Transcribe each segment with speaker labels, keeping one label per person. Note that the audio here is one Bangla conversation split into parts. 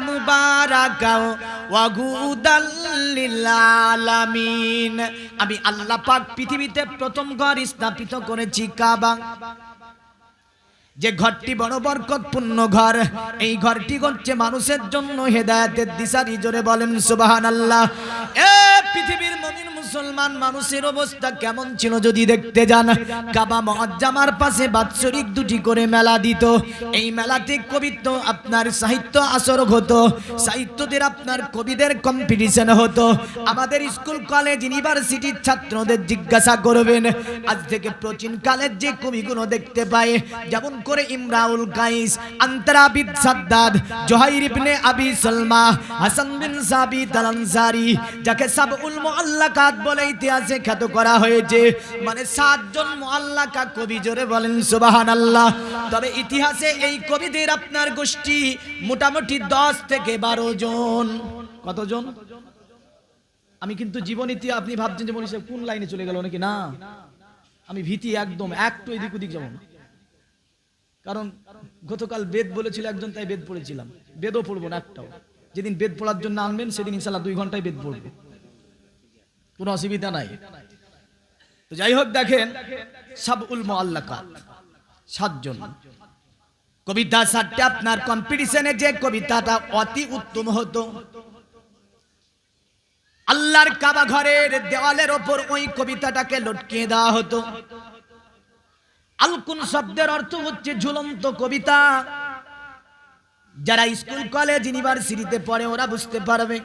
Speaker 1: মুবারাকাও ওয়া হুদাল লিল আলামিন। আমি আল্লাহ পাক পৃথিবীতে প্রথম ঘর স্থাপিত করেছি কাবা, যে ঘরটি বড় বরকতপূর্ণ ঘর। এই ঘরটি হচ্ছে মানুষের জন্য হেদায়েতের দিশারি। জোরে বলেন সুবহানাল্লাহ। এ পৃথিবীর মুমিন মুসলমান মানুষের অবস্থা কেমন ছিল যদি দেখতে যান, কাবা মুআজ্জামার পাশে বাৎসরিক দুটি করে মেলা দিত। এই মেলাতে কবিত্ব আপনার সাহিত্য আসর হতো, সাহিত্যদের আপনার কবিদের কম্পিটিশন হতো। আমাদের স্কুল কলেজ ইউনিভার্সিটির ছাত্রদের জিজ্ঞাসা করবেন, আজ থেকে প্রাচীন কালের যে কবিগুলো দেখতে পায়, যেমন করে ইমরাউল কাইস, আন্তরা বিন সাদ্দাদ, জুহাইর ইবনে আবি সালমা, হাসান বিন সাবিত আল আনসারী, যাকে সাবউল মুআল্লাকাত বলে ইতিহাসে খ্যাত করা হয়েছে, মানে 7 জন মুআল্লাকা কবি। জোরে বলেন সুবহানাল্লাহ। তবে ইতিহাসে এই কবিদের আপনার গোষ্ঠী মোটামুটি 10 থেকে 12 জন। কতজন? আমি কিন্তু জীবনীতে আপনি ভাবছেন যে মনীষ কোন লাইনে চলে গেল নাকি, না, আমি ভীতি একদম একটু এদিক ওদিক যাব না। কারণ গতকাল বেদ বলেছিল একজন, তাই বেদ পড়েছিলাম। বেদও পড়বো না একটাও। যেদিন বেদ পড়ার জন্য আনবেন সেদিন ইনশাআল্লাহ 2 ঘন্টায় বেদ পড়বো, কোনো অসুবিধা নাই। তো যাই হোক, দেখেন সাবউল মুআল্লাকাত 7 জন কবিতা। 7টা আপনার কম্পিটিশনে যে কবিতাটা অতি উত্তম হতো, আল্লাহর কাবা ঘরের দেওয়ালের ওপর ওই কবিতাটাকে লটকিয়ে দেওয়া হতো। আলকুন শব্দের অর্থ হচ্ছে ঝুলন্ত কবিতা। যারা স্কুল কলেজ ইউনিভার্সিটিতে পড়ে ওরা বুঝতে পারবে,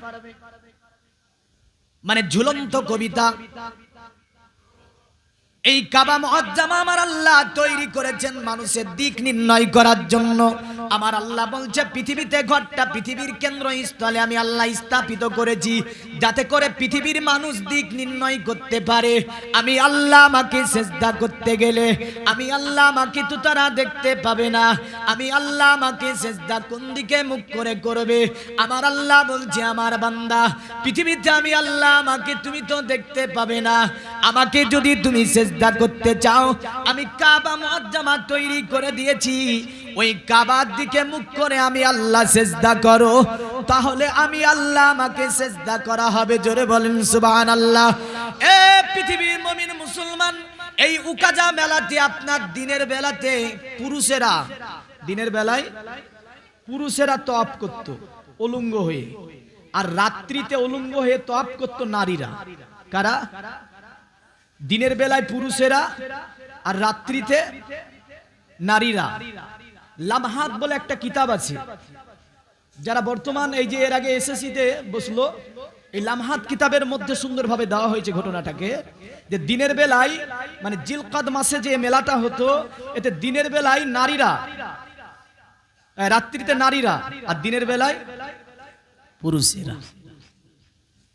Speaker 1: মানে ঝুলন্ত কবিতা। এই কাবা মুআজ্জামা আমার আল্লাহ তৈরি করেছেন মানুষের দিক নির্ণয় করার জন্য। আমার আল্লাহ বলছে পৃথিবীতে ঘরটা পৃথিবীর কেন্দ্রস্থলে আমি আল্লাহ স্থাপিত করেছি, যাতে করে পৃথিবীর মানুষ দিক নির্ণয় করতে পারে। আমি আল্লাহ আমাকে সিজদা করতে গেলে আমি আল্লাহ আমাকে তো তারা দেখতে পাবে না। আমি আল্লাহ আমাকে সিজদা কোন দিকে মুখ করে করবে। আমার আল্লাহ বলছে আমার বান্দা, পৃথিবীতে আমি আল্লাহ আমাকে তুমি তো দেখতে পাবে না। আমাকে যদি তুমি সিজদা করতে চাও, আমি কাবা মুআজ্জামা তৈরি করে দিয়েছি, ওই কাবার দিকে মুখ করে আমি আল্লাহ সিজদা করো, তাহলে আমি আল্লাহ আমাকে সিজদা করা হবে। জোরে বলেন সুবহানাল্লাহ। এ পৃথিবীর মুমিন মুসলমান, এই উকাজা মেলাতে আপনার দিনের বেলাতে পুরুষেরা, দিনের বেলায় পুরুষেরা তওয়াফ করত উলঙ্গ হয়ে, আর রাত্রিতে উলঙ্গ হয়ে তওয়াফ করত নারীরা। কারা? দিনের বেলায় পুরুষেরা আর রাত্রিতে নারীরা। লামহাত বলে একটা কিতাব আছে, যারা বর্তমান এই যে এর আগে এসএসসিতে বসলো, এই লামহাত কিতাবের মধ্যে সুন্দরভাবে দেওয়া হয়েছে ঘটনাটাকে, যে দিনের বেলায় মানে জিলকাদ মাসে যে মেলাটা হতো, এতে দিনের বেলায় নারীরা, রাত্রিতে নারীরা, আর দিনের বেলায় পুরুষেরা।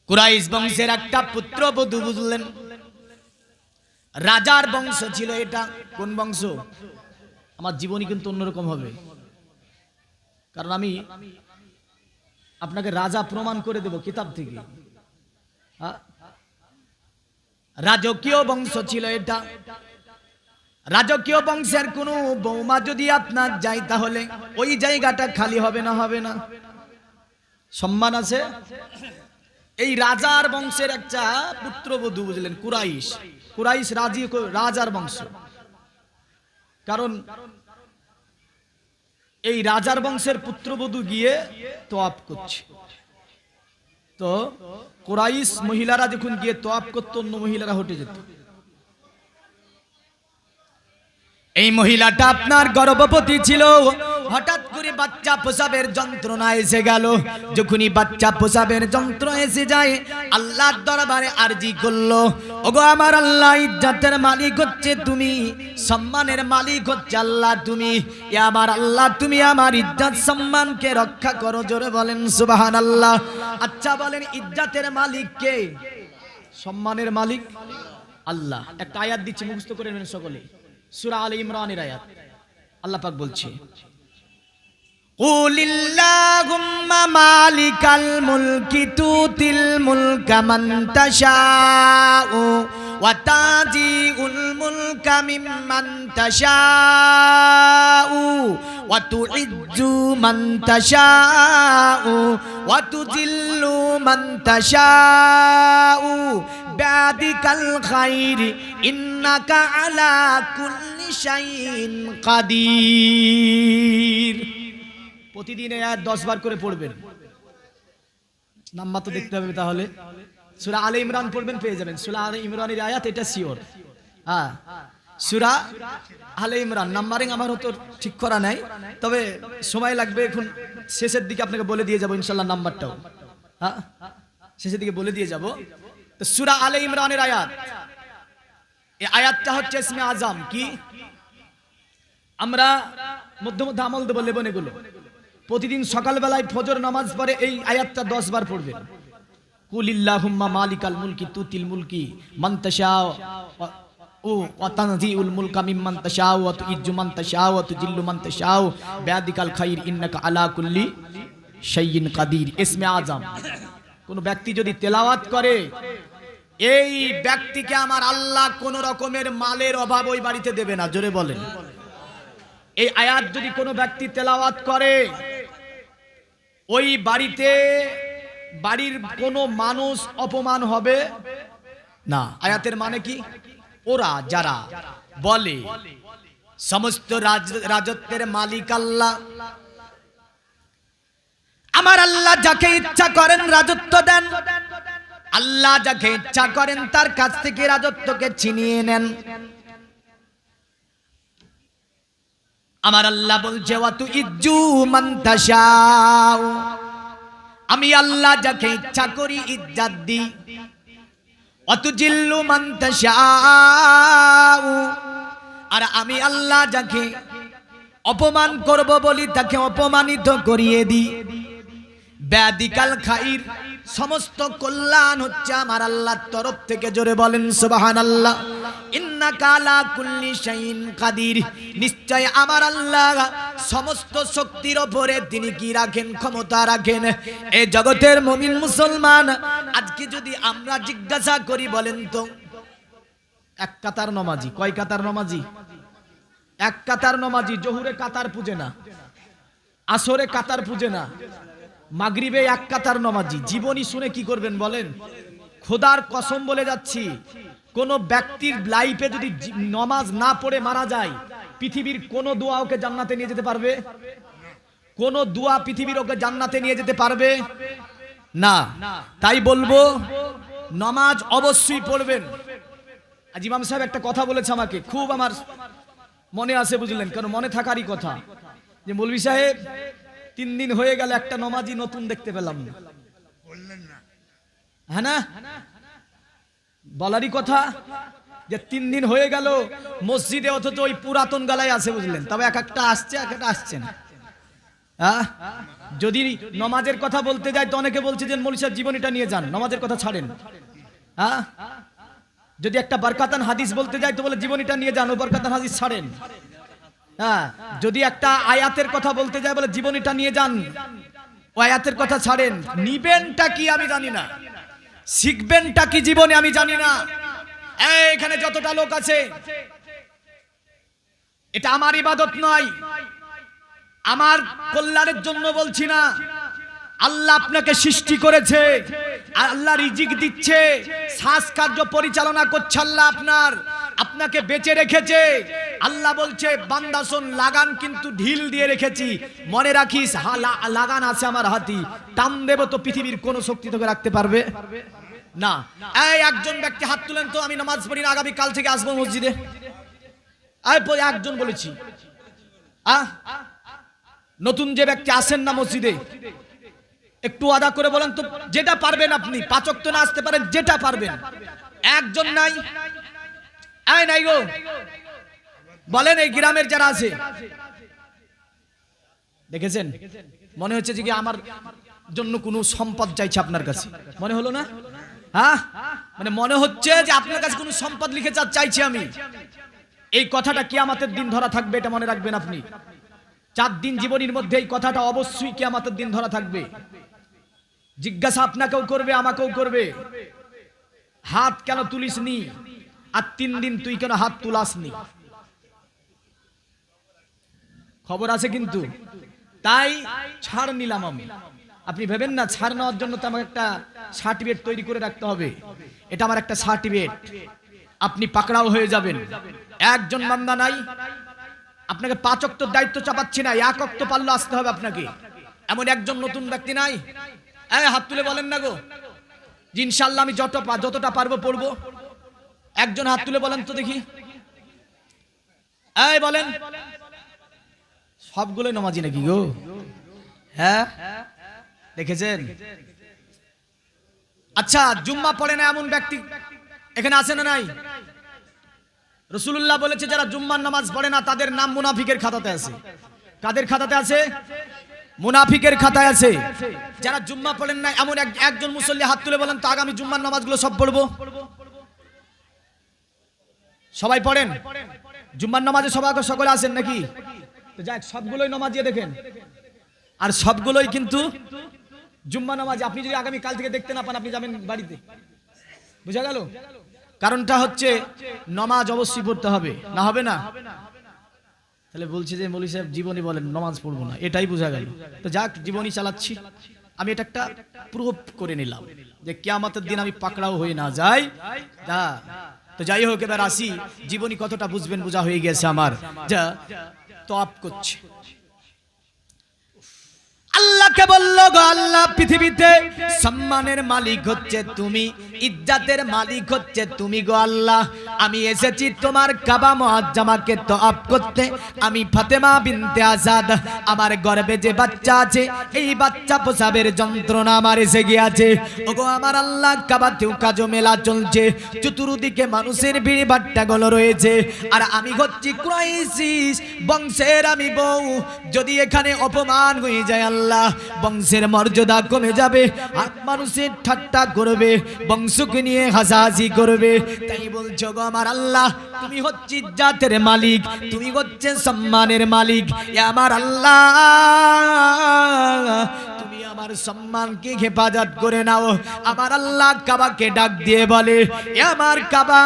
Speaker 1: কুরাইশ বংশের একটা পুত্রবধূ, বুঝলেন, রাজার বংশ ছিল এটা। কোন বংশ? আমার জীবনী কিন্তু অন্যরকম হবে, কারণ আমি আপনাকে রাজা প্রমাণ করে দেব কিতাব থেকে। রাজকীয় বংশ ছিল এটা। রাজকীয় বংশের কোন বৌমা যদি আপনার যায়, তাহলে ওই জায়গাটা খালি হবে না? হবে না? সম্মান আছে। এই রাজার বংশের একটা পুত্রবধূ, বুঝলেন, কুরাইশ। কুরাইশ রাজার বংশ, কারণ এই রাজার বংশের পুত্রবধূ গিয়ে তওয়াফ করছে। তো কুরাইশ মহিলারা যখন গিয়ে তওয়াফ করতো, অন্য মহিলারা হটে যেত। এই মহিলাটা আপনার গর্ভবতী ছিল। হঠাৎ করে বাচ্চা প্রসবের যন্ত্রণা এসে গেল। যখনই বাচ্চা প্রসবের যন্ত্রণা এসে যায়, আল্লাহর দরবারে আরজি করলো, ওগো আমার আল্লাহ, ইজ্জতের মালিক হচ্ছে তুমি, সম্মানের মালিক হচ্ছে আল্লাহ তুমি। এ আমার আল্লাহ, তুমি আমার ইজ্জত সম্মানকে রক্ষা করো। জোরে বলেন সুবহানাল্লাহ। আচ্ছা বলেন, ইজ্জতের মালিক কে? সম্মানের মালিক আল্লাহ। একটা আয়াত দিচ্ছি, মুখস্থ করে নেবেন সকলে। সূরা আলে ইমরানের আয়াত। আল্লাহ পাক বলছে, কুলিল্লাহুম্মা মালিকাল মুলকি তুতিল মুলকা মান তাশাউ ওয়া তাজিউল মুলকা মিম্মান তাশাউ ওয়া তুইজ্জু মান তাশাউ ওয়া তুজিল্লু মান তাশাউ বিয়াদিকাল খাইর ইন্নাকা আলা কুল্লি শাইইন কাদির। প্রতিদিন এই আয়াত 10 বার করে পড়বেন। নাম্বার তো দেখতে হবে, তাহলে সূরা আলে ইমরান পড়বেন, পেয়ে যাবেন। সূরা আলে ইমরানের আয়াত, এটা শিওর। হ্যাঁ, সূরা আলে ইমরান। নাম্বারিং আমার তো ঠিক করা নাই, তবে সময় লাগবে। এখন শেষের দিকে আপনাকে বলে দিয়ে যাবো ইনশাআল্লাহ নাম্বারটাও। হ্যাঁ, শেষের দিকে বলে দিয়ে যাব। তো সূরা আলে ইমরানের আয়াত, এই আয়াতটা হচ্ছে ইসমে আজম। কি আমরা মধ্যে মধ্যে আমল দেবো, লেবন এগুলো। প্রতিদিন সকালবেলায় ফজর নামাজ পড়ে এই আয়াতটা 10 বার পড়বেন। কুলিল্লাহুম্মা মালিকাল মুলকি তুতিল মুলকি মান তাশাউ ওয়া তানজিউল মুলকা মিম্মান তাশাউ ওয়া তুইজ্জু মান তাশাউ ওয়া তুজিল্লু মান তাশাউ বিয়াদিকাল খাইর ইন্নাকা আলা কুল্লি শাইইন কাদির। ইসমে আজম কোন ব্যক্তি যদি তেলাওয়াত করে, এই ব্যক্তিকে আমার আল্লাহ কোন রকমের মালের অভাব ওই বাড়িতে দেবে না। জোরে বলেন। এই আয়াত যদি কোনো ব্যক্তি তেলাওয়াত করে, ওই বাড়িতে বাড়ির কোনো মানুষ অপমান হবে না। আয়াতের মানে কি? ওরা যারা বলে সমস্ত রাজত্বের মালিক আল্লাহ, আমার আল্লাহ যাকে ইচ্ছা করেন রাজত্ব দেন, আল্লাহ যাকে ইচ্ছা করেন তার কাছ থেকে রাজত্বকে ছিনিয়ে নেন। আমার আল্লাহ বলছে ওয়া তুইজ্জু মান তাশাউ, আমি আল্লাহ যাকে ইচ্ছা করি ইজ্জত দিই। ওয়া তুজিল্লু মান তাশাউ, আর আমি আল্লাহ যাকে অপমান করব বলি তাকে অপমানিত করিয়ে দিই। বিয়াদিকাল খাইর, সমস্ত কল্যাণ হচ্ছে আমার আল্লাহর তরফ থেকে। জোরে বলেন সুবহানাল্লাহ। ইন্নাকা আলা কুল্লি শাইইন কাদির, নিশ্চয় আমার আল্লাহ সমস্ত শক্তির উপরে তিনি কি রাখেন? ক্ষমতা রাখেন। এই জগতের মুমিন মুসলমান, আজকে যদি আমরা জিজ্ঞাসা করি, বলেন তো এক কাতার নামাজি, কয় কাতার নামাজি? এক কাতার নামাজি। জোহরে কাতার পূজে না, আসরে কাতার পূজে না, মাগরিবে এক কাতার নামাজি। জীবনী শুনে কি করবেন বলেন? খোদার কসম বলে যাচ্ছি, কোন ব্যক্তির লাইফে যদি নামাজ না পড়ে মারা যায়, পৃথিবীর কোন দোয়া ওকে জান্নাতে নিয়ে যেতে পারবে? কোন দোয়া পৃথিবীর ওকে জান্নাতে নিয়ে যেতে পারবে না। তাই বলবো নামাজ অবশ্যই পড়বেন। আজ ইমাম সাহেব একটা কথা বলেছে আমাকে, খুব আমার মনে আছে, বুঝলেন? কারণ মনে থাকারই কথা, যে মৌলভী সাহেব 3 দিন হয়ে গেল একটা নমাজি নতুন দেখতে পেলাম না। হ্যাঁ না, বলারই কথা যে 3 দিন হয়ে গেল মসজিদে, অথচ ওই পুরাতন গালায় আছে, বুঝলেন? তবে এক একটা আসছে, এক একটা আসছে না। যদি নমাজের কথা বলতে যায় তো অনেকে বলছে যে মৌলভী সাহেব জীবনীটা নিয়ে যান, নমাজের কথা ছাড়েন। যদি একটা বরকাতান হাদিস বলতে যায় তো বলে জীবনীটা নিয়ে যান, ও বরকাতান হাদিস ছাড়েন। যদি একটা আয়াতের কথা বলতে যায় বলে জীবনীটা নিয়ে যান, ও আয়াতের কথা ছাড়েন। নিবেনটা কি আমি জানি না, শিখবেনটা কি জীবনে আমি জানি না। এখানে যতটা লোক আছে, এটা আমার ইবাদত নয়, আমার কল্যাণের জন্য বলছি না। আল্লাহ আপনাকে সৃষ্টি করেছে, আল্লাহ রিজিক দিচ্ছে, শ্বাস কার্য পরিচালনা করছে আল্লাহ, আপনাকে বেঁচে রেখেছে। আল্লাহ বলছে বান্দা শোন, লাগান কিন্তু ঢিল দিয়ে রেখেছি, মনে রাখিস লাগান আছে আমার হাতি, টান দেব তো পৃথিবীর কোন শক্তি তোকে রাখতে পারবে না। এই একজন ব্যক্তি হাত তুলেন তো, আমি নামাজ পড়ি না, আগামী কাল থেকে আসবো মসজিদে। একজন বলেছি। নতুন যে ব্যক্তি আসেন না মসজিদে, একটু আদা করে বলেন তো, যেটা পারবেন আপনি, 5 ওয়াক্ত না আসতে পারেন, যেটা পারবেন। একজন নাই, নাই গো, বলেন এই গ্রামের যারা আছে। দেখেছেন, মনে হচ্ছে যে কি আমার জন্য কোনো সম্পদ চাইছে আপনার কাছে, মনে হলো না? মানে মনে হচ্ছে যে আপনার কাছে কোনো সম্পদ লিখে চাইছি আমি। এই কথাটা কিয়ামতের দিন ধরা থাকবে, এটা মনে রাখবেন আপনি। 4 দিন জীবনের মধ্যে এই কথাটা অবশ্যই কিয়ামতের দিন ধরা থাকবে। জিজ্ঞাসা আপনাকেও করবে, আমাকেও করবে, হাত কেন তুলিসনি, আর 3 দিন তুই কেন হাত তুলাসনি। খবর আছে কিন্তু, তাই ছাড় নিলাম আমি। আপনি ভেবেন না ছাড় নেওয়ার জন্য তো আমাকে একটা সার্টিফিকেট তৈরি করে রাখতে হবে। এটা আমার একটা সার্টিফিকেট, আপনি পাকড়াও হয়ে যাবেন। একজন বান্দা নাই, আপনাকে 5 ওয়াক্তের দায়িত্ব চাপাচ্ছি না, 1 ওয়াক্ত পারলে আসতে হবে আপনাকে। এমন একজন নতুন ব্যক্তি নাই? হাত তুলে বলেন না গো, যে ইনশাআল্লাহ আমি যতটা পারবো পড়বো। একজন হাত তুলে বলেন তো দেখি, বলেন। সবগুলোই নামাজি নাকি গো? হ্যাঁ, দেখেছেন? আচ্ছা, জুম্মা পড়ে না এমন ব্যক্তি এখানে আছে না নাই? রাসূলুল্লাহ বলেছে যারা জুম্মার নামাজ পড়ে না তাদের নাম মুনাফিকের খাতাতে আছে। কাদের খাতাতে আছে? মুনাফিকের খাতায় আছে। যারা জুম্মা পড়েন না এমন একজন মুসল্লি হাত তুলে বলেন তো আগামী জুম্মার নামাজগুলো সব পড়বো। সবাই পড়েন? জুম্মার নামাজে সকলে আসেন নাকি? তো যাক, সবগুলোই নামাজিয়ে দেখেন, আর সবগুলোই কিন্তু জুম্মা নামাজ। আপনি যদি আগামী কাল থেকে দেখতে না পান, আপনি যাবেন বাড়িতে। বুঝা গেল? কারণটা হচ্ছে নামাজ অবশ্যই পড়তে হবে, না হবে না? তাহলে বলছি যে মৌলভী সাহেব জীবনী বলেন নামাজ পড়বো না, এটাই বোঝা গেল। তো যাক, জীবনী চালাচ্ছি আমি, এটা একটা প্রুফ করে নিলাম যে কিয়ামতের দিন আমি পাকড়াও হয়ে না যাই। তো যাই হোক, এবার আসি জীবনী কতটা বুঝবেন বোঝা হয়ে গেছে আমার। যা তপ করছে, আল্লাহকে বললো গো আল্লাহ, পৃথিবীতে সম্মানের মালিক হচ্ছে তুমি, ইজ্জতের মালিক হচ্ছে তুমি গো আল্লাহ। আমি এসেছি তোমার কাবা মুআজ্জামাকে তওয়াফ করতে। আমি ফাতেমা বিনতে আসাদ, আমার গর্ভে যে বাচ্চা আছে এই বাচ্চা প্রসবের যন্ত্রণা আমার এসে গিয়েছে। ওগো আমার আল্লাহ, কাবাতেও কাজও মেলা চলছে, চতুর্দিকে মানুষের ভিড় ভাট্টাগুলো রয়েছে, আর আমি হচ্ছি কুরাইশি বংশের আমি বউ। যদি এখানে অপমান হয়ে যায় আল্লাহ, বংশের মর্যাদা কমে যাবে, আর মানুষের ঠাট্টা করবে, বংশকে নিয়ে হাসাহাসি করবে। তাই বলছো গো আমার আল্লাহ, তুমি হচ্ছে ইজ্জতের মালিক, তুমি হচ্ছে সম্মানের মালিক। আমার আল্লাহ, তুমি আমার সম্মানকে হেফাজত করে নাও। আমার আল্লাহ কাবাকে ডাক দিয়ে বলে, আমার কাবা,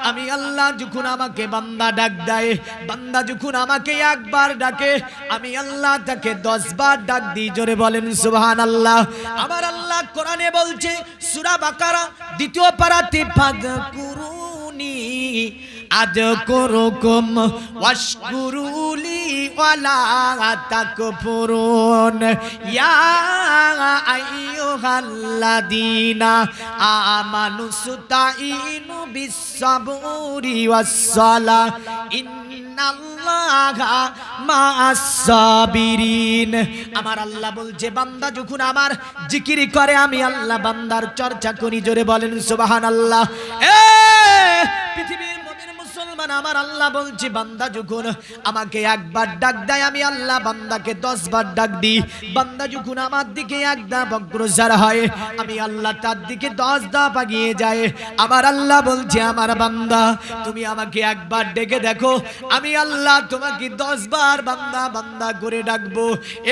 Speaker 1: আমি আল্লাহ যখন আমাকে বান্দা ডাক দেয়, বান্দা যখন আমাকে একবার ডাকে, আমি আল্লাহ তাকে 10 বার ডাক দিই। জোরে বলেন সুবহানাল্লাহ। আমার আল্লাহ কোরআনে বলছে সূরা বাকারা 2 পারাতে, ফাযকুরুনি আযকুরুকুম ওয়াশকুরুলি ওয়ালা তাকফুরুন ইয়া আইয়ুহাল্লাযীনা আমানুস্তাঈনু বিস-সাবরি ওয়াস-সালাহ ইন্নাল্লাহা মা'আস-সাবিরিন। আমার আল্লাহ বলছে বান্দা যখন আমার জিকির করে, আমি আল্লাহ বান্দার চর্চা করি। জোরে বলেন সুবহানাল্লাহ। পৃথিবীর মুমিন মুসলমান, আমার আল্লাহ বলছে বান্দা যখন আমাকে একবার ডাক দেয়, আমি আল্লাহ বান্দাকে 10 বার ডাক দিই। বান্দা যখন আমার দিকে এক ধাপ অগ্রসর হয়, আমি আল্লাহ তার দিকে 10 ধাপ এগিয়ে যায়। আমার আল্লাহ বলছে আমার বান্দা, তুমি আমাকে একবার ডেকে দেখো, আমি আল্লাহ তোমাকে 10 বার বান্দা বান্দা করে ডাকবো।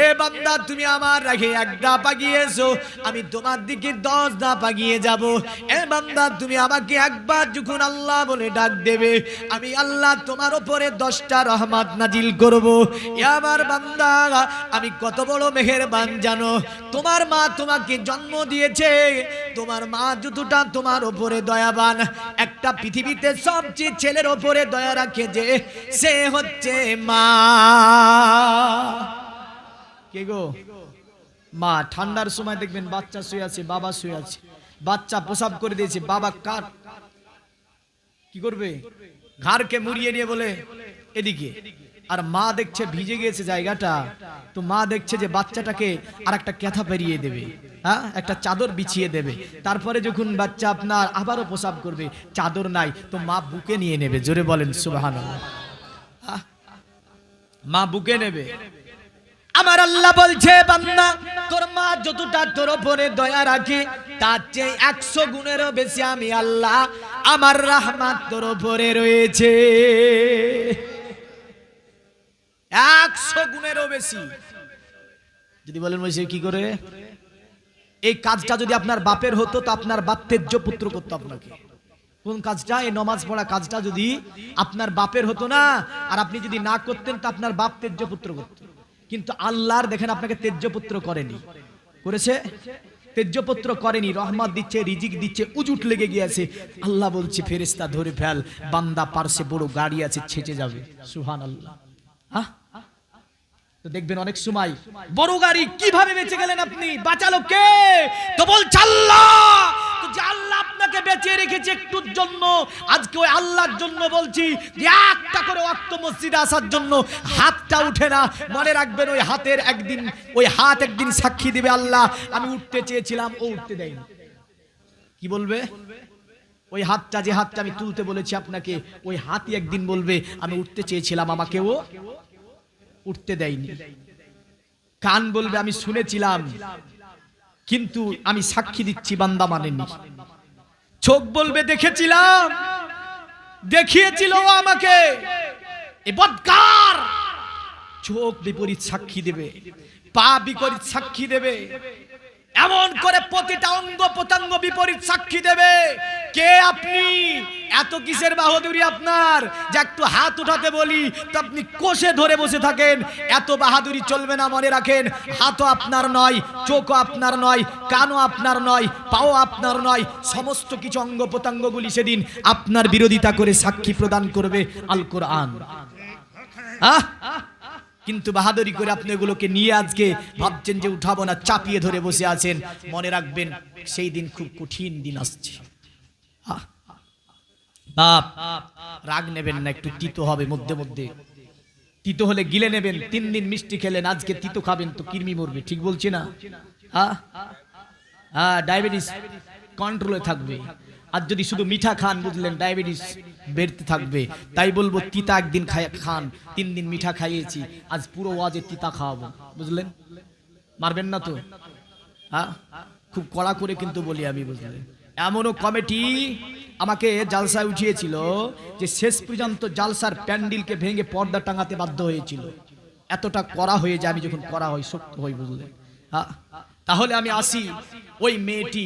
Speaker 1: এ বান্দা, তুমি আমার রাখে এক ধাপ এগিয়েছো, আমি তোমার দিকে 10 ধাপ এগিয়ে যাব। এ বান্দা, তুমি আমাকে একবার যখন আল্লাহ বলে ডাক দেবে, আমি আল্লাহ তোমার উপরে 10টা রহমত নাজিল করব। আমার বান্দা, আমি কত বড় মেহেরবান জানো? তোমার মা তোমাকে জন্ম দিয়েছে, তোমার মা যতটা তোমার উপরে দয়াবান, একটা পৃথিবীতে সবচেয়ে ছেলের উপরে দয়া রাখে যে, সে হচ্ছে মা। কে গো? মা। ঠান্ডার সময় দেখবেন বাচ্চা শুয়ে আছে, বাবা শুয়ে আছে, বাচ্চা প্রসাব করে দিয়েছে, বাবা কার কি করবে? ঘাড়কে মুড়িয়ে নিয়ে বলে এদিকে, আর মা দেখছে ভিজে গিয়েছে জায়গাটা, তো মা দেখছে যে বাচ্চাটাকে আর একটা ক্যাথা পেরিয়ে দেবে, হ্যাঁ, একটা চাদর বিছিয়ে দেবে। তারপরে যখন বাচ্চা আপনার আবারও প্রসাব করবে, চাদর নাই, তো মা বুকে নিয়ে নেবে। জোরে বলেন সুবহানাল্লাহ। মা বুকে নেবে। আমার আল্লাহ বলছে বান্দা, তোর মা যতটা তোর উপরে দয়া রাখে, তার চেয়ে 100 গুণেরও বেশি আমি আল্লাহ আমার রহমত তোর উপরে রয়েছে। 100 গুণেরও বেশি। যদি বলেন বলছে কি করে? এই কাজটা যদি আপনার বাপের হতো, তো আপনার বাপ তেজ্য পুত্র করতো আপনাকে। কোন কাজটা? এই নামাজ পড়া কাজটা যদি আপনার বাপের হতো না, আর আপনি যদি না করতেন, তো আপনার বাপ তেজ্য পুত্র করতো। কিন্তু আল্লাহর দেখেন আপনাকে তেজ্য পুত্র করেনি, করেছে? তেজপত্র করেনি, রহমত দিচ্ছে, রিজিক দিচ্ছে, উজুট লেগে গিয়েছে। আল্লাহ বলছে ফেরেশতা ধরে ফেল, বান্দা পারছে বড় গাড়ি আছে ছেঁচে যাবে। সুবহানাল্লাহ। হ্যাঁ, তো দেখবেন অনেক সময় বড় গাড়ি কিভাবে বেঁচে গেলেন আপনি, বাঁচালো কে? তো বলছে আল্লাহ। তো যে আল্লাহ আপনাকে বেঁচে রেখেছে একটুর জন্য, আজকে ওই আল্লাহর জন্য বলছি যে একটা করে ওয়াক্ত মসজিদে আসার জন্য হাতটা উঠে না। মনে রাখবেন ওই হাত একদিন সাক্ষী দিবে, আল্লাহ আমি উঠতে চেয়েছিলাম, ও উঠতে দেয়নি। কি বলবে? ওই হাতটা, যে হাতটা আমি তুলতে বলেছি আপনাকে, ওই হাতই একদিন বলবে আমি উঠতে চেয়েছিলাম, আমাকে ও উঠতে দেয়নি। কান বলবে আমি শুনেছিলাম কিন্তু আমি সাক্ষী দিচ্ছি বান্দা মানেনি। চোখ বলবে দেখেছিলাম, দেখিয়েছিল ও আমাকে। এ বদকার চোখ বিপরীত সাক্ষী দেবে, পা বিপরীত সাক্ষী দেবে, এমন করে প্রতিটা অঙ্গ প্রত্যঙ্গ বিপরীত সাক্ষী দেবে। কে আপনি? এত কিসের বাহাদুরি আপনার যে একটু হাত উঠাতে বলি তো আপনি কোষে ধরে বসে থাকেন? এত বাহাদুরি চলবে না, মনে রাখেন। হাতও আপনার নয়, চোখও আপনার নয়, কানও আপনার নয়, পাও আপনার নয়, সমস্ত কিছু অঙ্গ প্রত্যঙ্গগুলি সেদিন আপনার বিরোধিতা করে সাক্ষী প্রদান করবে আল কোরআন। কিন্তু বাহাদুরি করে আপনি এগুলোকে নিয়ে আজকে ভাবছেন যে উঠাবো না, চাপিয়ে ধরে বসে আছেন। মনে রাখবেন সেই দিন খুব কঠিন দিন আসছে। বাপ রাগ নেবেন না, একটু তিতো হবে মধ্যে মধ্যে। তিতো হলে গিলে নেবেন। 3 দিন মিষ্টি খেলেন, আজকে তিতো খাবেন তো কৃমি মরবে। ঠিক বলছি না? ডায়াবেটিস কন্ট্রোলে থাকবে। আর যদি শুধু মিঠা খান, বুঝলেন, ডায়াবেটিস বেড়তে থাকবে। তাই বলবো তিতা একদিন খান। 3 দিন মিঠা খাইয়েছি, আজ পুরো ওয়াজে তিতা খাওয়াবো, বুঝলেন? মারবেন না তো? খুব কড়া করে কিন্তু বলি আমি, বুঝলেন? এমনও কমিটি আমাকে জালসায় উঠিয়েছিল যে শেষ পর্যন্ত জালসার প্যান্ডেলকে ভেঙে পর্দা টাঙাতে বাধ্য হয়েছিল। এতটা কড়া হয়ে যায়, আমি যখন কড়া হই শক্ত হই, বুঝলেন? তাহলে আমি আসি, ওই মেয়েটি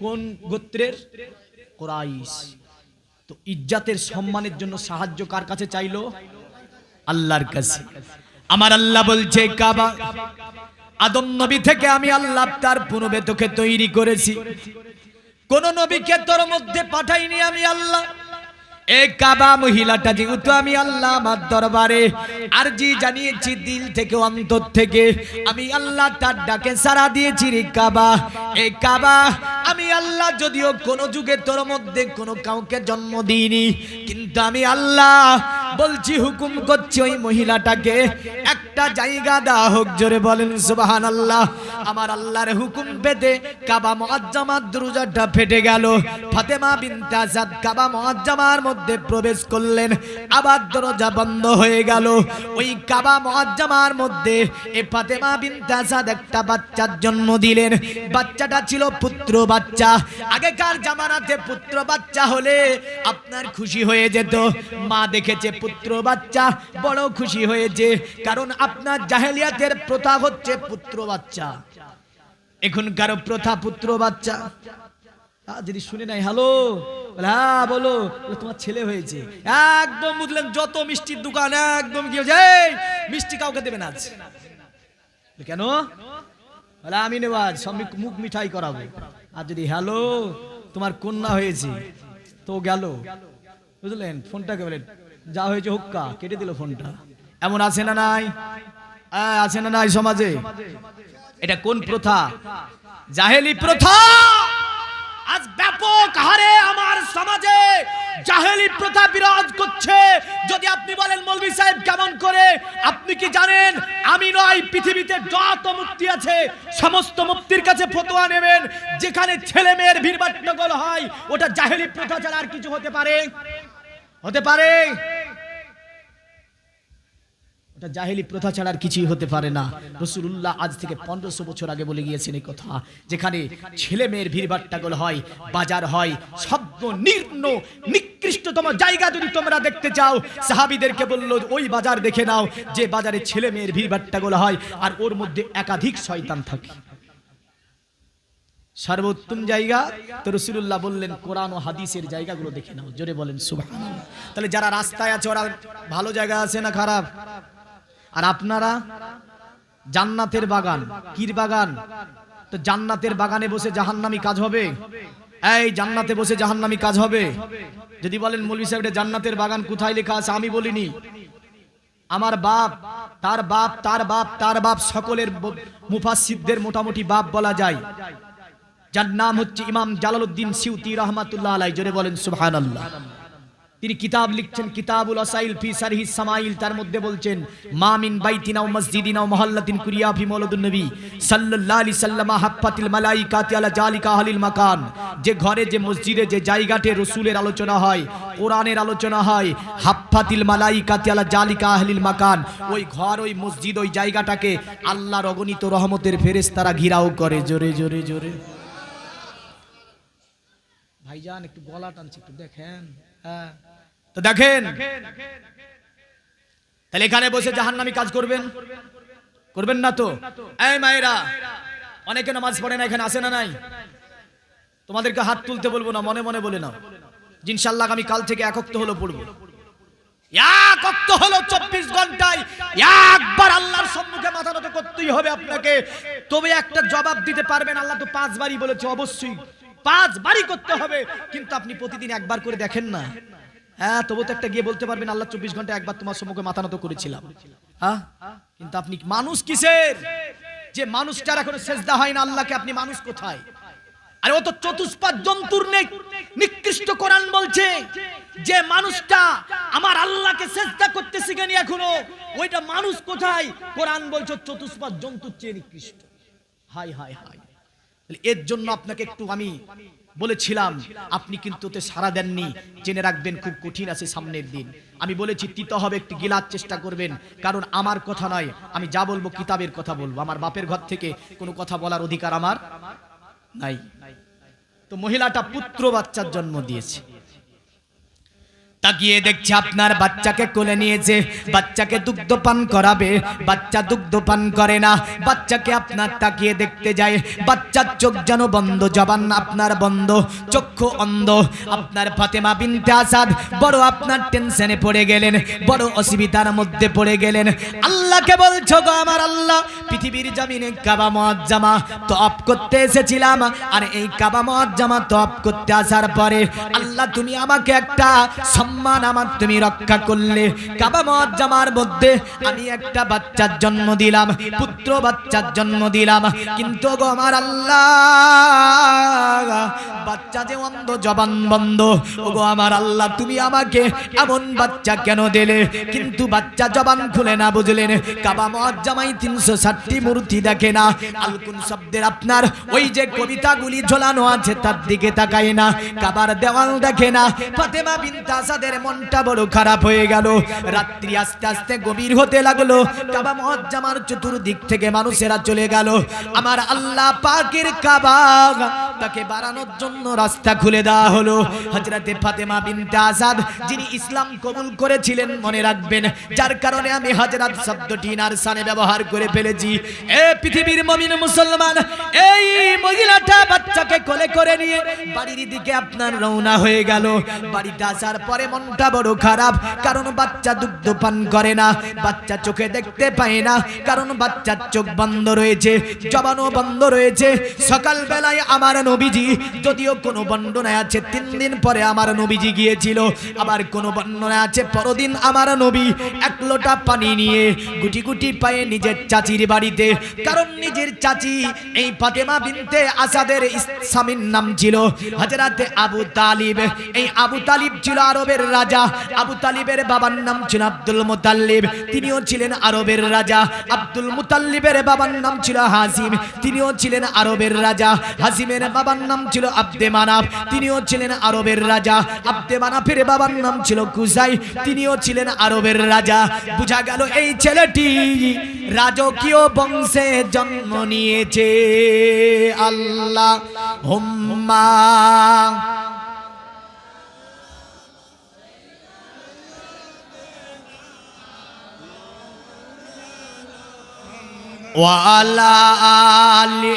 Speaker 1: কোন গোত্রের? কুরাইশ। তো ইজ্জতের সম্মানের জন্য সাহায্য কার কাছে চাইলো? আল্লাহর কাছে। আমার আল্লাহ বলছে কাবা, আদম নবী থেকে আমি আল্লাহ তার পূর্বে তোকে তৈরি করেছি, কোন নবীকে তোর মধ্যে পাঠাইনি আমি আল্লাহ। এই কাবা মহিলাটা যেহেতু আমি আল্লাহ আমার দরবারে আরজি জানিয়েছি দিল থেকে, অন্তর থেকে, আমি আল্লাহ তার ডাকে সাড়া দিয়েছি রে কাবা। এই কাবা আমি আল্লাহ যদিও কোন যুগে তোর মধ্যে কোনো কাউকে জন্ম দিইনি, কিন্তু আমি আল্লাহ বলছি, হুকুম করছি ওই মহিলাটাকে একটা জায়গা দেওয়া হোক। জোরে বলেন সুবহানাল্লাহ। আমার আল্লাহর হুকুম পেতে কাবা মুআজ্জামার দরজাটা ফেটে গেল। ফাতেমা বিনতে আসাদ কাবা মুআজ্জামার মধ্যে প্রবেশ করলেন, আবার দরজা বন্ধ হয়ে গেল। ওই কাবা মুআজ্জামার মধ্যে এই ফাতেমা বিনতে আসাদ একটা বাচ্চার জন্ম দিলেন। বাচ্চাটা ছিল পুত্র বাচ্চা। আগেকার জামানাতে পুত্র বাচ্চা হলে আপনার খুশি হয়ে যেত। মা দেখেছে পুত্র বাচ্চা, বড় খুশি হয়েছে, কারণ আপনার জাহেলিয়াতের প্রথা হচ্ছে পুত্র বাচ্চা। এখনকার প্রথা পুত্র বাচ্চা। যদি শুনে নাই, হ্যালো, হ্যাঁ বলো, তোমার ছেলে হয়েছে, একদম বুঝলেন, যত মিষ্টির দোকান একদম কি হয়েছে, মিষ্টি কাউকে দেবে না আজ। কেন? আমি নেওয়াজ সব মুখ মিঠাই করাবো। আর যদি হ্যালো তোমার কন্যা হয়েছে, তো গেল, বুঝলেন, ফোনটাকে বলেন যা হয়েছে হুক্কা, কেটে দিল ফোনটা। এমন আছে না নাই? আছে না নাই সমাজে? এটা কোন প্রথা? জাহেলি প্রথা। আজ ব্যাপক হারে আমার সমাজে জাহেলি প্রথা বিরাজ করছে। যদি আপনি বলেন মৌলভী সাহেব কেমন করে, আপনি কি জানেন আমি নয়, পৃথিবীতে যত মুফতি আছে সমস্ত মুফতির কাছে ফতোয়া নেবেন, যেখানে ছেলে মেয়ের ভিড়ভাট্টগোল হয় ওটা জাহেলি প্রথা ছাড়া আর কিছু হতে পারে? হতে পারে? ওটা জাহেলি প্রথা ছাড়া আর কিছুই হতে পারে না। রাসূলুল্লাহ আজ থেকে 1500 বছর আগে বলে গিয়েছেন এই কথা। যেখানে ছেলে মেয়ের ভিড়ভাট্টাগোল হয়, বাজার হয়, সর্বনিম্ন নিকৃষ্টতম জায়গা যদি তোমরা দেখতে চাও, সাহাবীদেরকে বলল ওই বাজার দেখে নাও যে বাজারে ছেলে মেয়ের ভিড়ভাট্টাগোল হয় আর ওর মধ্যে একাধিক শয়তান থাকে। সর্বোত্তম জায়গা তো রাসূলুল্লাহ বললেন কোরআন ও হাদিসের জায়গাগুলো দেখে নাও। জোরে বলেন সুবহানাল্লাহ। তাহলে যারা রাস্তায় আছে ওরা ভালো জায়গা আছে না খারাপ? আর আপনারা জান্নাতের বাগান, কির বাগান? তো জান্নাতের বাগানে বসে জাহান্নামী কাজ হবে? এই জান্নাতে বসে জাহান্নামী কাজ হবে? যদি বলেন মৌলভী সাহেব এটা জান্নাতের বাগান কোথায় লেখা আছে, আমি বলিনি, আমার বাপ, তার বাপ, তার বাপ, তার বাপ, সকলের মুফাসসিরদের মোটামুটি বাপ বলা যায়, যার নাম হচ্ছে ইমাম জালালউদ্দিন সিউতি রাহমাতুল্লাহ আলাইহি। জোরে বলেন সুবহানাল্লাহ। তিনি কিতাব লিখছেন কিতাবুল আসাইল ফি সারহি সামাইল, তার মধ্যে বলছেন মা মিন বাইতিন আও মসজিদিন আও মুহাল্লাতিন কুরিয়া ফি মাওলিদুন নবী সাল্লাল্লাহু আলাইহি সাল্লাম হাফাতিল মালাইকাতি আলা জালিকা আহলিল মাকান। যে ঘরে, যে মসজিদে, যে জায়গাতে রাসূলের আলোচনা হয়, কোরআনের আলোচনা হয়, হাফাতিল মালাইকাতি আলা জালিকা আহলিল মাকান, ওই ঘর, ওই মসজিদ, ওই জায়গাটাকে আল্লাহর অগণিত রহমতের ফেরেশতারা ঘিরাও করে। জোরে জোরে জোরে। ভাইজান একটু গলা টানছে, একটু দেখেন। হ্যাঁ, তো দেখেন, তাহলে এখানে বসে জাহান্নামী কাজ করবেন? করবেন না তো? এই মায়েরা, অনেকে নামাজ পড়ে না, এখানে আসে না নাই? তোমাদেরকে হাত তুলতে বলবো না, মনে মনে বলে নাও ইনশাআল্লাহ আমি কাল থেকে এক ওয়াক্ত হলো পড়বো। এক ওয়াক্ত হলো 24 ঘন্টায় একবার আল্লাহর সম্মুখে মাথা নত করতেই হবে আপনাকে, তবে একটা জবাব দিতে পারবেন। আল্লাহ তো 5 বারই বলেছে, অবশ্যই 5 বারই করতে হবে, কিন্তু আপনি প্রতিদিন একবার করে দেখেন না। হ্যাঁ, তবু তো একটা গিয়ে বলতে পারবেন আল্লাহ 24 ঘন্টা একবার তোমার সম্মুখে মাথা নত করেছিলাম। হ্যাঁ, কিন্তু আপনি মানুষ কিসের, যে মানুষটার এখনো সেজদা হয় না আল্লাহকে, আপনি মানুষ কোথায়? আরে ও তো চতুষ্পাদ জন্তুর নিকৃষ্ট। কোরআন বলছে যে মানুষটা আমার আল্লাহকে সেজদা করতে শিখেনি এখনো, ওইটা মানুষ কোথায়? কোরআন বলছে চতুষ্পাদ জন্তুর চেয়ে নিকৃষ্ট। High high high. এর জন্য আপনাকে একটু আমি বলেছিলাম, আপনি কিন্তু ওতে সাড়া দেননি। জেনে রাখবেন খুব কঠিন আছে সামনের দিন। আমি বলেছি তিতা হবে, একটু গিলার চেষ্টা করবেন, কারণ আমার কথা নয়, আমি যা বলবো কিতাবের কথা বলবো। আমার বাপের ঘর থেকে কোনো কথা বলার অধিকার আমার নাই। তো মহিলাটা পুত্র বাচ্চার জন্ম দিয়েছে, তাকিয়ে দেখছে আপনার বাচ্চাকে কোলে নিয়েছে, বাচ্চাকে দুগ্ধ পান করাবে, বাচ্চা দুগ্ধ পান করে না। বাচ্চাকে আপনার তাকিয়ে দেখতে যায়, বাচ্চার চোখ যেন বন্ধ, জবান আপনার বন্ধ, চক্ষু অন্ধ। আপনার ফাতেমা বিনতে আসাদ বড় আপনার টেনশনে পড়ে গেলেন, বড় অসুবিধার মধ্যে পড়ে গেলেন। আল্লাহকে বলছো গো আমার আল্লাহ, পৃথিবীর জমিনে কাবা মুআজ্জামা তওয়াফ করতে এসেছিলাম, আর এই কাবা মুআজ্জামা তওয়াফ করতে আসার পরে আল্লাহ তুমি আমাকে একটা সম্মান আমার তুমি রক্ষা করলে। কাবা মুআজ্জামার মধ্যে আমি একটা বাচ্চার জন্ম দিলাম, পুত্র বাচ্চার জন্ম দিলাম, কিন্তু গো আমার আল্লাহ বাচ্চা যে অন্ধ, জবান বন্ধ। ও গো আমার আল্লাহ তুমি আমাকে এমন বাচ্চা কেন দিলে? কিন্তু বাচ্চা জবান খুলে না, বুঝলেন? কাবা মুআজ্জামায় 360টি মূর্তি দেখে না, আলকুন শব্দের আপনার ওই যে কবিতাগুলি ঝোলানো আছে তার দিকে তাকায় না, কাবার দেওয়াল দেখে না। ফাতেমা বিনতে আসাদের মনটা বড় খারাপ হয়ে গেল। রাত্রি আস্তে আস্তে গভীর হতে লাগলো, কাবা মুআজ্জামার চতুর্দিক থেকে মানুষেরা চলে গেল। আমার আল্লাহ পাকের কাবা তাকে বাড়ানোর জন্য রাস্তা খুলে দেওয়া হলো। হযরতে ফাতেমা বিনতে আসাদ যিনি ইসলাম কবুল করেছিলেন, মনে রাখবেন, যার কারণে আমি হযরত শব্দটি নার সানে ব্যবহার করে ফেলেছি। এ পৃথিবীর মুমিন মুসলমান, এই মহিলাটা বাচ্চাকে কোলে করে নিয়ে বাড়ির দিকে আপনার রওনা হয়ে গেল। বাড়িতে আসার পরে মনটা বড় খারাপ, কারণ বাচ্চা দুগ্ধ পান করে না, বাচ্চা চোখে দেখতে পায় না, কারণ বাচ্চার চোখ বন্ধ রয়েছে, জবানও বন্ধ রয়েছে। সকাল বেলায় আমার নবীজি, যদিও কোনো বর্ণনায় আছে 3 দিন পরে আমার নবীজি গিয়েছিল, আবার কোনো বর্ণনায় আছে পরদিন আমার নবী 1 লোটা পানি নিয়ে গুটি গুটি পায়ে নিজের চাচির বাড়িতে, কারণ নিজের চাচি এই ফাতেমা বিনতে আসাদের স্বামীর নাম ছিল হযরতে আবু তালিব। এই আবু তালিব ছিল আরবের রাজা। আবু তালিবের বাবার নাম ছিল আব্দুল মুতাল্লিব, তিনিও ছিলেন আরবের রাজা। আব্দুল মুতাল্লিবের বাবার নাম ছিল হাসিম, তিনিও ছিলেন আরবের রাজা। হাসিমের বাবার নাম ছিল আব্দে মানাফ, তিনিও ছিলেন আরবের রাজা। আব্দে মানাফের বাবার নাম ছিল কুসাই, তিনিও ছিলেন আরবের রাজা। বুঝা গেল এই ছেলেটি রাজকীয় বংশে জন্ম নিয়েছে। আল্লাহ হুম্মা ওয়ালা আলি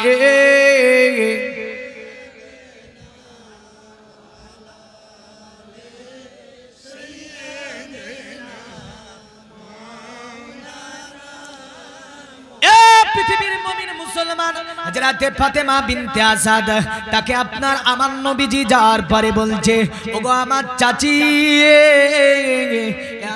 Speaker 1: পৃথিবীর মুমিন মুসলমান, হযরতে ফাতেমা বিনতে আসাদ তাকে আপনার আমার নবীজি যাওয়ার পরে বলছে, ওগো আমার চাচি,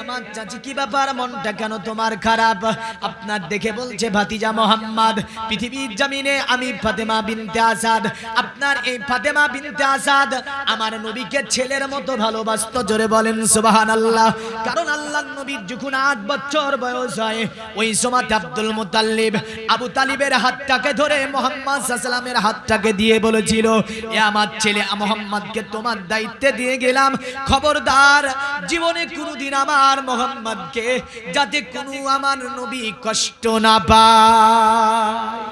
Speaker 1: আমার চাচি কি ব্যাপার, মনটা কেন তোমার খারাপ? আপনার দেখে বলছে, ভাতিজা মোহাম্মদ, পৃথিবীর জমিনে আমি ফাতেমা বিনতে আসাদ, আপনার এই ফাতেমা বিনতে আসাদ আমার নবীকে ছেলের মতো ভালোবাসতো। জোরে বলেন সুবহানাল্লাহ। কারণ আল্লাহর নবীর যখন 8 বছর বয়স হয়, ওই সময় আব্দুল মুতাল্লিব আবু তালিবের হাতটাকে ধরে মুহাম্মদ সাল্লাল্লাহু আলাইহি ওয়াসাল্লামের হাতটাকে দিয়ে বলেছিল, এ আমার ছেলে মুহাম্মদকে তোমার দায়িত্বে দিয়ে গেলাম, খবরদার জীবনে কোনোদিন আমার মুহাম্মদকে যাতে কোনো আমার নবী কষ্ট না পায়।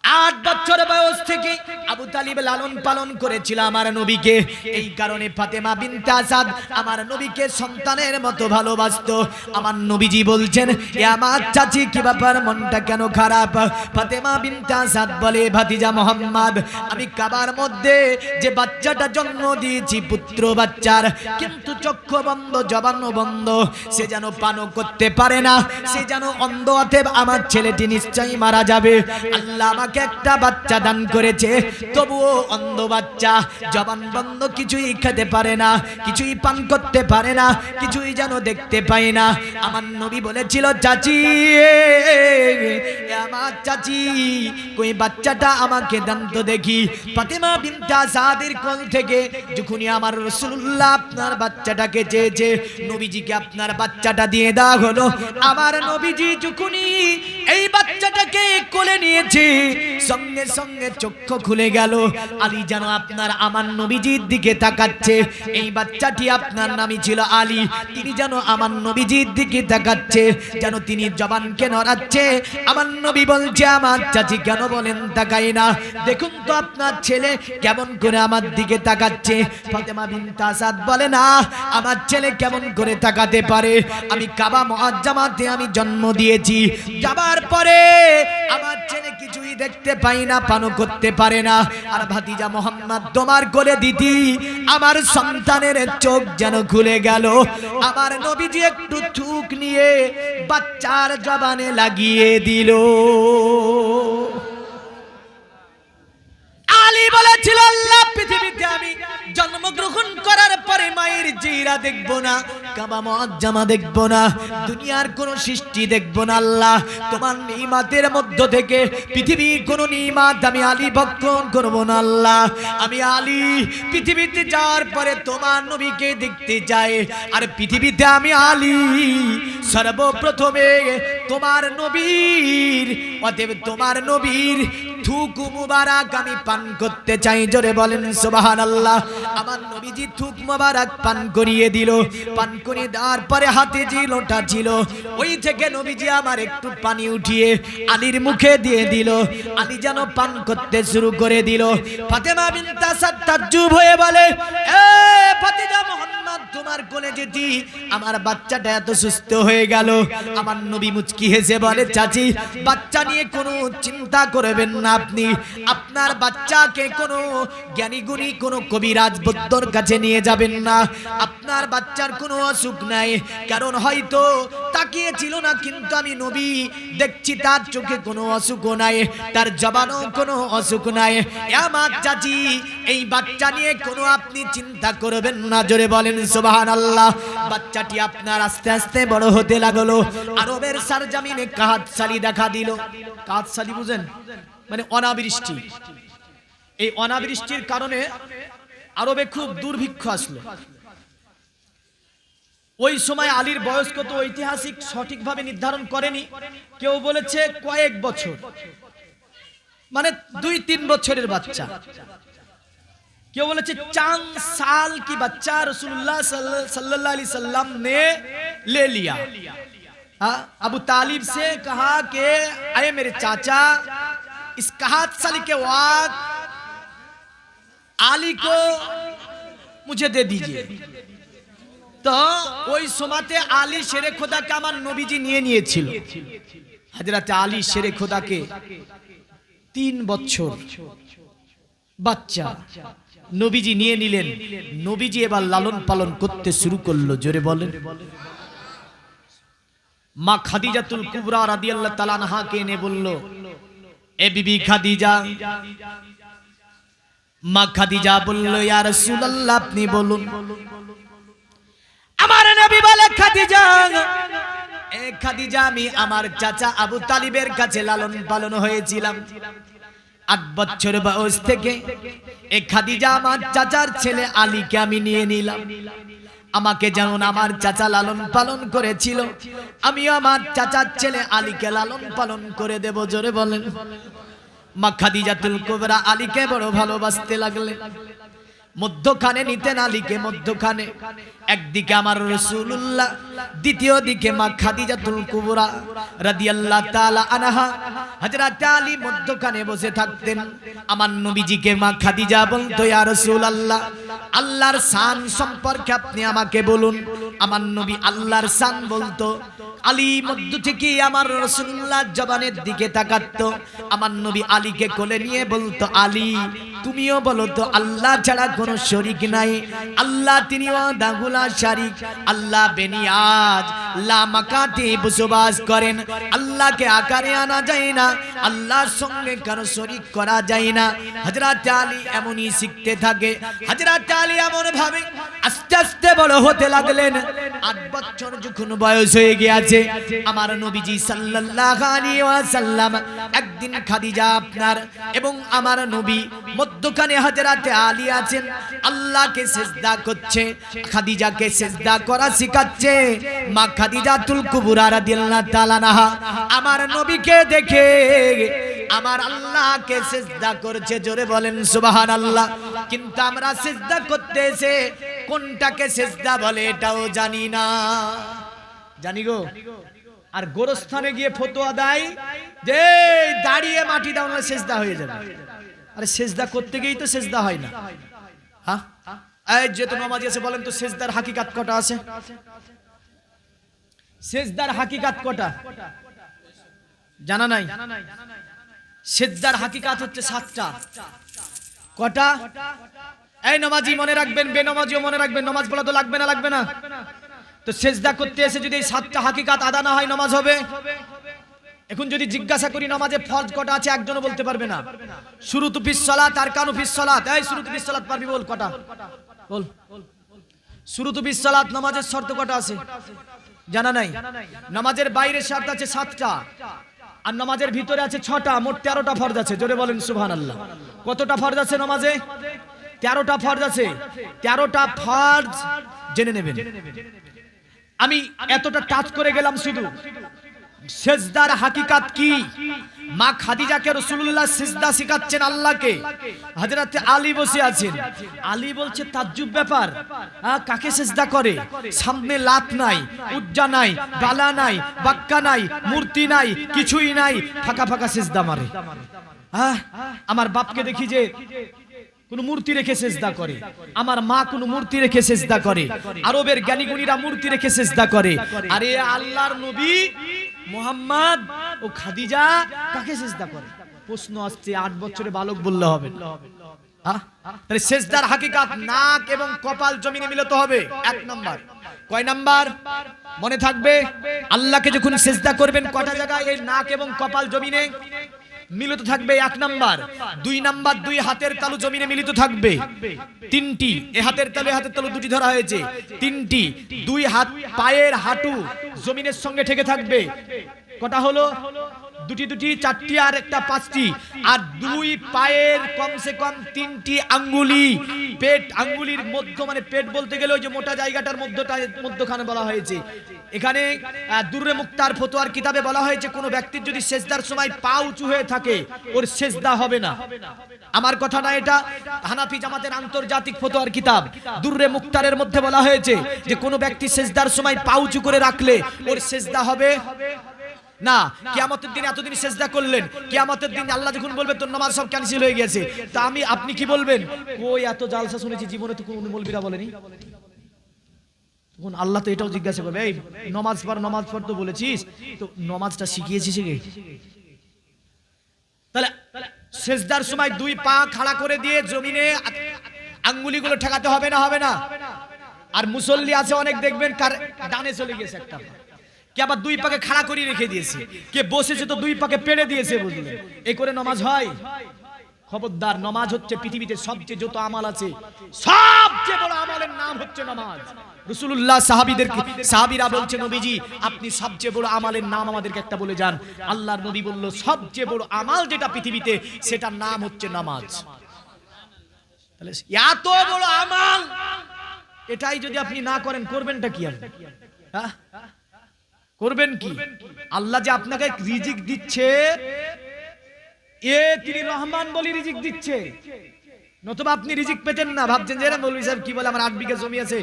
Speaker 1: 8 বছর বয়স থেকে আবু তালিব লালন পালন করেছিল আমার নবীকে। এই কারণে ফাতেমা বিনতে আসাদ আমার নবীকে সন্তানের মতো ভালোবাসতো। আমার নবীজি বলছেন, এ আমার চাচি কি ব্যাপার, মনটা কেন খারাপ? ফাতেমা বিনতে আসাদ বলে, ভাতিজা মোহাম্মদ, আমি কাবার মধ্যে যে বাচ্চাটা জন্ম দিয়েছি, পুত্র বাচ্চার, কিন্তু চক্ষু বন্ধ, জবান বন্ধ, সে যেন পানও করতে পারে না, সে যেন অন্ধ, অতএব আমার ছেলেটি নিশ্চয়ই মারা যাবে। আল্লাহ আমাকে একটা বাচ্চা দান করেছে, তবুও অন্ধ বাচ্চা, জবান বন্ধ, কিছুই খেতে পারে না, কিছুই পান করতে পারে না, কিছুই যেন দেখতে পায় না। আমার নবী বলেছিল, চাচি, আমার চাচি, কই বাচ্চাটা আমাকে দান তো দেখি। ফাতেমা বিনতে আসাদের কোল থেকে যখনই আমার রাসূলুল্লাহ আপনার বাচ্চাটাকে চেয়েছে, নবীজিকে আপনার বাচ্চাটা দিয়ে দেওয়া হলো। আমার নবীজি যখনই এই বাচ্চাটাকে কোলে নিয়েছে, সঙ্গে সঙ্গে চক্ষু খুলে গেল। আলী যেন আপনার আমার নবীজির দিকে তাকাচ্ছে। এই বাচ্চাটি আপনার নামই ছিল আলী, তিনি যেন আমার নবীজির দিকে তাকাচ্ছে, যেন তিনি জবানকে নড়াচ্ছে। আমার নবী বলছে, আমার চাচি কেন বলেন তাকাই না, দেখুন তো আপনার ছেলে কেমন করে আমার দিকে তাকাচ্ছে। ফাতেমা বিনতে আসাদ বলে, না, আমার ছেলে কেমন করে তাকাতে পারে? আমি কাবা মুআজ্জামাতে আমি জন্ম দিয়েছি, যাবার পরে আমার ছেলে কিছুই দেখতে পাই না, পানও করতে পারে না। আর ভাতিজা মোহাম্মদ তোমার কোলে দিতি, আমার সন্তানের চোখ যেন খুলে গেল। আমার নবীজি একটু থুক নিয়ে বাচ্চার জবানে লাগিয়ে দিল। আলী বলেছিল, আল্লাহ, পৃথিবীতে আমি জন্মগ্রহণ করার পরে মায়ের চেহারা দেখব না, কাবা মুআজ্জামা দেখব না, দুনিয়ার কোন সৃষ্টি দেখব না। আল্লাহ, তোমার নিয়ামতের মধ্য থেকে পৃথিবীর কোন নিয়ামত আমি আলী ভক্ষণ করব না। আল্লাহ, আমি আলী পৃথিবীতে যাওয়ার পরে তোমার নবীকে দেখতে চাই, আর পৃথিবীতে আমি আলী সর্বপ্রথমে তোমার নবীর, অতএব তোমার নবীর থুক মুবারক আমি পান করতে চাই। জোরে বলেন সুবহানাল্লাহ। আমার নবীজি থুক মুবারক পান করিয়ে দিল। পান করিয়ে দেওয়ার পরে হাতে যে লোটা ছিল, ওই থেকে নবীজি আমার একটু পানি উঠিয়ে আলীর মুখে দিয়ে দিল। আলী যেন পান করতে শুরু করে দিল। ফাতেমা বিনতে আসাদ তাজ্জুব হয়ে বলে, এ ফাতিজা মুহাম্মদ, তোমার কোলে যেটি আমার বাচ্চাটা এত সুস্থ হয়ে গেল। আমার নবী মুচকি হেসে বলে, চাচি, বাচ্চা নিয়ে কোনো চিন্তা করবেন না, আপনি আপনার বাচ্চাকে কোনো জ্ঞানী গুণী কোনো কবিরাজ বৈদ্যর কাছে নিয়ে যাবেন না। আপনার বাচ্চার কোনো অসুখ নাই, কারণ হয়তো তাকিয়েছিল না, কিন্তু আমি নবী দেখছি তার চোখে কোনো অসুখ নাই, তার জবানও কোনো অসুখ নাই। আমার চাচি, এই বাচ্চা নিয়ে কোনো আপনি চিন্তা করবেন না। জোরে বলেন সুবহানাল্লাহ। বাচ্চাটি আপনার আস্তে আস্তে বড় হতে লাগলো। আরবের সরজমিনে কাহাতশালি দেখা দিল। কাহাতশালি বুঝেন? মানে অনাবৃষ্টি। এই অনাবৃষ্টির কারণে আরবে খুব দুর্ভিক্ষ আসলো। ওই সময় আলীর বয়স কত ঐতিহাসিক সঠিকভাবে নির্ধারণ করেনি। কেউ বলেছে কয়েক বছর, মানে 2-3 বছরের বাচ্চা। কেউ বলেছে 4 साल की बच्चा रसूलुल्लाह सल्लल्लाहु अलैहि वसल्लम ने ले लिया। अबू तालिब से कहा कि अरे मेरे चाचा, इस 7 साल के वक्त आली को मुझे दे दीजिए। तो ওই সময়তে আলী শেরে খোদাকে আমার নবীজি নিয়ে নিয়েছিল। হযরত আলী শেরে খোদাকে 3 বছর বাচ্চা নবীজি নিয়ে নিলেন। নবীজি এবার লালন পালন করতে শুরু করলো। জোরে বলেন। মা খাদিজাতুল কুবরা রাদিয়াল্লাহু তাআলা আনহাকে এনে বলল, এ বিবি খাদিজা, মা খাদিজা বলল, ইয়া রাসূলুল্লাহ আপনি বলুন। আমার নবী বলে, খাদিজা, এ খাদিজা, আমি আমার চাচা আবু তালিবের কাছে লালন পালন হয়েছিলাম। 8 বছর বয়স থেকে এ খাদিজা আমার চাচার ছেলে আলীকে আমি নিয়ে নিলাম। আমাকে যেমন আমার চাচা লালন পালন করেছিল, আমিও আমার চাচার ছেলে আলীকে লালন পালন করে দেব। জোরে বলেন। মা খাদিজাতুল কুবরা আলীকে বড় ভালোবাসতে লাগলেন। মধ্যখানে নিতেন আলীকে, মধ্যখানে। একদিকে আমার রাসূলুল্লাহ, দ্বিতীয় দিকে মা খাদিজাতুল কুবরা রাদিয়াল্লাহু তাআলা আনহা, হযরত আলী মধ্যখানে বসে থাকতেন। আমার নবীজিকে মা খাদিজা বলতো, ইয়া রাসূলুল্লাহ, আল্লাহর শান সম্পর্কে আপনি আমাকে বলুন। আমার নবী আল্লাহর শান বলতো। আলী মধ্য থেকে আমার রাসূলুল্লাহ জবানের দিকে তাকাতো। আমার নবী আলীকে কোলে নিয়ে বলতো, আলী তুমিও বলো তো, আল্লাহ ছাড়া কোনো শরীক নাই। আল্লাহ তিনি ওয়াহদাহুল শারীক, আল্লাহ বেনিয়াজ লা মাকাতে বসবাস করেন। আল্লাহকে আকারে আনা যায় না, আল্লাহর সঙ্গে কারো শরীক করা যায় না। হযরত আলী এমনই শিখতে থাকে। হযরত আলী এমন ভাবে আস্তে আস্তে বড় হতে লাগলেন। 8 বছর যখন বয়স হয়ে গিয়েছে, আমার নবীজি সাল্লাল্লাহু আলাইহি ওয়াসাল্লাম একদিন খাদিজা আপনার এবং আমার নবী মধ্যখানে হযরত আলী আছেন, আল্লাহকে সিজদা করছে, খাদিজাকে সিজদা করা শিখাচ্ছে। মা খাদিজাতুল কুবরা রাদিয়াল্লাহু তাআলা আনহা আমার নবীকে দেখে আমার আল্লাহকে সিজদা করছে। জোরে বলেন সুবহানাল্লাহ। কিন্তু আমরা সিজদা করতে এসে কোনটাকে সিজদা বলে এটাও জানি না। জানি গো। আর গোরস্থানে গিয়ে ফতোয়া দেয় যে দাঁড়িয়ে মাটি দাও না সিজদা হয়ে যাবে। আরে সিজদা করতে গিয়েই তো সিজদা হয় না। হ্যাঁ, এই যে তো নামাজি আছে, বলেন তো সিজদার হাকিকাত কটা আছে? সিজদার হাকিকাত কটা জানা নাই? সিজদার হাকিকাত হচ্ছে 7টা। কটা? এই নামাজি মনে রাখবেন, বেনামাজিও মনে রাখবেন। নামাজ পড়া তো লাগবে না, লাগবে না? তো সিজদা করতে এসে যদি এই 7টা হাকিকাত আদা না হয় নামাজ হবে? এখন যদি জিজ্ঞাসা করি নামাজে ফরজ কটা আছে, একজনও বলতে পারবে না। শুরুতু ফিস সালাত, আরকানু ফিস সালাত। এই শুরুতু ফিস সালাত পারবি বল কটা? বল। শুরুতু ফিস সালাত নামাজের শর্ত কটা আছে? জানা নাই? নামাজের বাইরে শর্ত আছে 7টা, আর নামাজের ভিতরে আছে 6টা। মোট 13টা ফরজ আছে। জোরে বলেন সুবহানাল্লাহ। কতটা ফরজ আছে নামাজে? 13টা ফরজ আছে। 13টা ফরজ জেনে নেবেন। আমি এতটা টাচ করে গেলাম শুধু। সিজদার হাকিকাত কি? মা খাদিজাকে রাসূলুল্লাহ সিজদা শিখাচ্ছেন আল্লাহকে। হযরত আলী বসে আছেন। আলী বলছে তাজ্জুব ব্যাপার, কাকে সিজদা করে? সামনে লাত নাই, উজ্জা নাই, গালা নাই, বাক্কা নাই, মূর্তি নাই, কিছুই নাই, ফাঁকা ফাঁকা সিজদা মারে। আমার বাপকে দেখি যে কোন মূর্তি রেখে সিজদা করে, আমার মা কোন মূর্তি রেখে সিজদা করে, আরবের জ্ঞানীগুণীরা মূর্তি রেখে সিজদা করে। আরে আল্লাহর নবী মুহাম্মদ ও খাদিজা কাকে সিজদা করে? প্রশ্ন আসছে। 8 বছরে বালক বললে হবে? তাহলে সিজদার হাকিকাত নাক এবং কপাল জমিনে মিলাতে হবে। 1 নাম্বার। কয় নাম্বার মনে থাকবে? আল্লাহকে যখন সিজদা করবেন কটা জায়গায় এই নাক এবং কপাল জমিনে মিলিত থাকবে? 1 নাম্বার। 2 নাম্বার, 2 হাতের তালু জমিনে মিলিত থাকবে। 3টি, এই হাতের তালু হাতের তালু 2টি ধরা হয়েছে। 3টি। 2 হাত পায়ের হাঁটু জমিনের সঙ্গে ঠেকে থাকবে। কটা হলো? 2টি 2টি, 4টি আর একটা 5টি। আর 2 পায়ের কমসে কম 3টি আঙ্গুলি। পেট আঙ্গুলির মধ্য, মানে পেট বলতে গেলে ওই যে মোটা জায়গাটার মধ্যখানে বলা হয়েছে। এখানে দুররে মুক্তার ফতোয়ার কিতাবে বলা হয়েছে কোন ব্যক্তির যদি সিজদার সময় পা উঁচু হয়ে থাকে ওর সিজদা হবে না। আমার কথা না এটা, হানাফি জামাতের আন্তর্জাতিক ফতোয়ার কিতাব দুররে মুক্তারের মধ্যে বলা হয়েছে যে কোন ব্যক্তি সিজদার সময় পা উঁচু করে রাখলে ওর সিজদা হবে না। কিয়ামতের দিন এতদিন সিজদা করলেন, কিয়ামতের দিন আল্লাহ যখন বলবে তোর নামাজ সব ক্যান্সেল হয়ে গেছে, তা আপনি কি বলবেন? কই এত জালসা শুনেছি, জীবনে তো কোনো মৌলবীরা বলেনি। তখন আল্লাহ তো এটাও জিজ্ঞাসা করবে, এই নামাজ পড় তো বলেছিস, তো নামাজটা শিখিয়েছিস কি? তাহলে সিজদার সময় 2 পা খাড়া করে দিয়ে জমিনে আঙ্গুলিগুলো ঠেকাতে হবে না? হবে না? আর মুসল্লি আছে অনেক, দেখবেন কার ডানে চলে গেছে একটা পা। কে আবার দুই পাকে খাড়া করে রেখে দিয়েছে, কে বসেছে তো দুই পাকে পেড়ে দিয়েছে, বুঝলেন? এই করে নামাজ হয়? খবরদার, নামাজ হচ্ছে পৃথিবীতে সবচেয়ে যত আমাল আছে সবচেয়ে বড় আমালের নাম হচ্ছে নামাজ। রাসূলুল্লাহ সাহাবীরা বলছে, নবীজি আপনি সবচেয়ে বড় আমালের নাম আমাদেরকে একটা বলে যান। আল্লাহর নবী বলল, সবচেয়ে বড় আমাল যেটা পৃথিবীতে সেটার নাম হচ্ছে নামাজ। তাহলে এত বড় আমাল, এটাই যদি আপনি না করেন, করবেনটা কি? আপনি করবেন কি? আল্লাহ যে আপনাকে রিজিক দিচ্ছে, তিনি রহমান বলি রিজিক দিচ্ছে, নতুবা আপনি রিজিক পেতেন না। ভাবছেন যে মৌলভী সাহেব কি বলে, আমার 8 বিঘা জমি আছে,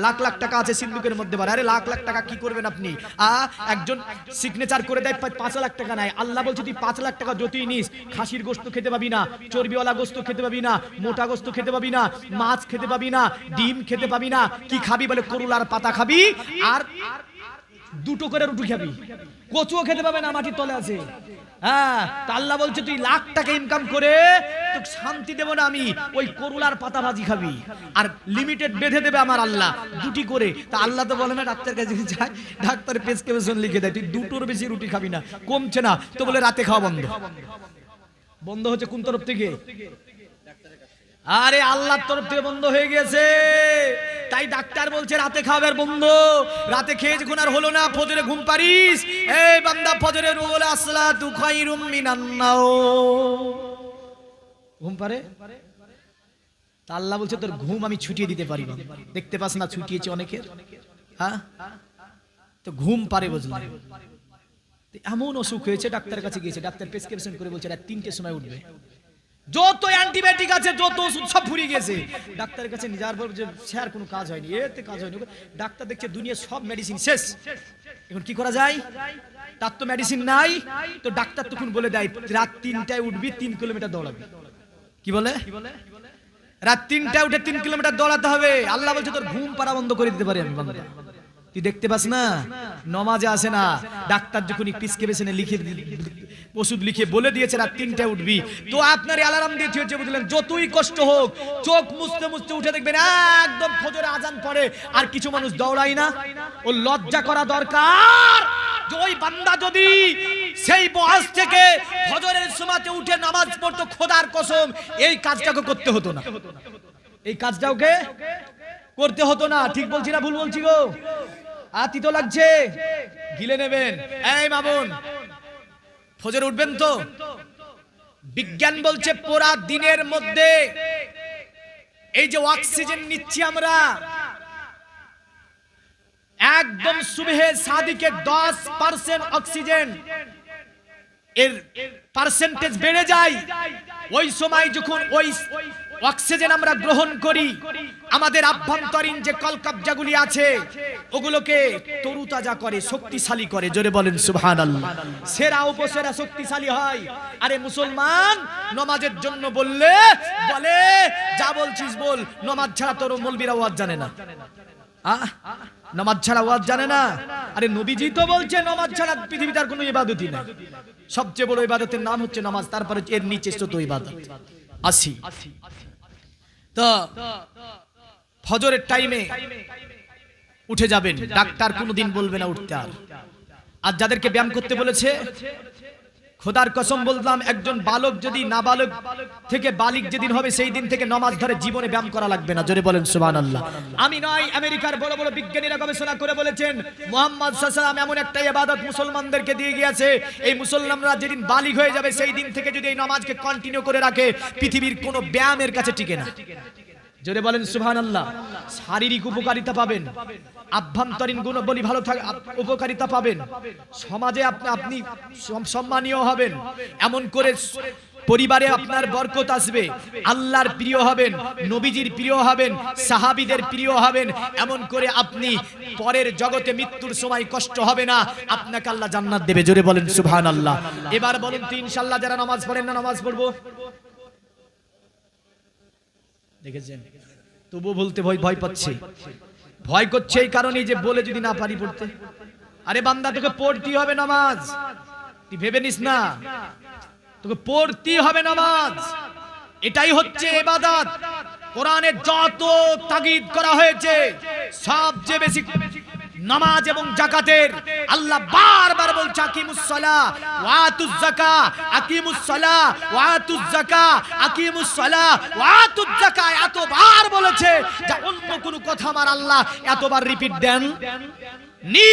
Speaker 1: লাখ লাখ টাকা আছে সিন্ধুকের মধ্যে। আরে লাখ লাখ টাকা কি করবেন আপনি? একজন সিগনেচার করে দেয় 5 লাখ টাকা নেয়। আল্লাহ বলছে তুই 5 লাখ টাকা যতই নিস, খাসির গোস্ত খেতে পাবি না, চর্বিওয়ালা গোস্ত খেতে পাবি না, মোটা গোস্ত খেতে পাবি না, মাছ খেতে পাবি না, ডিম খেতে পাবি না। কি খাবি বলে? করুলার পাতা খাবি, আর 2টো করে রুটি খাবি, কচুও খেতে পাবে না, মাটির তলে আছে। আল্লাহ বলছে তুই লাখ টাকা ইনকাম করে তোকে শান্তি দেব না আমি, ওই করুলার পাতা ভাজি খাবি। আর লিমিটেড বেঁধে দেবে আমার আল্লাহ 2টি করে। তা আল্লাহ তো বলে না ডাক্তার কাছে যায়, ডাক্তার প্রেসক্রিপশন লিখে দেয় তুই 2টোর বেশি রুটি খাবি না, কমছে না তো বলে রাতে খাওয়া বন্ধ হচ্ছে কোন তরফ থেকে? আরে আল্লাহর তরফ থেকে বন্ধ হয়ে গেছে। তাই ডাক্তার বলছে রাতে খাবার বন্ধ। রাতে খেয়ে যখন আর হলো না, ফজরে ঘুম পারিস। এই বান্দা, ফজরে বলে আসসালাতু খায়রুম মিনান নাওম, ঘুম পারে? তা আল্লাহ বলছে তোর ঘুম আমি ছুটিয়ে দিতে পারি। দেখতে পাস না ছুটিয়েছে অনেকের। তো ঘুম পারে, বুঝলেন? এমন অসুখ হয়েছে, ডাক্তারের কাছে গিয়েছে, ডাক্তার প্রেসক্রিপশন করে বলছে রাত 3টের সময় উঠবে, যত অ্যান্টিবায়োটিক আছে, যত ওষুধ সব ফুরিয়ে গেছে। ডাক্তারের কাছে যাওয়ার পর যে স্যার কোনো কাজ হয়নি, এতে কাজ হয়নি। ডাক্তার দেখছে দুনিয়া সব মেডিসিন শেষ, এখন কি করা যায়? তার তো মেডিসিন নাই। তো ডাক্তার তখন বলে দেয় রাত 3টায় উঠবি, 3 কিলোমিটার দৌড়াবি। কি বলে? রাত 3টায় উঠে 3 কিলোমিটার দৌড়াতে হবে। আল্লাহ বলছে তোর ঘুম পারা বন্ধ করে দিতে পারি আমি। বান্দা, তুই দেখতে পাস না নমাজে আসে না, ডাক্তার যখন প্রেসক্রিপশনে লিখে ওষুধ লিখে বলে দিয়েছে রাত 3টায় উঠবি, তো আপনার অ্যালার্ম দিয়ে হচ্ছে, বুঝলেন? যতই কষ্ট হোক, চোখ মুছতে মুছতে উঠে দেখবেন একদম ফজরে আজান পড়ে। আর কিছু মানুষ দৌড়ায় না, ও লজ্জা করা দরকার। ওই বান্দা যদি সেই বয়স থেকে ফজরের সময়তে উঠে নামাজ পড়তো, খোদার কসম এই কাজটাকে করতে হতো না, এই কাজটাকে করতে হতো না। ঠিক বলছি না ভুল বলছি গো? আতিত লাগছে, গিলে নেবেন। এই মামুন, ফজরে উঠবেন তো? বিজ্ঞান বলছে পুরা দিনের মধ্যে এই যে অক্সিজেন নিচ্ছি আমরা, একদম সুবহে সাদিকে 10% অক্সিজেন এর পার্সেন্টেজ বেড়ে যায়। ওই সময় যখন ওই অক্সিজেন আমরা গ্রহণ করি, আমাদের আভ্যন্তরীণ যে কলকবজাগুলি আছে ওগুলোকে তরুতাজা করে, শক্তিশালী করে। জোরে বলেন সুবহানাল্লাহ। সেরা উপসেরা শক্তিশালী হয়। আরে মুসলমান, নামাজের জন্য বললে বলে যা বলছিস বল, নামাজ ছাড়া তোর মৌলবীরা ওয়াজ জানে না। নামাজ ছাড়া ওয়াজ জানে না? আরে নবীজি তো বলছে নামাজ ছাড়া পৃথিবীতে আর কোনো ইবাদতই নাই। সবচেয়ে বড় ইবাদতের নাম হচ্ছে নামাজ, তারপরে এর নিচে ছোট ইবাদত। আসি তো ফজরের টাইমে উঠে যাবেন, ডাক্তার কোনোদিন বলবে না উঠতে। আর যাদেরকে ব্যায়াম করতে বলেছে, খোদার কসম বললাম, একজন বালক যদি নাবালক থেকে বালিক যেদিন হবে সেই দিন থেকে নামাজ ধরে জীবনে ব্যায়াম করা লাগবে না। জোরে বলেন সুবহানাল্লাহ। আমি নয়, আমেরিকার বড় বড় বিজ্ঞানীরা গবেষণা করে বলেছেন মুহাম্মদ সাল্লাল্লাহু আলাইহি ওয়াসাল্লাম এমন একটা ইবাদত মুসলমানদেরকে দিয়ে গিয়েছে, এই মুসলমানরা যেদিন বালিক হয়ে যাবে সেই দিন থেকে যদি এই নামাজকে কন্টিনিউ করে রাখে, পৃথিবীর কোনো ব্যায়ামের কাছে টিকে না। জোরে বলেন সুবহানাল্লাহ। শারীরিক উপকারিতা পাবেন, আভ্যন্তরীণ গুণাবলী ভালো থাকে, উপকারিতা পাবেন, সমাজে আপনি সম্মানীয় হবেন, এমন করে পরিবারে আপনার বরকত আসবে, আল্লাহর প্রিয় হবেন, নবীজির প্রিয় হবেন, সাহাবীদের প্রিয় হবেন, এমন করে আপনি পরের জগতে মৃত্যুর সময় কষ্ট হবে না, আপনাকে আল্লাহ জান্নাত দেবে। জোরে বলেন সুবহানাল্লাহ। এবার বলুন তো ইনশাআল্লাহ যারা নামাজ পড়েন না, নামাজ পড়বো? দেখেছেন, তবু বলতে ভয় পাচ্ছে, ভয় করছে এই কারণে যে বলে যদি না পারি পড়তে। আরে বান্দা, তোকে পড়তেই হবে নামাজ, তুই ভেবে নিস না, তোকে পড়তেই হবে নামাজ। এটাই হচ্ছে ইবাদত। কোরআনে যত তাগিদ করা হয়েছে সবচেয়ে বেশি নামাজ এবং যাকাতের আল্লাহ বারবার বলছে আকিমুস সালাহ ওয়া আতুজ যাকাত, আকিমুস সালাহ ওয়া আতুজ যাকাত, আকিমুস সালাহ ওয়া আতুজ যাকাত এতবার বলেছে যে অন্য কোন কথা আমার আল্লাহ এতবার রিপিট দেন নি।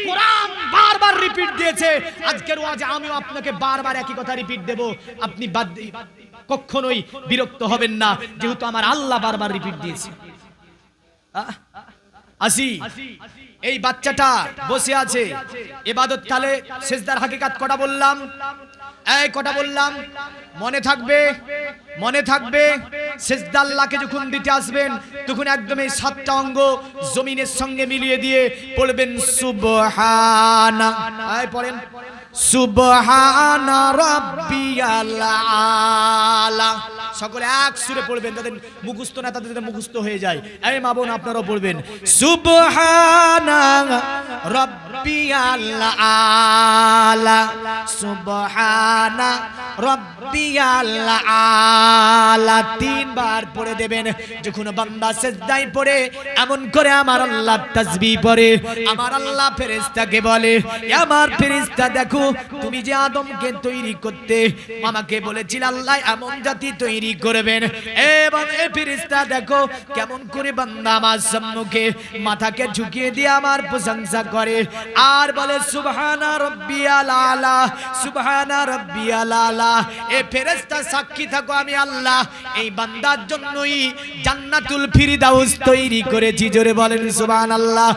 Speaker 1: কোরআন বারবার রিপিট দিয়েছে। আজকের ওয়াজে আমিও আপনাকে বারবার একই কথা রিপিট দেব, আপনি কখনোই বিরক্ত হবেন না, যেহেতু আমার আল্লাহ বারবার রিপিট দিয়েছে। আসি, এই বাচ্চাটা বসে আছে ইবাদত কালে সিজদার হাকিকাত কটা বললাম, এই কটা বললাম মনে থাকবে, মনে থাকবে। সিজদা আল্লাহকে যখন দিতে আসবেন তখন একদম এই 7টা অঙ্গ জমিনের সঙ্গে মিলিয়ে দিয়ে পড়বেন সুবহানা, এই পড়েন সুবহানা রাব্বিয়াল আলা। সকলে এক সুরে পড়বেন, তাদের মুখস্থ না তাদের মুখস্থ হয়ে যায়। এই মা বোন আপনারাও পড়বেন সুবহানা রাব্বিয়াল আলা, সুবহানা রাব্বিয়াল আলা 3 বার পড়ে দেবেন। যখন বান্দা সিজদায় পড়ে এমন করে আমার আল্লাহ তাসবিহ পড়ে, আমার আল্লাহ ফেরেশতাকে বলে, আমার ফেরেশতা দেখো তুমি যে আদমকে তৈরি করতে আমাকে বলেছিল আল্লাহ এমন জাতি তৈরি করবেন, এবং এই ফেরেশতা দেখো কেমন করে বান্দা আমার সম্মুখে মাথাকে ঝুঁকিয়ে দিয়ে আমার প্রশংসা করে আর বলে সুবহানা রাব্বিয়াল আলা, সুবহানা রাব্বিয়াল আলা। এই ফেরেশতা সাক্ষী থাকো আমি আল্লাহ এই বান্দার জন্যই জান্নাতুল ফিরদাউস তৈরি করেছি। জোরে বলেন সুবহানাল্লাহ।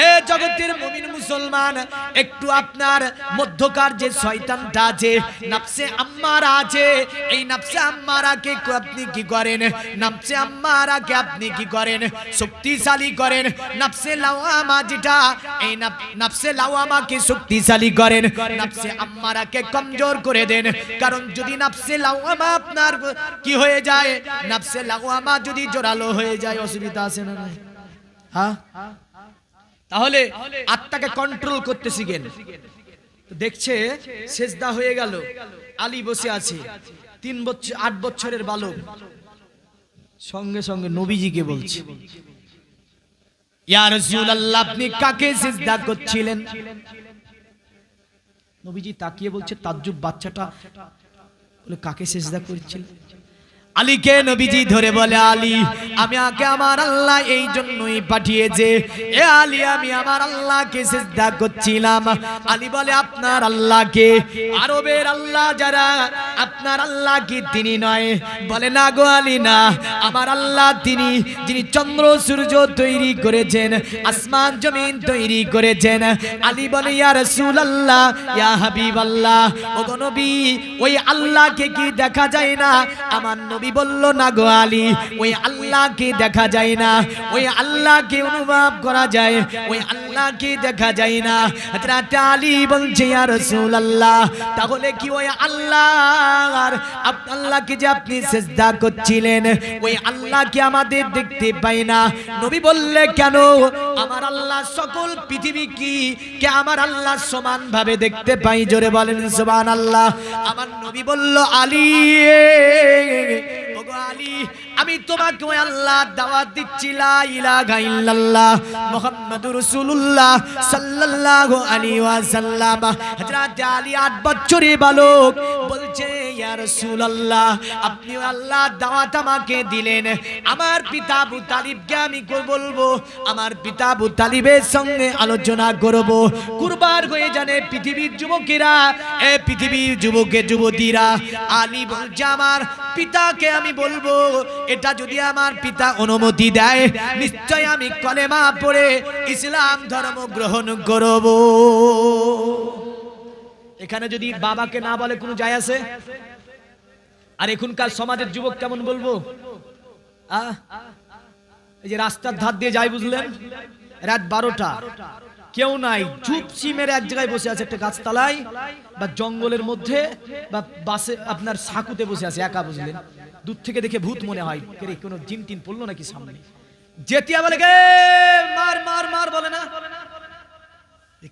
Speaker 1: এ জগতের মুমিন মুসলমান, একটু আপনার মধ্যকার যে শয়তানটা আছে, নফসে আম্মারা আছে, এই নফসে আম্মারাকে আপনি কি করেন, নফসে আম্মারাকে আপনি কি করেন, শক্তিশালী করেন। নফসে লাওয়ামা যেটা, এই নফসে লাওয়ামাকে শক্তিশালী করেন, নফসে আম্মারাকে কমজোর করে দেন। কারণ যদি নফসে লাওয়ামা আপনার কি হয়ে যায়, নফসে লাওয়ামা যদি জোরালো হয়ে যায় অসুবিধা আছে না? হ্যাঁ, তাহলে আত্মাকে কন্ট্রোল করতে শিখেন। দেখছে সেজদা হয়ে গেল, আলী বসে আছে 3 বছর 8 বছরের বালক, সঙ্গে সঙ্গে নবীজিকে বলছে ইয়া রাসূলুল্লাহ আপনি কাকে সিজদা করছিলেন? নবীজি তাকিয়ে বলছে তাজ্জুব, বাচ্চাটা বলে কাকে সিজদা করছিলেন? আলীকে নবীজি ধরে বলে আলী আমি আগে আমার আল্লাহ এই জন্যই পাঠিয়েছে, এ আলী আমি আমার আল্লাহকে সিজদা করছিলাম। আলী বলে আপনার আল্লাহকে? আরবের আল্লাহ যারা, আপনার আল্লাহ কি তিনি নয়? বলে না গো আলী না, আমার আল্লাহ তিনি যিনি চন্দ্র সূর্য তৈরি করেছেন, আসমান জমিন তৈরি করেছেন। আলী বলে ইয়া রাসূলুল্লাহ ইয়া হাবিবাল্লাহ, ও গো নবী ওই আল্লাহকে কি দেখা যায় না? আমার নবী বলল না গো আলী, ওই আল্লাহকে দেখা যায় না, ওই আল্লাহকে অনুভব করা যায়, ওই আল্লাহকে দেখা যায় না। হযরত আলী বলছে ইয়া রাসূলুল্লাহ তাহলে কি ওই আল্লাহর আল্লাহকে যে আপনি সিজদা করছিলেন ওই আল্লাহকে আমাদের দেখতে পাই না? নবী বললে কেন? আমার আল্লাহ সকল পৃথিবী কি কে আমার আল্লাহ সমান ভাবে দেখতে পাই? জোরে বলেন সুবহানাল্লাহ। আমার নবী বলল আলী, ওগো আলী আমি তোমাকে ওই আল্লাহ দাওয়াত দিচ্ছি লা ইলাহা ইল্লাল্লাহ মুহাম্মাদুর রাসূলুল্লাহ সাল্লাল্লাহু আলাইহি ওয়াসাল্লাম। হযরত আলী 8 বছরের বালক বলছে ইয়া রাসূলুল্লাহ আপনি আল্লাহ দাওয়াত আমাকে দিলেন, আমার পিতা আবু তালিবকে আমি বলবো, আমার পিতা আবু তালিবের সঙ্গে আলোচনা করব। কুরবান হয়ে জানে পৃথিবীর যুবকেরা, এ পৃথিবীর যুবকের যুবতীরা। আলী বলছে আমার পিতাকে আমি বলবো, এটা যদি আমার পিতা অনুমতি দেয় নিশ্চয় আমি কলেমা পড়ে ইসলাম ধর্ম গ্রহণ করব। এখানে যদি বাবাকে না বলে কোনো যায় আছে? আর এখনকার সমাজের যুবক কেমন বলবো? এই যে রাস্তার ধার দিয়ে যাই বুঝলেন, রাত 12টা, কেউ নাই, চুপচি মেরে এক জায়গায় বসে আছে একটা গাছতলায় বা জঙ্গলের মধ্যে বা বাসে আপনার সাকুতে বসে আছে একা, বুঝলেন? দূর থেকে দেখে ভূত মনে হয়, কোনো জিন টিন পড়লো নাকি সামনে, যেতিয়া বলে গে মার মার মার বলে না,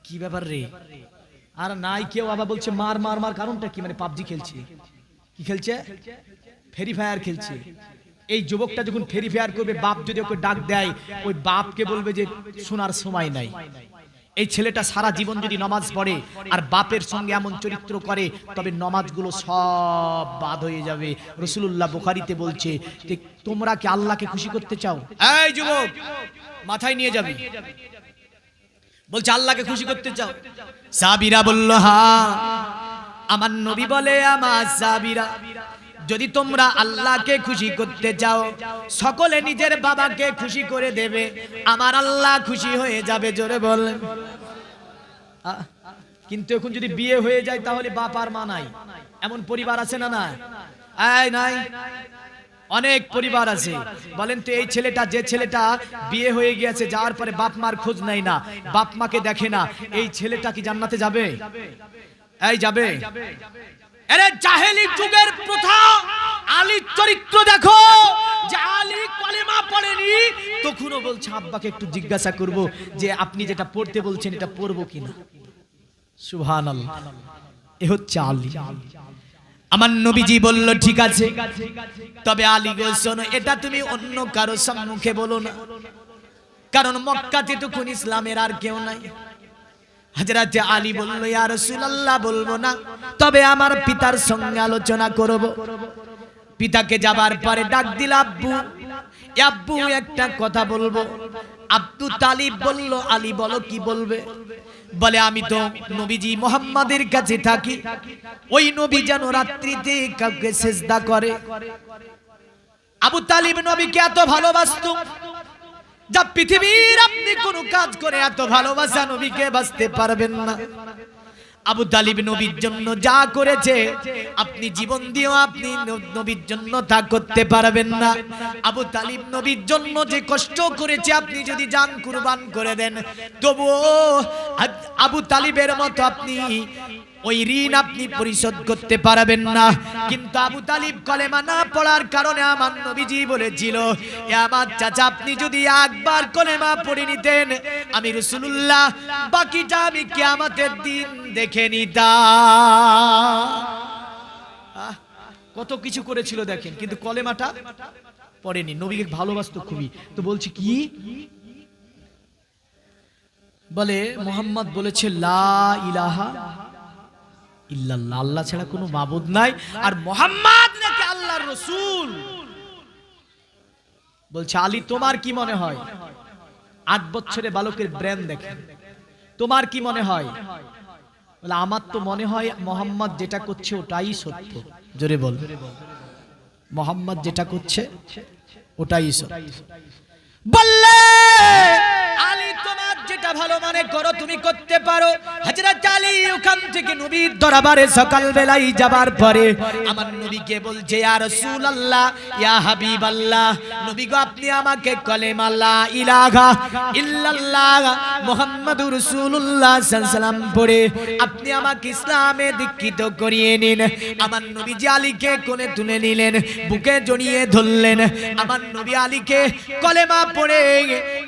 Speaker 1: কি ব্যাপার রে? আর নাই কেউ আবার বলছে মার মার মার, কারণটা কি? মানে পাবজি খেলছে, কি খেলছে? ফ্রি ফায়ার খেলছে। এই যুবকটা যখন ফ্রি ফায়ার করবে, বাপ যদি ওকে ডাক দেয়, ওই বাপকে বলবে যে শোনার সময় নাই, এই ছেলেটা সারা জীবন যদি নামাজ পড়ে আর বাপের সঙ্গে এমন চরিত্র করে তবে নামাজগুলো সব বাদ হয়ে যাবে। রাসূলুল্লাহ বুখারীতে বলছে যে তোমরা কি আল্লাহকে খুশি করতে চাও? এই যুবক মাথায় নিয়ে যাবে, বলছে আল্লাহকে খুশি করতে চাও? সাহাবীরা বলল হ্যাঁ। আমার নবী বলে আমার সাহাবীরা যদি তোমরা আল্লাহকে খুশি করতে চাও সকলে নিজের বাবাকে খুশি করে দেবে, আমার আল্লাহ খুশি হয়ে যাবে। জোরে বলেন। কিন্তু এখন যদি বিয়ে হয়ে যায় তাহলে বাপ আর মা নাই, এমন পরিবার আছে না? না নাই, অনেক পরিবার আছে। বলেন তো এই ছেলেটা, যে ছেলেটা বিয়ে হয়ে গিয়েছে যাওয়ার পরে বাপ মার খোঁজ নেয় না, বাপ মাকে দেখে না, এই ছেলেটা কি জান্নাতে যাবে? এই যাবে? আরে জাহেলি যুগের প্রথা, আলীর চরিত্র দেখো, যে আলী কলেমা পড়েনি তখনও বলছে আব্বাকে একটু জিজ্ঞাসা করব যে আপনি যেটা পড়তে বলছেন এটা পড়বো কিনা। সুবহানাল্লাহ, এ হচ্ছে আলী। আমার নবীজি বলল ঠিক আছে, তবে আলী গো শোনো, এটা তুমি অন্য কারো সম্মুখে বলো না, কারণ মক্কাতে তখন ইসলামের আর কেউ নাই। হযরত আলী বলল ইয়া রাসূলুল্লাহ বলবো না, তবে আমার পিতার সঙ্গে আলোচনা করব। পিতাকে যাবার পরে ডাক দিল আব্বু, আব্বু একটা কথা বলবো। আব্দু তালিব বলল আলী বলো কি বলবে? বলে আমি তো নবীজি মুহাম্মাদের কাছে থাকি, ওই নবী যেন রাত্রিতে কাউকে সিজদা করে। আবু তালিব নবীকে এত ভালোবাসতো যা পৃথিবীর আপনি কোন কাজ করে এত ভালোবাসা নবীকে বাঁচতে পারবেন না। আবু তালিব নবীর জন্য যা করেছে আপনি জীবন দিয়েও আপনি নবীর জন্য তা করতে পারবেন না। আবু তালিব নবীর জন্য যে কষ্ট করেছে আপনি যদি জান কুরবান করে দেন তবুও আবু তালিবের মতো আপনি ওই ঋণ আপনি পরিশোধ করতে পারবেন না। কিন্তু আবু তালিব কলেমা না পড়ার কারণে আমার নবীজি বলেছিল এ আমার চাচা আপনি যদি একবার কলেমা পড়ে নিতেন আমি রাসূলুল্লাহ বাকিটা আমি কিয়ামতের দিন দেখে নিতাম। কত কিছু করেছিল দেখেন, কিন্তু কলেমাটা পড়েনি। নবীকে ভালোবাসতো খুবই। তো বলছি কি বলে মুহাম্মদ বলেছে লা ইলাহা ইল্লাল্লাহ, আল্লাহ ছাড়া কোনো মাবুদ নাই, আর মুহাম্মদ নাকি আল্লাহর রাসূল। বলছে আলী তোমার কি মনে হয়? 8 বছরের বালকের ব্রেন দেখেন, তোমার কি মনে হয়? বলে আমার তো মনে হয় মুহাম্মদ যেটা করছে ওটাই সত্য। জোরে বল, মুহাম্মদ যেটা করছে ওটাই সত্য। বললে আলী তোমার যেটা ভালো মনে করো তুমি করতে পারো। হযরত আলী ওখান থেকে নবীর দরবারে সকাল বেলায় যাবার পরে আমার নবীকে বলছে ইয়া রাসূলুল্লাহ ইয়া হাবিবাল্লাহ, নবী গো আপনি আমাকে কলেমা লা ইলাহা ইল্লাল্লাহ মুহাম্মাদুর রাসূলুল্লাহ সাল্লাল্লাহু আলাইহি ওয়াসাল্লাম পড়ে আপনি আমাকে ইসলামে দীক্ষিত করিয়ে নিন। আমার নবীজি আলীকে কোলে তুলে নিলেন, বুকে জড়িয়ে ধরলেন। আমার নবী আলীকে কলেমা পড়ে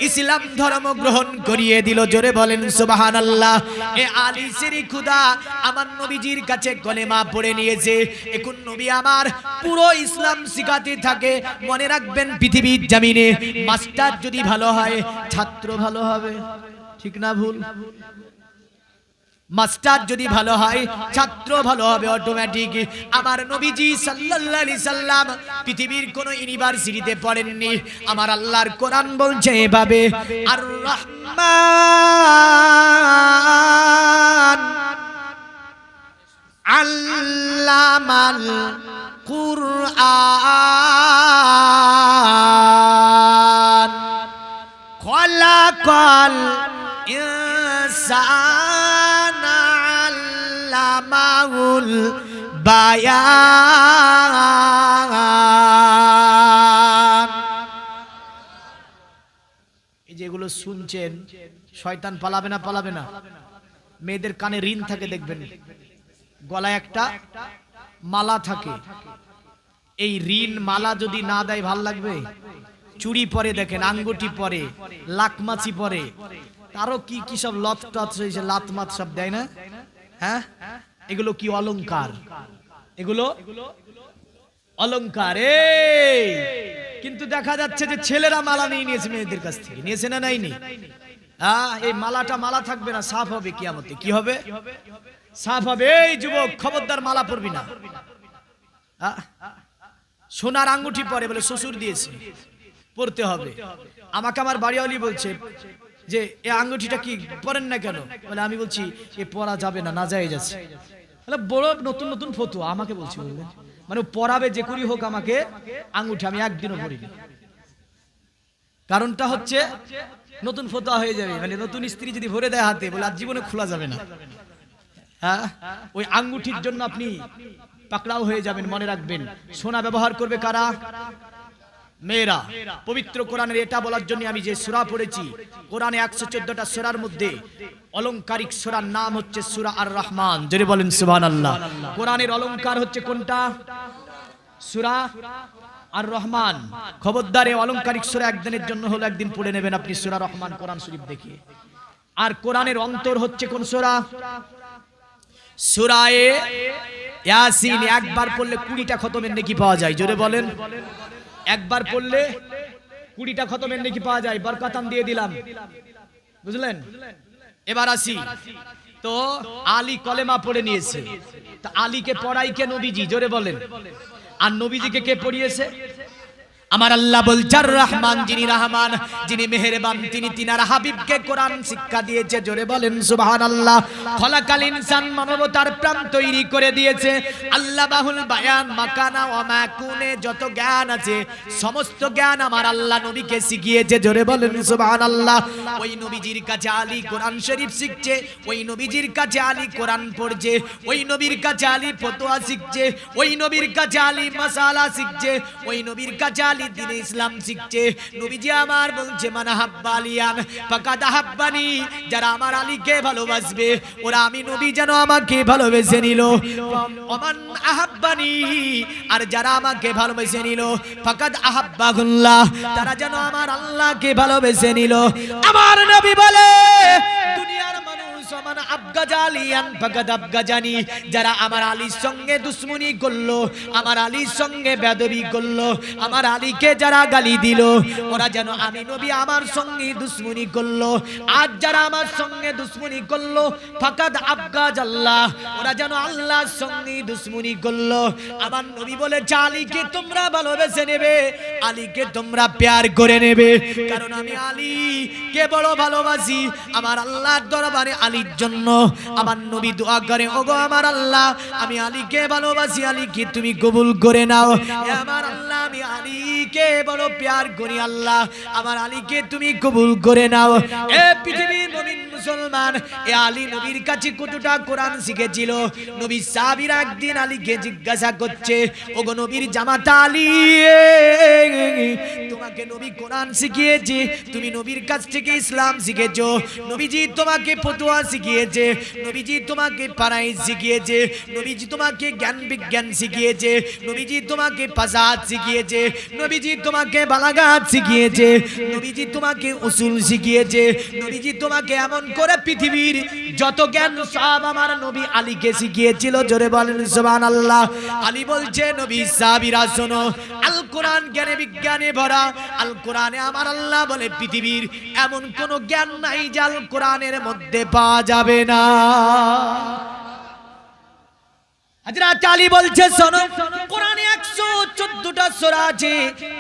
Speaker 1: ইসলাম ধর্ম গ্রহণ করিয়ে দিল। জোরে বলেন সুবহানাল্লাহ। এ আলী সেরি খুদা আমার নবীজির কাছে কলেমা পড়ে নিয়েছে। এখন নবী আমার পুরো ইসলাম শিখাতে থাকে। মনে রাখবেন পৃথিবীর জমিনে মাস্টার যদি ভালো হয় ছাত্র ভালো হবে, ঠিক না ভুল? মাস্টার যদি ভালো হয় ছাত্র ভালো হবে অটোমেটিক। আমার নবীজি সাল্লাল্লাহু আলাইহি সাল্লাম পৃথিবীর কোন ইউনিভার্সিটিতে পড়েননি। আমার আল্লাহর কোরআন বলছে এভাবে আর রহমান আল্লামাল কুরআন খলাকাল ইনসানা আল্লামাহুল বায়ান। এই যেগুলো শুনছেন শয়তান পালাবে না? পালাবে না? মেয়েদের কানে রিন থাকে দেখবেন, গলায় একটা মালা থাকে। এই রিন মালা যদি না দেয় ভাল লাগবে? চুড়ি পরে দেখেন, আঙ্গুটি পরে, লাকমাছি পরে, তারও কি কি সব লত টত হয়েছে, লাতমাত সব দেয় না? হ্যাঁ, এগুলো কি অলংকার? এগুলো অলংকার। কিন্তু দেখা যাচ্ছে যে ছেলেরা মালা নিয়ে নিয়েছে মেয়েদের কাছ থেকে। নিয়েছে না? নাইনি? এই মালাটা মালা থাকবে না, সাফ হবে কিয়ামতে। কি হবে? সাফ হবে। এই যুবক খবরদার মালা পরবি না। সোনার আঙ্গুঠি পরে বলে শ্বশুর দিয়েছে, পরতে হবে। আমাকে আমার বাড়িওয়ালি বলছে যে এই আঙ্গুঠিটা কি পরেন না কেন? বলে আমি বলছি এ পরা যাবে না, নাজায়েজ আছে। বড় নতুন নতুন ফতোয়া আমাকে বলছি, বললেন মানে পরাবে যে করি হোক আমাকে আঙ্গুঠি, আমি একদিনও পরিনি। কারণটা হচ্ছে নতুন ফতোয়া হয়ে যাবে, মানে নতুন স্ত্রী যদি ভরে দেয় হাতে, বলে আর জীবনে খোলা যাবে না। হ্যাঁ, ওই আঙ্গুঠির জন্য আপনি পাকড়াও হয়ে যাবেন, মনে রাখবেন। সোনা ব্যবহার করবে কারা? মেয়েরা। পবিত্র কোরআনের এটা বলার জন্য আমি যে সূরা পড়েছি, কোরআনে 114টা সূরার মধ্যে অলংকারিক সূরার নাম হচ্ছে সূরা আর রহমান। জোরে বলেন সুবহানাল্লাহ। কোরআনের অলংকার হচ্ছে কোনটা? সূরা আর রহমান। খবরদার এই অলংকারিক সূরা একদিনের জন্য হলো, একদিন পড়ে নেবেন আপনি সূরা রহমান কোরআন শরীফ দেখে। আর কোরআনের অন্তর হচ্ছে কোন সূরা? সূরা ইয়াসিন। একবার পড়লে 20টা খতমের নেকি পাওয়া যায়। জোরে বলেন। একবার পড়লে 20টা খতমের নেকি পাওয়া যায়। বরকতান দিয়ে দিলাম, বুঝলেন? এবার আসি তো, আলী কলেমা পড়ে নিয়েছে, তা আলীকে পড়াই কে? নবীজি। জোরে বলেন। আর নবীজিকে কে পড়িয়েছে? আমার আল্লাহ বলছেন রহমান, যিনি রহমান, যিনি মেহেরবান, তিনি তিনার হাবিবকে কোরআন শিক্ষা দিয়েছে। জোরে বলেন সুবহানাল্লাহ। খলাকাল ইনসান, মানবতার প্রাণ তৈরি করে দিয়েছে। আল্লাহ বাহুল বায়ান, মাকানা ওয়া মাকুনে, যত জ্ঞান আছে সমস্ত জ্ঞান আমার আল্লাহ নবীকে শিখিয়েছে। জোরে বলেন সুবহানাল্লাহ। ওই নবীজির কাছে আলী কোরআন শরীফ শিখছে, ওই নবীজির কাছে আলী কোরআন পড়ছে, ওই নবীর কাছে আলী ফতোয়া শিখছে, ওই নবীর কাছে আলী মাসালা শিখছে, ওই নবীর কাছে আলী দ্বীন ইসলাম শিখছে। নবীজি আমার বলছে মান হাব্বালিয়ান ফাকাদ হাব্বানি, যারা আমার আলীকে ভালোবাসবে ওরা আমি নবী যেন আমাকে ভালোবেসে নিল। ওমান আহাব্বানি, আর যারা আমাকে ভালোবেসে নিল ফাকাদ আহাব্বাহুল্লাহ, তারা যেন আমার আল্লাহকে ভালোবেসে নিল। আমার নবী বলে দুনিয়ার মানুষ ওমান আবগাজালিয়ান ফাকাদ আবগাজানি, যারা আমার আলীর সঙ্গে দুশমনি করলো, আমার আলীর সঙ্গে বেয়াদবি করলো, আমার আলীকে যারা গালি দিল, ওরা যেন আমি নবী আমার সঙ্গে দুশমনি করলো। আজ যারা আমার সঙ্গে দুশমনি করলো ফাকাদ আবগাজাল্লাহ, ওরা যেন আল্লাহর সঙ্গে দুশমনি করলো। আমার নবী বলে আলীকে তোমরা ভালোবেসে নেবে, আলীকে তোমরা প্যার করে নেবে, কারণ আমি আলীকে বড় ভালোবাসি। আমার আল্লাহর দরবারে আলীর জন্য আমার নবী দোয়া করে, ওগো আমার আল্লাহ, আমি আলীকে ভালোবাসি, আলীকে তুমি কবুল করে নাও। আমার আল্লাহ, আমি আলীকে বড় প্যার করি, আল্লাহ আমার আলীকে তুমি কবুল করে নাও। এ পৃথিবীর মুমিন মুসলমান, এ আলী নবীর কাছে কতটা কোরআন শিখেছিল। নবী সাহাবীরা একদিন আলীকে জিজ্ঞাসা করছে, ওগো নবীর জামাতা আলী, তোমাকে নবী কোরআন শিখিয়েছে, তুমি নবীর কাছ থেকে ইসলাম শিখেছো, নবীজি তোমাকে ফতোয়া শিখিয়েছে, নবীজি তোমাকে ফারাইজ শিখিয়েছে, নবীজি তোমাকে জ্ঞান বিজ্ঞান শিখিয়েছে, নবীজি তোমাকে ফাসাদ শিখিয়েছে, নবীজি তোমাকে বালাগাত শিখিয়েছে, নবীজি তোমাকে উসুল শিখিয়েছে, নবীজি তোমাকে এমন করে পৃথিবীর যত জ্ঞান সব আমার নবী আলীকে শিখিয়েছিল। জোরে বলেন সুবহানাল্লাহ। আলী বলছে, নবী সাহাবীরা শোনো, আল কোরআন জ্ঞানে বিজ্ঞানে ভরা। আল কোরআনে আমার আল্লাহ বলে পৃথিবীর এমন কোন জ্ঞান নাই যা আল কোরআনের মধ্যে পাওয়া যাবে না। হযরত আলী বলছে, শোনো, কোরআনে 114টা সূরা আছে,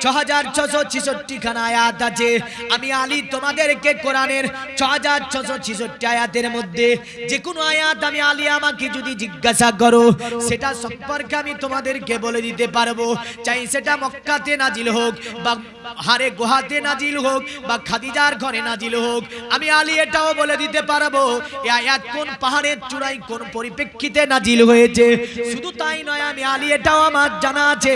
Speaker 1: 6666 খানা আয়াত আছে। আমি আলী তোমাদেরকে কোরআনের 6666 আয়াতের মধ্যে যে কোনো আয়াত আমি আলী আমাকে যদি জিজ্ঞাসা করো, সেটা সম্পর্কে আমি তোমাদেরকে বলে দিতে পারবো। চাই সেটা মক্কাতে নাজিল হোক, বা হারে গুহাতে নাজিল হোক, বা খাদিজার ঘরে নাজিল হোক, আমি আলী এটাও বলে দিতে পারবো এই আয়াত কোন পাহাড়ের চূড়ায় কোন পরিপ্রেক্ষিতে নাজিল হয়েছে। শুধু তাই নয়, আমি আলী এটাও আমার জানা আছে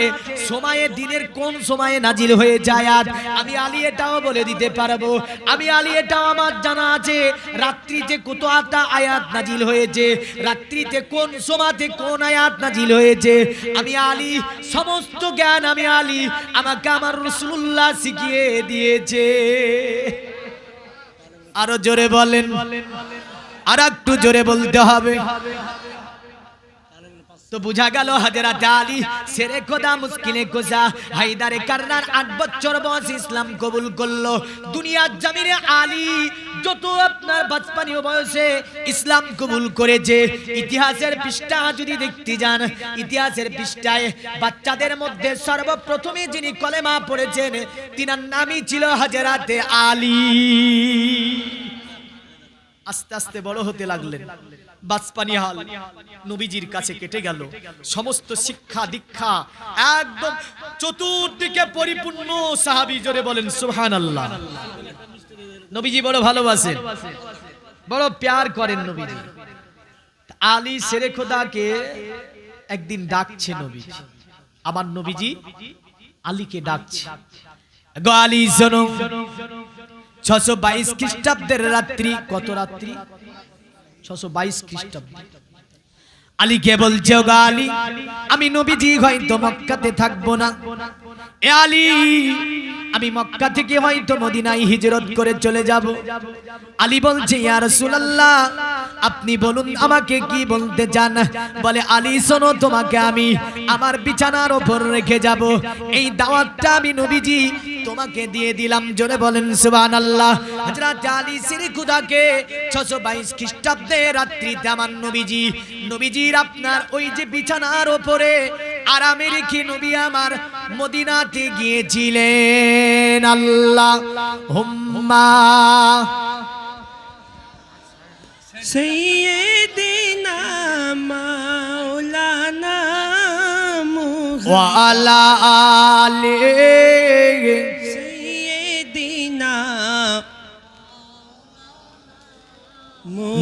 Speaker 1: সময়ে দিনের কোন সময়ে নাজিল হয়ে যায় আয়াত, আমি আলী এটাও বলে দিতে পারবো। আমি আলী এটাও আমার জানা আছে রাত্রিতে কতটা আয়াত নাজিল হয়েছে, রাত্রিতে কোন সময়তে কোন আয়াত নাজিল হয়েছে। আমি আলী সমস্ত জ্ঞান আমি আলী আমাকে আমার রাসূলুল্লাহ শিখিয়ে দিয়েছে। আরো জোরে বলেন, আর একটু জোরে বলতে হবে। তো বুঝা গেল হযরত আলী শেরে খোদা মুশকিলে কোজা হায়দারে কাররার 8 বছর বয়সে ইসলাম কবুল করলো। দুনিয়ার জমিনে আলী যত আপনার বাচপানীয় বয়সে ইসলাম কবুল করেছে, ইতিহাসের পৃষ্ঠা যদি দেখতে যান, ইতিহাসের পৃষ্ঠায় বাচ্চাদের মধ্যে সর্বপ্রথমে যিনি কলেমা পড়েছেন তিনার নামই ছিল হযরত আলী। আস্তে আস্তে বড় হতে লাগলেন, বাচপানি হাল নবীজির কাছে কেটে গেল। সমস্ত শিক্ষা দীক্ষা একদম চতুর্দিকে পরিপূর্ণ। সাহাবী জোরে বলেন সুবহানাল্লাহ। নবীজি বড় ভালোবাসেন, বড় প্যার করেন নবীজি। আলী শেরে খোদাকে একদিন ডাকছে নবীজি, আমার নবীজি আলীকে ডাকছে, গো আলী শোনো, 622 খ্রিস্টাব্দের রাত্রি, কত রাত্রি? 622 খ্রিস্টাব্দ। আলীকে বলছে, ও আলী, আমি নবীজি হয়তো মক্কাতে থাকবো না। এ আলী, আমি মক্কা থেকে হয়তো মদিনায় হিজরত করে চলে যাব। আলী বলছে, ইয়া রাসূলুল্লাহ, আপনি বলুন আমাকে কি বলতে চান? বলে, আলী শোনো, তোমাকে আমি আমার বিছানার উপর রেখে যাব, এই দাওয়াতটা আমি নবীজি তোমাকে দিয়ে দিলাম। জোরে বলেন সুবহানাল্লাহ। হযরত আলী শেরে খোদাকে 622 খ্রিস্টাব্দে রাত্রিতে আমার নবীজির আপনার ওই যে বিছানার উপরে আরামে রেখে নবী আমার মদিনাতে গিয়েছিলেন। আল্লাহুম্মা
Speaker 2: সাইয়্যিদিনা মাওলানা মুহাম্মদ
Speaker 1: ওয়া আলা আলি
Speaker 2: সাইয়্যিদিনা।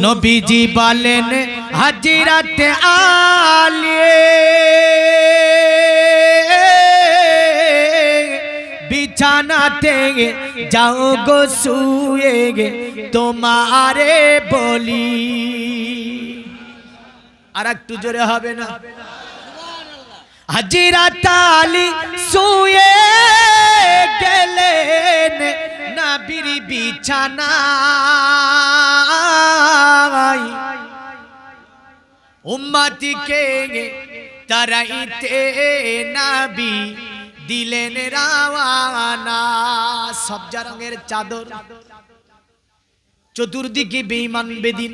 Speaker 1: নবীজি বলেন, হযরত আলী বিছানাতে যাও গো শুয়ে গে তোমারে বলি। আর একটু জোরে হবে না? হযরত আলী শুয়ে গেলেন নবীর বিছানায়, উম্মতকে তারাইতে নবী দিলেন রাওয়ানা। সবজা রঙের চাদর, চতুর্দিকে বেঈমান বেদিন,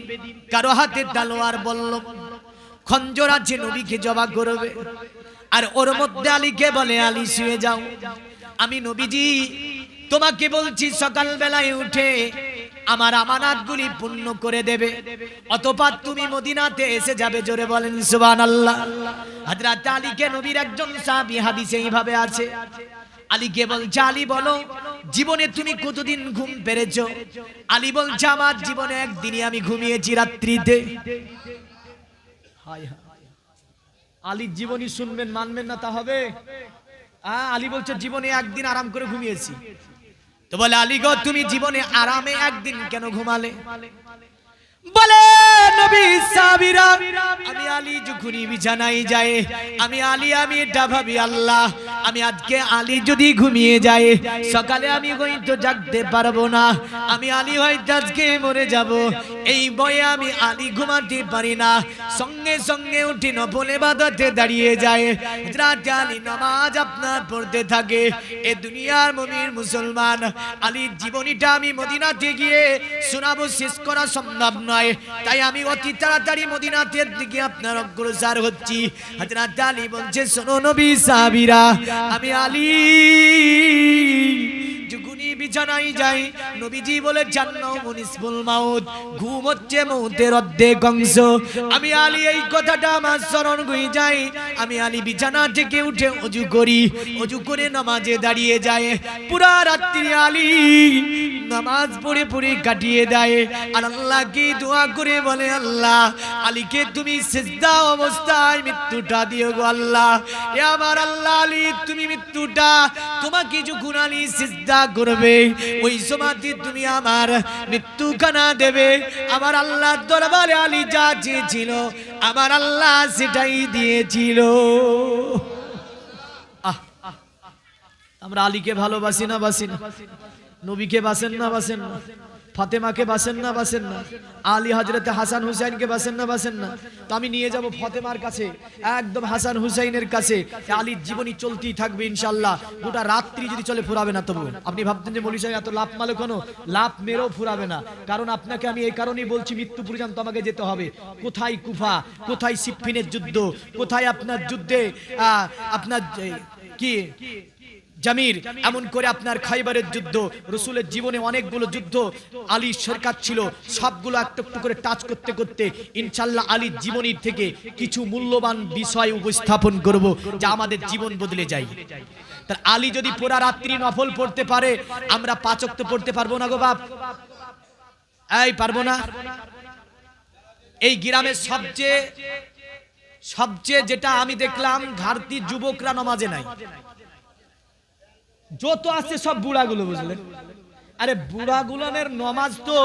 Speaker 1: কারো হাতে তলোয়ার বল্লম, খঞ্জর আছে, নবীকে জবা করবে। আর ওর মধ্যে আলীকে বলে, আলী শুয়ে যাও, আমি নবীজি তোমাকে বলছি সকাল বেলায় উঠে আমার আমানাতগুলি পূর্ণ করে দেবে, অতঃপর তুমি মদিনাতে এসে যাবে। জোরে বলেন সুবহানাল্লাহ। হযরত আলীকে নবীর একজন সাহাবী, হাদিসে এইভাবে আছে, আলীকে বলছে, আলী বলো, জীবনে তুমি কতদিন ঘুম পেরেছো? আলী বলছে, আমার জীবনে একদিনই আমি ঘুমিয়েছি, রাত্রিতে। হায় হায়, আলীর জীবনী শুনবেন, মানবেন না তা হবে? আলী বলছে, জীবনে একদিন আরাম করে ঘুমিয়েছি। তো বলে, আলী গো, তুমি জীবনে আরামে একদিন কেন ঘুমালে? বলে, নবী সাহাবীরা, আমি আলী যখনই বিছানায় যায়, আমি এটা ভাবি, আল্লাহ, আমি আজকে আলী যদি ঘুমিয়ে যায়, সকালে আমি হয়তো জাগতে পারবো না, আমি আলী হয়তো আজকে মরে যাব, এই ভয়ে আমি আলী ঘুমাতে পারি না। সঙ্গে সঙ্গে উঠে নফল ইবাদতে দাঁড়িয়ে যায়। হযরত আলী নামাজ আপনার পড়তে থাকে। এ দুনিয়ার মুমিন মুসলমান, আলীর জীবনীটা আমি মদিনাতে গিয়ে শোনাবো, শেষ করা সম্ভব নয়, তাই আমি অতি তাড়াতাড়ি মদিনাতের দিকে আপনার অগ্রসর হচ্ছি। হযরত আলী বলছে, শোনো নবী সাহাবীরা, আমি আলী যখনই বিছানায় যাই, নবীজি বলে, জান্নাহ মুনিসবুল মাউত, ঘুম হচ্ছে মৌতের অর্ধেক অংশ। আমি আলী এই কথাটা আমার স্মরণ হয়ে যায়। আমি আলী বিছানা থেকে উঠে ওযু করি, ওযু করে নামাজে দাঁড়িয়ে যায়। পুরা রাত্রি আলী নামাজ পড়ে পড়ে কাটিয়ে দেয়। আর আল্লাহকে দোয়া করে বলে, আল্লাহ, আলীকে তুমি সিজদা অবস্থায় মৃত্যুটা দিও গো আল্লাহ। এ আমার আল্লাহ, আলী তুমি মৃত্যুটা, তোমাকে যখন আলী সিজদা করবে, ওই সময়তে তুমি আমার মৃত্যুখানা দেবে। আমার আল্লাহ দরবারে আলী যা চেয়েছিল, আমার আল্লাহ সেটাই দিয়েছিল। আমরা আলীকে ভালোবাসি না বাসি না? নবীকে বাসেন না বাসেন না? ফাতেমাকে বাসেন না বাসেন না, আলী হযরতে হাসান হুসাইনকে বাসেন না বাসেন না। তো আমি নিয়ে যাব ফাতেমার কাছে, একদম হাসান হুসাইনের কাছে। আলীর জীবনী চলতেই থাকবে ইনশাআল্লাহ, গোটা রাত্রি যদি চলে ফুরাবে না। তবু আপনি ভাবতেন যে মৌলভী সাহেব এত লাভ মালো কেন? লাভ মেরেও ফুরাবে না, কারণ আপনাকে আমি এই কারণেই বলছি মৃত্যু পর্যন্ত আমাকে যেতে হবে। কোথায় কুফা, কোথায় সিফফিনের যুদ্ধ, কোথায় আপনার যুদ্ধে আপনার কি জামির, এমন করে আপনার খাইবারের যুদ্ধ, রাসূলের জীবনে অনেকগুলো যুদ্ধ আলীর সরকার ছিল, সবগুলো একটু একটু করে টাচ করতে করতে ইনশাআল্লাহ আলীর জীবনী থেকে কিছু মূল্যবান বিষয় উপস্থাপন করব যা আমাদের জীবন বদলে যায়। তার আলী যদি পুরা রাত্রি নফল পড়তে পারে, আমরা 5 ওয়াক্ত পড়তে পারবো না গো বাপ? এই পারবো না? এই গ্রামের সবচেয়ে যেটা আমি দেখলাম, ঘাটতি যুবকরা নামাজে নাই, যত আছে সব বুড়াগুলো, বুঝলেন? আরে বুড়াগুলানের নমাজ তো,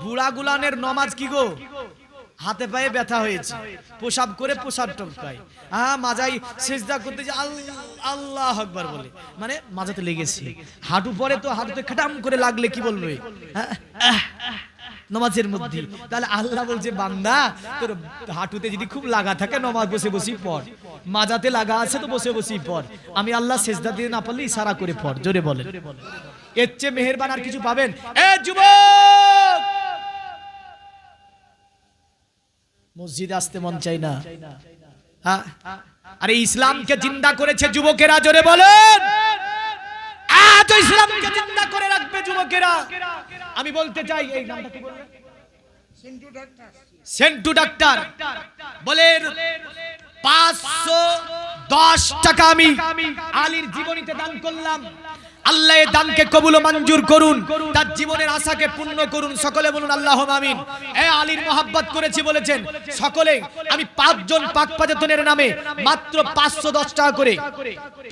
Speaker 1: বুড়াগুলানের নমাজ কি গো, হাতে পায়ে ব্যথা হয়েছে, প্রসাব করে প্রসাব টপকায়, মাজাই সেজদা করতে যে আল্লাহ আকবার বলে, মানে মাজাতে লেগেছে, হাঁটু পরে তো হাঁটুতে খাটাম করে লাগলে কি বলবে নামাজের মধ্যে। তাহলে আল্লাহ বলছে বান্দা তোর হাঁটুতে যদি খুব লাগা থাকে নমাজ বসে বসেই পড়, মাজাতে লাগা আছে তো বসে বসেই পড়, আমি আল্লাহ সেজদা দিয়ে না পারলে ইশারা করে পড়। জোরে বলেন, এর চেয়ে মেহেরবান আর কিছু পাবেন? এ যুবক, মসজিদে আসতে মন চাই না? আরে ইসলামকে জিন্দা করেছে যুবকেরা, জোরে বলেন। আজ ইসলামকে জিন্দা করে রাখবে যুবকেরা। আমি বলতে চাই, এই নামটা কি বললেন? সেন্টু ডাক্তার বলে 510 টাকা আমি আলীর জীবনীতে দান করলাম। আল্লাহ এই দানকে কবুল ও মঞ্জুর করুন, তার জীবনের আশাকে পূর্ণ করুন। সকলে বলুন আল্লাহুম্মা আমিন। এ আলীর মহব্বত করেছি বলেছেন সকলে। আমি 5 জন পাকপাজাতনের নামে মাত্র 510 টাকা করে,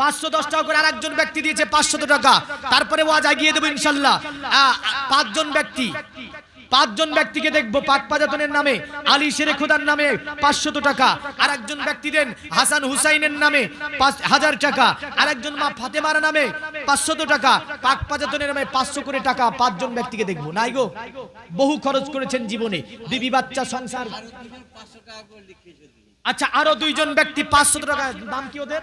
Speaker 1: 510 টাকা করে আরেকজন ব্যক্তি দিয়েছে 500 টাকা। তারপরে ওয়াজ এগিয়ে দেব ইনশাআল্লাহ। 5 জন ব্যক্তিকে দেখবো পাকপাজাতনের নামে, আলী শেরে খোদার নামে 500 টাকা, আরেকজন ব্যক্তি দেন হাসান হুসাইনের নামে 5000 টাকা, আরেকজন মা ফাতেমার নামে 500 টাকা, পাকপাজাতনের নামে 500 করে টাকা। 5 জন ব্যক্তিকে দেখবো। নাই গো, বহু খরচ করেছেন জীবনে, বিবি বাচ্চা সংসার। আচ্ছা, আরো 2 জন ব্যক্তি 500 টাকা। নাম কি ওদের?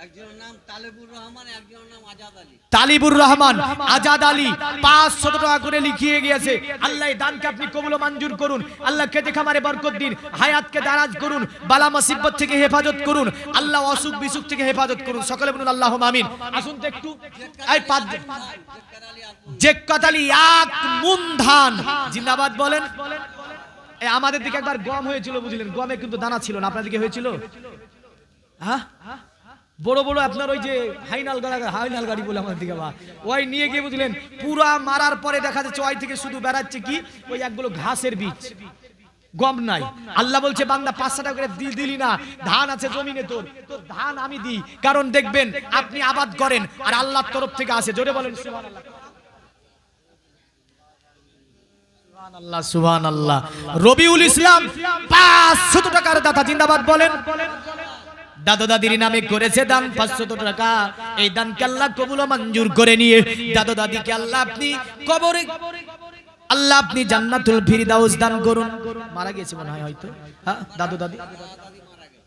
Speaker 1: একজনের নাম তালিবুর রহমান, একজনের নাম আজাদ আলী। তালিবুর রহমান, আজাদ আলী 500 টাকা করে লিখিয়ে গিয়েছে। আল্লাহ এই দানকে আপনি কবুল ও মঞ্জুর করুন। আল্লাহ খেতে খামারে বরকত দিন, হায়াতকে দারাজ করুন, বালা মুসিবত থেকে হেফাজত করুন, আল্লাহ অসুখ বিসুখ থেকে হেফাজত করুন। সকলে বলুন আল্লাহুম্মা আমিন। আসুন তো একটু, এই 5 জেক্কাত আলী 1 মুন ধান জিন্দাবাদ বলেন। এই আমাদের দিকে একবার গম হয়েছিল, বুঝলেন? গমে কিন্তু দানা ছিল না, আপনাদের দিকে হয়েছিল? হ্যাঁ, বড় বড় আপনার ওই যে হাইনাল গাড়ি বলে আমাদের দিকে, ওই নিয়ে গিয়ে বুঝলেন পুরা মারার পরে দেখা যাচ্ছে ওই থেকে শুধু বেড়াচ্ছে কি ওই একগুলো ঘাসের বীজ, গম নাই। আল্লাহ বলছে বান্দা 500 টাকা করে দিলি না, ধান আছে জমিনে, তোর ধান আমি দিই, কারণ দেখবেন আপনি আবাদ করেন আর আল্লাহর তরফ থেকে আসে। জোরে বলেন সুবহানাল্লাহ, সুবহানাল্লাহ, সুবহানাল্লাহ। রবিউল ইসলাম 500 টাকার দাতা জিন্দাবাদ বলেন। দাদা দাদির নামে করেছে দান 500 টাকা। এই দানকে আল্লাহ কবুল ও মঞ্জুর করে নিয়ে দাদা দাদিকে আল্লাহ আপনি কবরে, আল্লাহ আপনি জান্নাতুল ফিরদাউস দান করুন। মারা গিয়েছে মনে হয়, হয়তো দাদু দাদি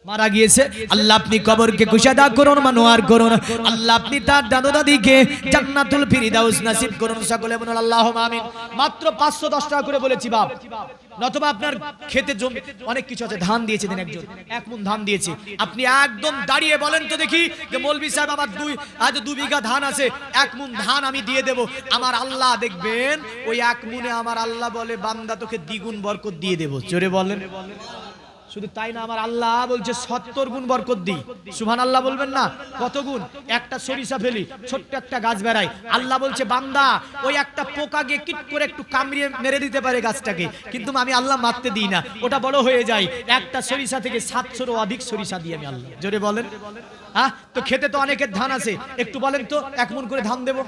Speaker 1: মারা গিয়েছে। আল্লাহ আপনি কবরকে কুশাদা করুন, মানুয়ার করুন। আল্লাহ আপনি তার দাদু দাদিকে জান্নাতুল ফিরদাউস নসিব করুন। সকলে বলুন আল্লাহুম্মা আমিন। মাত্র 510 টাকা করে বলেছি বাপ, নতুবা আপনার খেতে জমি অনেক কিছু আছে। ধান দিয়েছে দেন, একজন 1 মুন ধান দিয়েছে। আপনি একদম দাঁড়িয়ে বলেন তো দেখি যে মৌলভী সাহেব আমার 2 বিঘা ধান আছে, 1 মুন ধান আমি দিয়ে দেব। আমার আল্লাহ দেখবেন ওই 1 মুনে আমার আল্লাহ বলে বান্দা তোকে দ্বিগুণ বরকত দিয়ে দেব। জোরে বলেন। শুধু তাই না, আমার আল্লাহ বলছে 70 গুণ বরকত দিই। সুবহানাল্লাহ বলবেন না? কত গুণ? একটা সরিষা ফেলি, ছোট্ট একটা গাছ বেরাই, আল্লাহ বলছে বান্দা ওই একটা পোকা গিয়ে কিট করে একটু কামড়িয়ে মেরে দিতে পারে গাছটাকে, কিন্তু আমি আল্লাহ মারতে দিই না, ওটা বড় হয়ে যায়। একটা সরিষা থেকে 700 অধিক সরিষা দিই আমি আল্লাহ। জোরে বলেন। তো খেতে তো অনেকের ধান আছে, একটু বলেন তো 1 মুন করে ধান দেব।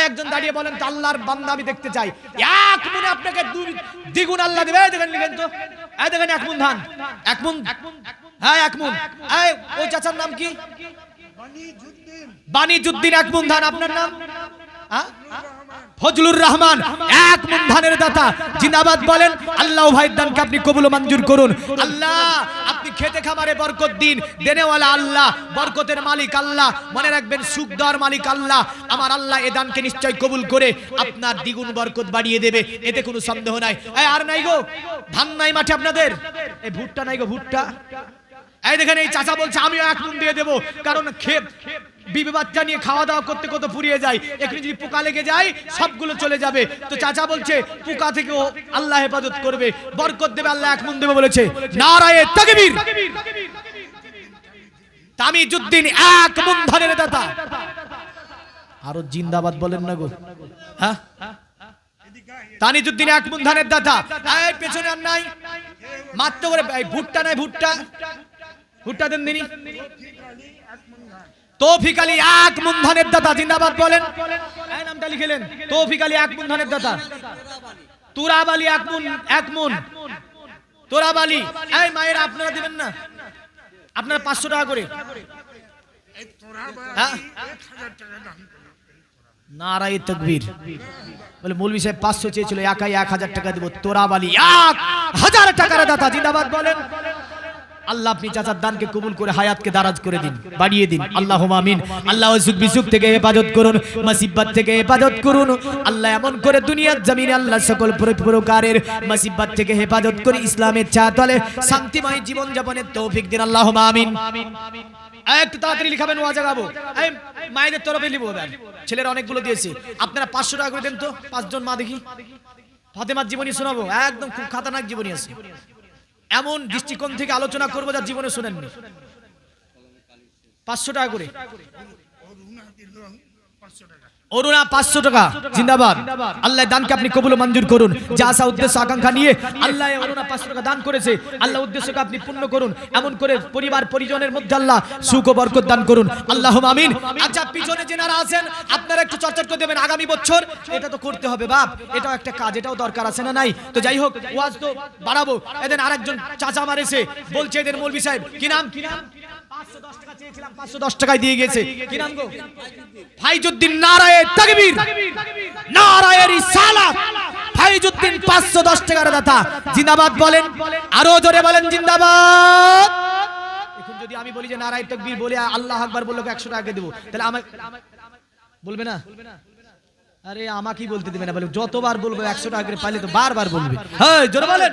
Speaker 1: একজন দাঁড়িয়ে বলেন তো আল্লাহর বান্দা আমি দেখতে চাই 1 মুনে আপনাকে দ্বিগুণ আল্লাহ দেবে। দেখেন লিখেন তো, দেখেন 1 মুন ধান, 1 মুন, হ্যাঁ 1 মুন। ওই চাচার নাম কি? বানিজুদ্দিন। 1 মুন ধান। আপনার নাম? ফজলুর রহমান এক মন ধানের দাতা জিন্দাবাদ বলেন। আল্লাহ ভাইয়ের দানকে আপনি কবুল ও মঞ্জুর করুন। আল্লাহ আপনি খেতে খামারে বরকত দিন, দেনেওয়ালা আল্লাহ, বরকতের মালিক আল্লাহ, মনে রাখবেন সুখ দেওয়ার মালিক আল্লাহ। আমার আল্লাহ এ দানকে নিশ্চয় কবুল করে আপনার দ্বিগুণ বরকত বাড়িয়ে দেবে, এতে কোনো সন্দেহ নাই। আর নাই গো ধান নাই মাঠে আপনাদের, এই ভুট্টা নাই গো ভুট্টা। এই দেখেন এই চাচা বলছে আমিও এক মন দিয়ে দেবো, কারণ খেপ বিবি বাচ্চা নিয়ে খাওয়া দাওয়া করতে কত ফুরিয়ে যায়, এখানে যদি পোকা লেগে যায় সবগুলো চলে যাবে। তো চাচা বলছে পোকা থেকেও আল্লাহ হেফাজত করবে, বরকত দেবে, আল্লাহ এক মন দেবে বলেছে। নারায়ে তাকবীর। তামিজউদ্দিন এক মন ধানের দাতা, আরো জিন্দাবাদ বলেন না গো। হ্যাঁ তামিজউদ্দিন এক মন ধানের দাতা। এই পেছনে আর নাই মাত্র করে ভুট্টা নাই, ভুট্টা ভুট্টা দেন দিনি। তৌফিক আলী এক মন ধানের দাতা জিন্দাবাদ বলেন। এই নামটা লিখলেন তৌফিক আলী এক মন ধানের দাতা। তুরাব আলী এক মন তুরাব আলী। এই মায়ের আপনারা দিবেন না, আপনারা 500 টাকা করে। নারায়ে তাকবীর। বলে মৌলভী সাহেব 500 চেয়েছিল, একাই 1000 টাকা দিব। তুরাব আলী 1000 টাকার দাতা জিন্দাবাদ বলেন। আল্লাহ আপনি চাচার দানকে কবুল করে হায়াতকে দারাজ করে দিন, বাড়িয়ে দিন। আল্লাহুম্মা আমিন। আল্লাহ সুখ বিসুখ থেকে হেফাজত করুন, মুসিবত থেকে হেফাজত করুন। আল্লাহ এমন করে দুনিয়ার জমিনে আল্লাহ সকল প্রকারের মুসিবত থেকে হেফাজত করে ইসলামের ছায়াতলে শান্তিময় জীবন যাপনের তৌফিক দিন। আল্লাহুম্মা আমিন। একটু তাড়াতাড়ি লিখাবেন, ওয়া জাগাবো। এই মায়েদের তরফে লিখবো, ছেলেরা অনেকগুলো দিয়েছে, আপনারা 500 টাকা করে দেন তো। 5 জন মা দেখি, ফাতেমার জীবনী শোনাবো, একদম খুব খাতারনাক জীবনী আছে, এমন দৃষ্টিকোণ থেকে আলোচনা করবো যা জীবনে শুনেননি। 500 টাকা করে। অরুণা 500 টাকা জিন্দাবাদ। আল্লাহ দানকে আপনি কবুল ও মঞ্জুর করুন। যা আশা উদ্দেশ্য আকাঙ্ক্ষা নিয়ে আল্লাহ অরুণা 500 টাকা দান করেছে, আল্লাহ উদ্দেশ্যকে আপনি পূর্ণ করুন। এমন করে পরিবার পরিজনের মধ্যে আল্লাহ সুখ ও বরকত দান করুন। আল্লাহুম্মা আমিন। আচ্ছা পিছনে যেনারা আছেন আপনারা একটু চর্চা করে দেবেন, আগামী বছর এটা তো করতে হবে বাপ, এটাও একটা কাজ, এটাও দরকার আছে না নাই? তো যাই হোক ওয়াজ তো বাড়াবো। এদের আরেকজন চাচা আমার এসে বলছে, এদের মৌলভী সাহেব কি নাম 510 টাকা চেয়েছিলাম, 510 টাকায় দিয়ে গেছে। কি নাম গো? ফাইজউদ্দিন। নারায়ে তাকবীর, নারায়ে রিসালাত। ফাইজউদ্দিন 510 টাকার দাতা জিন্দাবাদ বলেন। আরো জোরে বলেন জিন্দাবাদ। এখন যদি আমি বলি যে নারায়ে তাকবীর বলে আল্লাহু আকবার বললে 100 টাকা দেব, তাহলে আমাকে বলবে না? আরে আমাকে বলতে দিবে না, বলে যতবার বলবো 100 টাকা করে পাইলে তো বারবার বলবে। হ্যাঁ জোরে বলেন।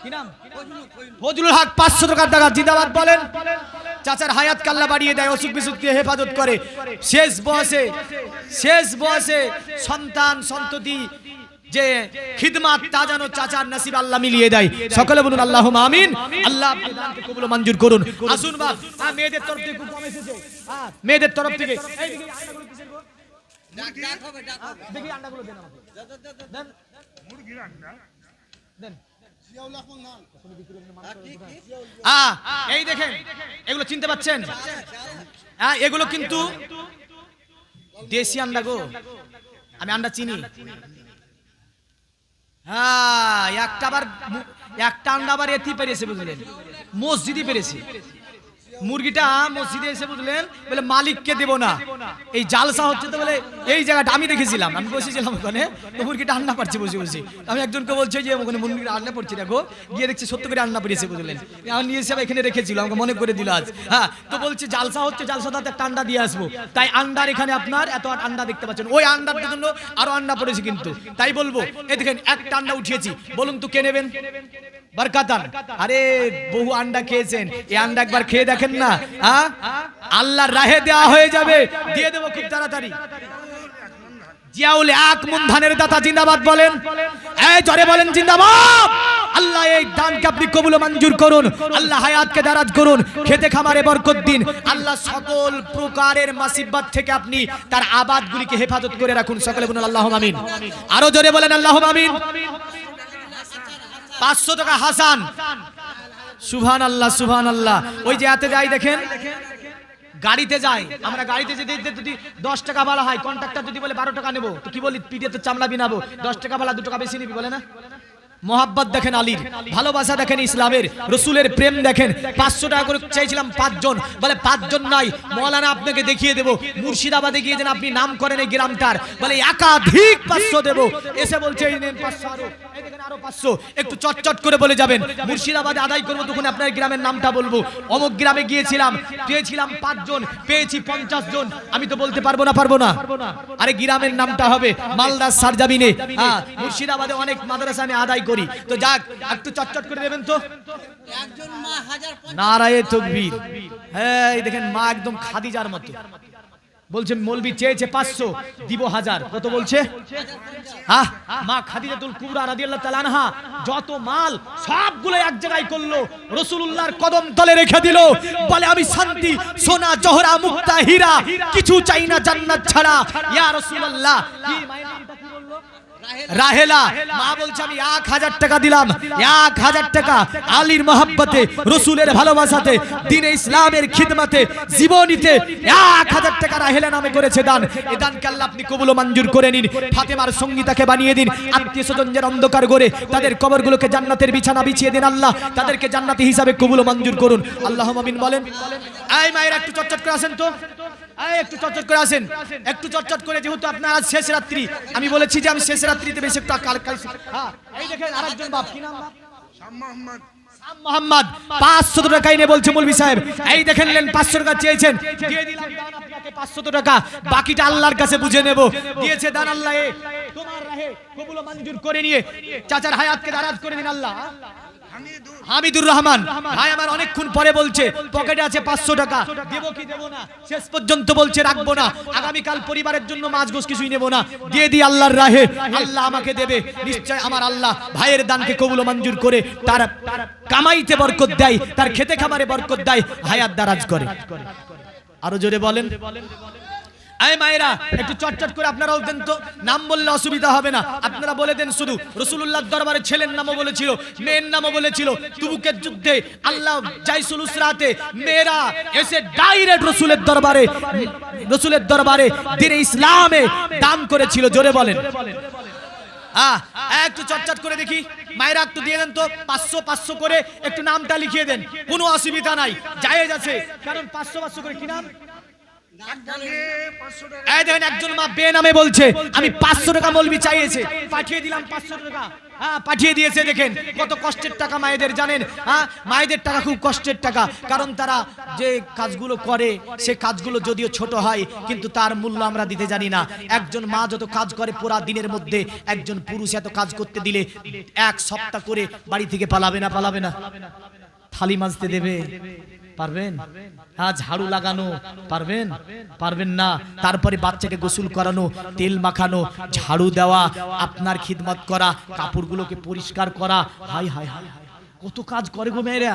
Speaker 1: কি নাম? ফজলুল হক 500 টাকার দাতা জিন্দাবাদ বলেন। চাচার হায়াতকে আল্লাহ বাড়িয়ে দেয়, অসুখ বিসুখকে হেফাজত করে। শেষ বয়সে সন্তান সন্ততি যে খিদমাত তা যেন চাচার নসিব আল্লাহ মিলিয়ে দেয়। সকলে বলুন আল্লাহুম্মা আমিন। আল্লাহ আপনি দানকে কবুল ও মঞ্জুর করুন। আসুন বাপ, মেয়েদের তরফ থেকে খুব কম এসেছে। মেয়েদের তরফ থেকে এইদিকে আন্ডাগুলো কিসের গো? ডাক হবে। দেখি আন্ডাগুলো দেন আমাকে। দেন মুরগির আন্ডা দেন। এই দেখেন এগুলো চিনতে পাচ্ছেন? এগুলো কিন্তু দেশি আন্ডা গো, আমি আন্ডা চিনি। হ্যাঁ একটা আন্ডা আবার এতি পেরেছে বুঝলেন, মসজিদে পেরেছে। মুরগিটা মসজিদে এসে বুঝলেন বলে মালিককে দেব না, এই জালসা হচ্ছে তো বলে এই জায়গাটা আমি দেখেছিলাম, আমি বসেছিলাম ওখানে, তো মুরগিটা রান্না পারছে বসে বসে। আমি একজনকে বলছি যে ওখানে মুরগিটা রান্না পড়ছে, দেখো গিয়ে দেখছি সত্য করে রান্না পড়েছে বুঝলেন। আমি নিয়ে এসে এখানে রেখেছিল, আমাকে মনে করে দিল আজ। হ্যাঁ তো বলছে জালসা হচ্ছে, জালসাতে একটা আন্ডা দিয়ে আসবো। তাই আন্ডার এখানে আপনার এত আন্ডা দেখতে পাচ্ছেন, ওই আন্ডার জন্য আরো আন্ডা পড়েছে কিন্তু। তাই বলবো এই দেখেন একটা আন্ডা উঠিয়েছি, বলুন তো কে নেবেন? বরকাতান। আরে বহু আন্ডা খেয়েছেন, এই আন্ডা একবার খেয়ে দেখেন না, হ্যাঁ আল্লাহর রাহে দেওয়া হয়ে যাবে, দিয়ে দেবো খুব তাড়াতাড়ি। জিয়াউল এক মন ধানের দাতা জিন্দাবাদ বলেন। এই জোরে বলেন জিন্দাবাদ। আল্লাহ এই দানকে আপনি কবুল ও মঞ্জুর করুন, আল্লাহ হায়াতকে দারাজ করুন, খেতে খামারে বরকত দিন। আল্লাহ সকল প্রকারের মুসিবত থেকে আপনি তার আবাদগুলিকে হেফাজত করে রাখুন। সকলে বলুন আল্লাহুম্মা আমিন। আরো জোরে বলেন আল্লাহুম্মা আমিন। 500 টাকা হাসান। সুবহানাল্লাহ সুবহানাল্লাহ। ওই যে এতে যাই দেখেন, গাড়িতে যাই আমরা, গাড়িতে যেতে যদি 10 টাকা বলা হয়, কন্ট্রাক্টর যদি বলে 12 টাকা নেবো, তো কি বলি পিঠে তো চামড়া বিনাবো, 10 টাকা বলা 2 টাকা বেশি নিবি বলে না? মোহাব্বত দেখেন আলীর, ভালোবাসা দেখেন ইসলামের, রসুলের প্রেম দেখেন। 500 টাকা করে চাইছিলাম 5 জন, বলে 5 জন নাই মৌলানা আপনাকে দেখিয়ে দেবো, মুর্শিদাবাদে গিয়ে যেন আপনি নাম করেন এই গ্রামটার, বলে একাধিক 500 দেবো। এসে বলছে এই নেন 500, আরো এই দেখেন আরো 500, একটু চটচট করে বলে যাবেন। মুর্শিদাবাদে আদায় করবো, তখন আপনার গ্রামের নামটা বলবো। অমুক গ্রামে গিয়েছিলাম, পেয়েছিলাম 5 জন, পেয়েছি 50 জন। আমি তো বলতে পারবো না, আরে গ্রামের নামটা হবে মালদার সারজামিনে। হ্যাঁ, মুর্শিদাবাদে অনেক মাদ্রাসা আমি আদায় করি, তো যাক একটু চটচট করে দেবেন তো।
Speaker 3: একজন মা 1050
Speaker 1: নারায়ে তাকবীর। হ্যাঁ, এই দেখেন মা একদম খাদিজার মতো। বলছে মৌলবি চেয়েছে 500, দিব 1000। কত বলছে? হ্যাঁ, মা খাদিজাতুল কুবরা রাদিয়াল্লাহু তাআলা আনহা যত মাল সবগুলো এক জায়গায় করলো, রাসূলুল্লাহর কদম তলে রেখে দিল। বলে আমি শান্তি, সোনা, জহরা, মুক্তা, হীরা কিছু চাই না জান্নাত ছাড়া। ইয়া রাসূলুল্লাহ, কি মায়ের নামটা কি বললো? রাহেলা। মা বলছে আমি 1000 টাকা দিলাম, 1000 টাকা আলীর মহব্বতে, রসুলের ভালোবাসাতে, দ্বীনে ইসলামের খিদমতে, জীবনীতে 1000 টাকা রাহেলা নামে করেছে দান। এই দানকে আল্লাহ আপনি কবুল ও মঞ্জুর করে নিন। ফাতেমার সঙ্গীতাকে বানিয়ে দিন, আত্মীয় স্বজনদের অন্ধকার করে তাদের কবরগুলোকে জান্নাতের বিছানা বিছিয়ে দিন। আল্লাহ তাদেরকে জান্নাতি হিসাবে কবুল ও মঞ্জুর করুন। আল্লাহুম্মা আমিন বলেন। এই মায়েরা একটু চটচট করে আসেন তো, একটু চটচট করে আসেন, একটু চটচট করে, যেহেতু আপনার আজ শেষ রাত্রি, আমি বলেছি যে আমি শেষ রাত্রিতে বেশি একটু হ্যাঁ, এই দেখেন আরেকজন বাপ, কি নাম বাপ? শাম মোহাম্মদ। 500 টাকা এনে বলছে মৌলভী সাহেব, এই দেখেন নেন 500 টাকা চেয়েছেন, দিয়ে দিলাম দান আপনাকে 500 টাকা, বাকিটা আল্লাহর কাছে বুঝে নেব। দিয়েছে দান আল্লাহ, তোমার রাহে কবুল ও মঞ্জুর করে নিয়ে চাচার হায়াতকে দারাজ করে দিন আল্লাহ। হামিদুর রহমান ভাই আমার অনেকক্ষণ পরে বলছে পকেটে আছে 500 টাকা, দেবো কি দেবো না, শেষ পর্যন্ত বলছে রাখবো না, আগামীকাল পরিবারের জন্য মাছ গোশ কিছুই নেবো না, দিয়ে দিই আল্লাহর রাহে, আল্লাহ আমাকে দেবে নিশ্চয়। আমার আল্লাহ ভাইয়ের দানকে কবুল ও মঞ্জুর করে তার কামাইতে বরকত দেয়, তার খেতে খামারে বরকত দেয়, হায়াত দারাজ করে। আরো জোরে বলেন। এই মায়েরা একটু চটচট করে আপনারাও দেন তো, নাম বললে অসুবিধা হবে না, আপনারা বলে দেন। শুধু রাসূলুল্লাহর দরবারে ছেলের নামও বলেছিল, মেয়ের নামও বলেছিল। তুবুকের যুদ্ধে আল্লাহ জাইসুল উসরাতে মেয়েরা এসে ডাইরেক্ট রাসূলের দরবারে দ্বীনে ইসলামে দান করেছিল। জোরে বলেন। একটু চটচট করে দেখি মায়েরা, একটু দিয়ে দেন তো 500 করে, একটু নামটা লিখিয়ে দেন, কোনো অসুবিধা নাই, জায়েজ আছে। কারণ 500 করে কি নাম? এই দেখেন একজন মা বে নামে বলছে আমি 500 টাকা মৌলবি চাইছে, পাঠিয়ে দিলাম 500 টাকা। পাঠিয়ে দিয়েছে। দেখেন কত কষ্টের টাকা মায়েদের, জানেন? মায়েদের টাকা খুব কষ্টের টাকা, কারণ তারা যে কাজগুলো করে সে কাজগুলো যদিও ছোট হয়, কিন্তু তার মূল্য আমরা দিতে জানি না। একজন মা যত কাজ করে পুরা দিনের মধ্যে, একজন পুরুষ এত কাজ করতে দিলে 1 সপ্তাহ করে বাড়ি থেকে পালাবে না? থালি মাজতে দেবে, পারবেন? ঝাড়ু লাগানো পারবেন না। তারপরে বাচ্চাকে গোসল করানো, তেল মাখানো, ঝাড়ু দেওয়া, আপনার খিদমত করা, কাপড়গুলোকে পরিষ্কার করা, হাই হাই হাই কত কাজ করে গো মেয়েরা।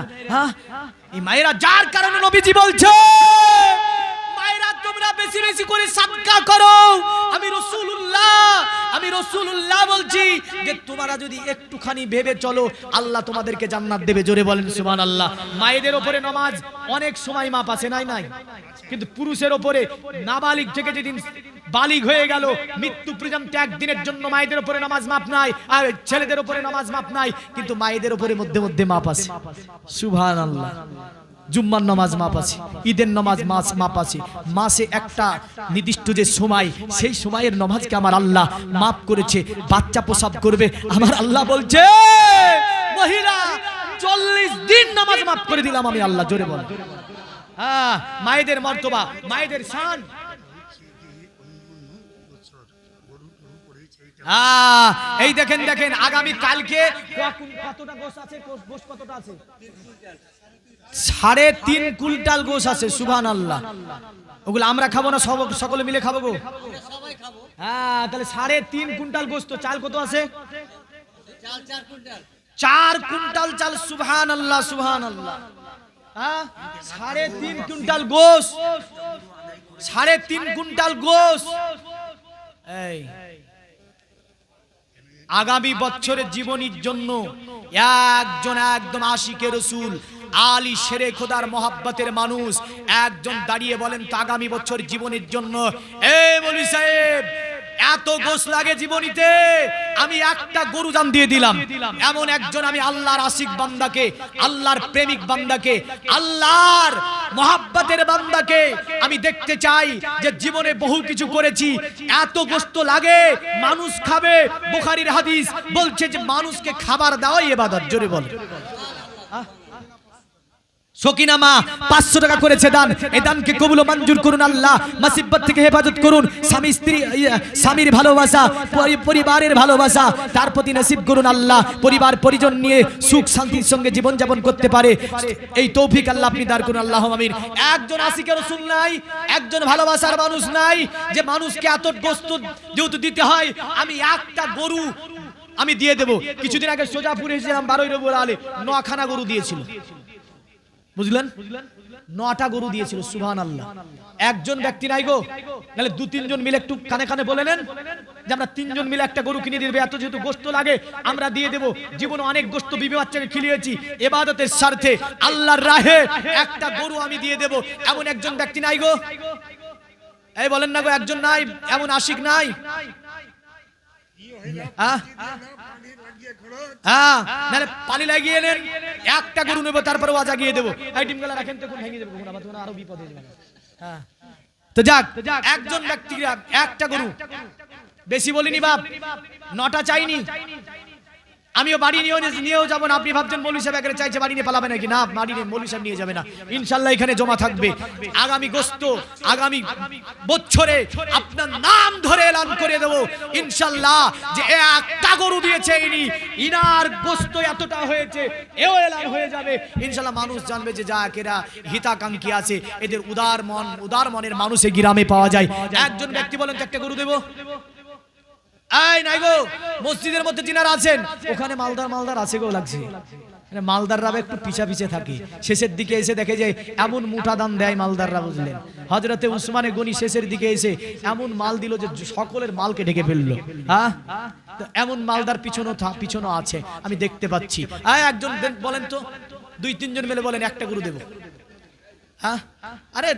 Speaker 1: এই মায়েরা, যার কারণে নবীজি বলছে মায়েরা তোমরা বেশি বেশি করে সাদকা করো। আমি রাসূলুল্লাহ বলছি যে তোমরা যদি একটুখানি ভেবে চলো, আল্লাহ তোমাদেরকে জান্নাত দেবে। জোরে বলেন সুবহানাল্লাহ। মায়েদের উপরে নামাজ অনেক সময় মাপ আছে, নাই? কিন্তু পুরুষের উপরে নাবালিগ থেকে যেদিন বালিগ হয়ে গেল মৃত্যু পর্যন্ত একদিনের জন্য মায়েদের উপরে নামাজ মাপ নাই, আর ছেলেদের উপরে নামাজ মাপ নাই, কিন্তু মায়েদের উপরে মধ্যে মধ্যে মাপ আছে। সুবহানাল্লাহ। জুম্মার নামাজ মাপ আছে, ঈদের নামাজ মাপ আছে। মাসে একটা নির্দিষ্ট যে সময়, সেই সময়ের নামাজকে আমার আল্লাহ মাপ করেছে। বাচ্চা প্রসব করবে, আমার আল্লাহ বলছে মহিলা 40 দিন নামাজ মাপ করে দিলাম আমি আল্লাহ। জোরে বল। মায়েদের মর্তবা, মায়েদের শান। এই দেখেন আগামী কালকে কতটা গোশ আছে? গোশ কতটা আছে? 3.5 কুইন্টাল গোশ আছে। সুবহানাল্লাহ। ওগুলো আমরা খাবো না, সকলে মিলে খাবো গো? তাহলে 3.5 কুইন্টাল গোশ। তো চাল কত আছে? 4 কুইন্টাল চাল। সুবহানাল্লাহ। 3.5 কুইন্টাল গোশ, 3.5 কুইন্টাল গোশ। এই আগামী বছরের জীবনীর জন্য একজন একদম আশিকে রাসূল, আলী শেরে খোদার মহব্বতের মানুষ একজন দাঁড়িয়ে বলেন তো আগামী বছর জীবনের জন্য, এই মৌলভী সাহেব এত গোশ লাগে জীবনীতে, আমি একটা গরু জান দিয়ে দিলাম। এমন একজন আমি আল্লাহর আশিক বান্দাকে, আল্লাহর প্রেমিক বান্দাকে, আল্লাহর মহাব্বতের বান্দাকে আমি দেখতে চাই যে জীবনে বহু কিছু করেছি, এত গোশত লাগে মানুষ খাবে। বুখারীর হাদিস বলছে যে মানুষকে খাবার দেওয়াই ইবাদত। জোরে বল। সকিনা মা 500 টাকা করেছে দান, এই দানকে কবুল ও মঞ্জুর করুন আল্লাহ। মুসিবত থেকে হেফাজত করুন। স্বামী স্ত্রী স্বামীর ভালোবাসা, পরিবারের ভালোবাসা তার প্রতি নসিব করুন আল্লাহ। পরিবার পরিজন নিয়ে সুখ শান্তির সঙ্গে জীবন যাপন করতে পারে এই তৌফিক আল্লাহ আপনি দান করুন, আল্লাহুম্মা আমিন। একজন আশিকে রাসূল নাই, একজন ভালোবাসার মানুষ নাই যে মানুষকে এত গোশত যেহেতু দিতে হয়, আমি একটা গরু আমি দিয়ে দেব। কিছুদিন আগে সোজাপুরে এসেছিলাম, 12 রবিউল আলী, 9 খানা গরু দিয়েছিল, বুঝলেন? 9টা গরু দিয়েছিল। সুবহানাল্লাহ। একজন ব্যক্তি নাই গো, তাহলে 2-3 জন মিলে একটু কানে কানে বলে নেন যে আমরা 3 জন মিলে একটা গরু কিনে দিবে, এত যেহেতু গোশত লাগে আমরা দিয়ে দেব। জীবনে অনেক গোশত বিবি বাচ্চাকে খিলিয়েছি ইবাদতের স্বার্থে, আল্লাহর রাহে একটা গরু আমি দিয়ে দেব। এমন একজন ব্যক্তি নাই গো, এই বলেন না গো, একজন নাই, এমন আশিক নাই? পানি লাগিয়ে নেন, একটা গরু নেবো, তারপরে ওয়াজ আগিয়ে দেবো। এই ডিমগুলা রাখেন তো, কোন ভেঙে যাবে, কোন আরো বিপদ হয়ে যাবে। হ্যাঁ, তো যাক, একজন ব্যক্তি একটা গরু, বেশি বলিনি বাপ, 9টা চাইনি। আমিও বাড়ি নিয়েও যাবো না। আপনি ভাবছেন মৌলভী সাহেব এখানে চাইছে বাড়ি নিয়ে পালাবে নাকি? না, বাড়ি নিয়ে মৌলভী সাহেব নিয়ে যাবে না, ইনশাল্লাহ এখানে জমা থাকবে। আগামী গোশত আগামী বছরে আপনার নাম ধরে এলান করে দেবো ইনশাল্লাহ যে একটা গরু দিয়েছে ইনি, ইনার গোশত এতটা হয়েছে, এও এলান হয়ে যাবে ইনশাল্লাহ। মানুষ জানবে যে যা এরা হিতাকাঙ্ক্ষী আছে, এদের উদার মনের মানুষ এই গ্রামে পাওয়া যায়। একজন ব্যক্তি বলেন তো একটা গরু দেবো? এই নাই গো, মসজিদের মধ্যে যিনারা আছেন ওখানে মালদার আছে গো, লাগছে মালদাররা একটু পিছে থাকে, শেষের দিকে এসে দেখে যে এমন মুঠা দান দেয় মালদাররা, বুঝলেন? হযরতে উসমানে গনি শেষের দিকে এসে এমন মাল দিল যে সকলের মালকে ঢেকে ফেললো। হ্যাঁ, এমন মালদার পিছনে আছে, আমি দেখতে পাচ্ছি। একজন বলেন তো, 2-3 জন মিলে বলেন একটা গরু দেবো। হ্যাঁ, আরে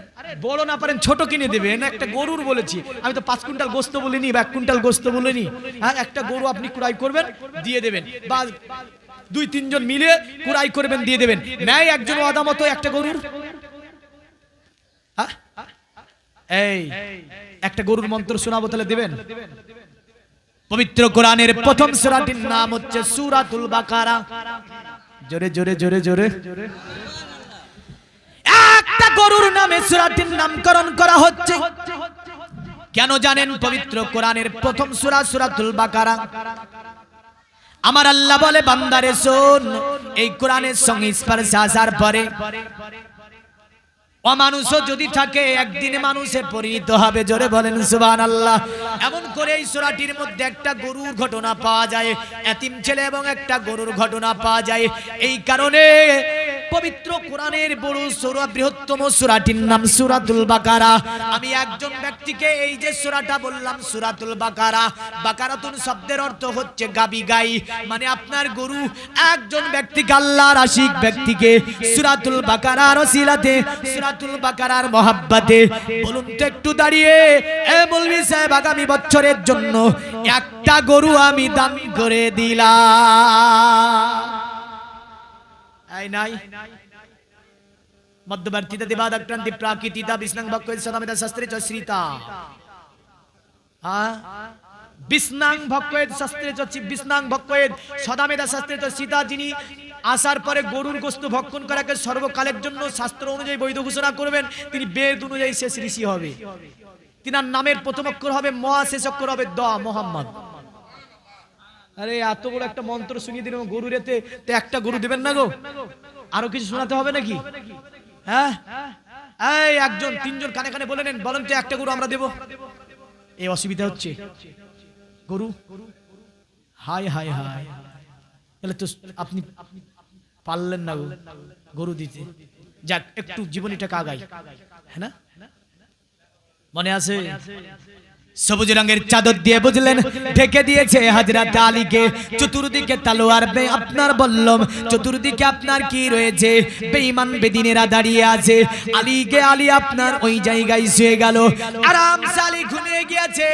Speaker 1: বড় না পারেন ছোট কিনে দেবেন, একটা গরুর বলেছি আমি, তো 5 কুইন্টাল গোশত বলিনি বা 1 কুইন্টাল গোশত বলিনি। হ্যাঁ, একটা গরু আপনি কুড়াই করবেন দিয়ে দেবেন, বা 2-3 জন মিলে কুড়াই করবেন দিয়ে দেবেন। নাই একজন ওয়াদা মতো একটা গরুর, হ্যাঁ, এই একটা গরুর মন্ত্র শোনাবো, তাহলে দেবেন? পবিত্র কোরআনের প্রথম সূরাটির নাম হচ্ছে সূরাতুল বাকারা। জোরে জোরে জোরে জোরে। একটা গরুর নামে সূরাটির নামকরণ করা হচ্ছে কেন জানেন? পবিত্র কোরআনের প্রথম সূরা সূরাতুল বাকারা। আমার আল্লাহ বলে, বান্দারে শোন, এই কোরআনের সঙ্গে স্পর্শ আসার পরে অমানুষও যদি থাকে একদিন মানুষে পরিণত হবে। জোরে বলেন সুবহানাল্লাহ। এমন করে এই সূরাটির মধ্যে একটা গরুর ঘটনা পাওয়া যায়, এতিম ছেলে এবং একটা গরুর ঘটনা পাওয়া যায়। এই কারণে পবিত্র কোরআনের বড় সূরা, বৃহত্তম সূরাটির নাম সূরাতুল বাকারা। আমি একজন ব্যক্তিকে এই যে সূরাটা বললাম সূরাতুল বাকারা, বাকারাতুন শব্দের অর্থ হচ্ছে গাবি গাই, মানে আপনার গরু। একজন ব্যক্তিকে, আল্লাহর আশিক ব্যক্তিকে সূরাতুল বাকারার ওসিলাতে, সূরাতুল বাকারার মহব্বতে বলুন তো একটু দাঁড়িয়ে, এ মৌলভী সাহেব আগামী বছরের জন্য একটা গরু আমি দান করে দিলাম। এই নাই মধ্যবর্তীতা দিবাদাক্রান্তি প্রাকৃতিতা বিষ্ণাং ভক্কয়েদ সদামেদা শাস্ত্রে চশ্রিতা। হ্যাঁ, বিষ্ণাং ভক্কয়েদ শাস্ত্রে বিষ্ণাং ভক্কয়েদ সদামেদা শাস্ত্রে চশ্রিতা। যিনি আসার পরে গরুর গোশত ভক্ষণ করাকে সর্বকালের জন্য শাস্ত্র অনুযায়ী বৈধ ঘোষণা করবেন, তিনি বেদ অনুযায়ী শেষ ঋষি হবে। তিনার নামের প্রথম অক্ষর হবে ম, শেষ অক্ষর হবে দ, মোহাম্মদ। আরে এত বড় একটা মন্ত্র শুনিয়ে দিলাম গরুর এতে, তো একটা গরু দেবেন না গো? আরো কিছু শোনাতে হবে নাকি? হ্যাঁ, এই 1-3 জন কানে কানে বলে নেন, বলেন তো একটা গরু আমরা দেব। এই অসুবিধা হচ্ছে গরু, হাই হাই হাই, তাহলে তো আপনি পারলেন না গরু দিতে। যাক, একটু জীবনীটাকে আগাই, হ্যাঁ না? মনে আছে সবুজ রঙের চাদর দিয়ে বুঝলেন ঢেকে দিয়েছে হযরত আলীকে। চতুর্দিকে তলোয়ার আপনার বললাম, চতুর্দিকে আপনার কি রয়েছে, বেঈমান বেদিনেরা দাঁড়িয়ে আছে। আলী আপনার ওই জায়গায় শুয়ে গেল, আরামসে আলী ঘুমিয়ে গিয়েছে।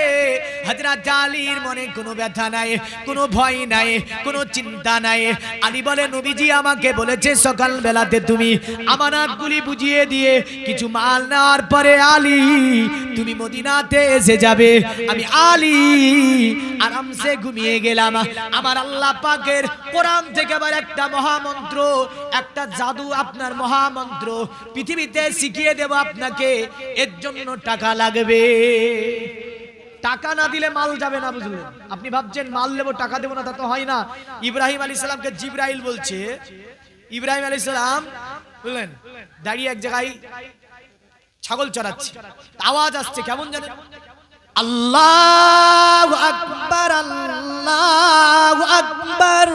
Speaker 1: হযরত আলীর মনে কোনো ব্যথা নাই, কোনো ভয় নাই, কোনো চিন্তা নাই। আলী বলে, নবীজি আমাকে বলেছে সকাল বেলাতে তুমি আমানতগুলি বুঝিয়ে দিয়ে কিছু মাল নেওয়ার পরে আলী তুমি মদিনাতে এসে যাবে। আমি আলী আরামসে ঘুমিয়ে গেলাম। আমার আল্লাহ পাকের কোরআন থেকে আবার একটা মহামন্ত্র, একটা জাদু, আপনার মহামন্ত্র পৃথিবীতে শিখিয়ে দেব আপনাকে। এর জন্য টাকা লাগবে, টাকা না দিলে মাল যাবে না, বুঝলেন? আপনি ভাবছেন মাল নেবো টাকা দেবো না, তা তো হয় না। ইব্রাহিম আলাইহিস সালামকে জিবরাইল বলছে, ইব্রাহিম আলাইহিস সালাম বুঝলেন দাঁড়িয়ে এক জায়গায় ছাগল চড়াচ্ছে, আওয়াজ আসছে কেমন জানেন, আল্লাহু আকবার, আল্লাহু আকবার।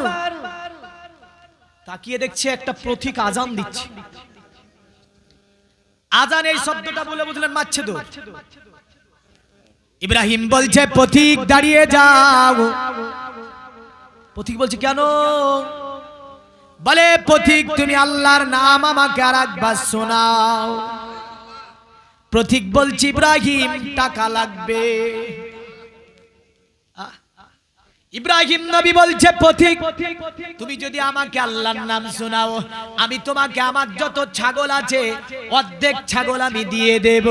Speaker 1: তাকিয়ে দেখছে একটা পথিক আজান দিচ্ছে। আজান এই শব্দটা বলে বুঝলেন মারছে তো। ইব্রাহিম বলছে পথিক দাঁড়িয়ে যাও। পথিক বলছে কেন? বলে পথিক তুমি আল্লাহর নাম আমাকে আরেকবার শোনাও। পথিক বলছে ইব্রাহিম টাকা লাগবে। ইব্রাহিম নবী বলছে পথিক তুমি যদি আমাকে আল্লাহর নাম শোনাও, আমি তোমাকে আমার যত ছাগল আছে অর্ধেক ছাগল আমি দিয়ে দেব।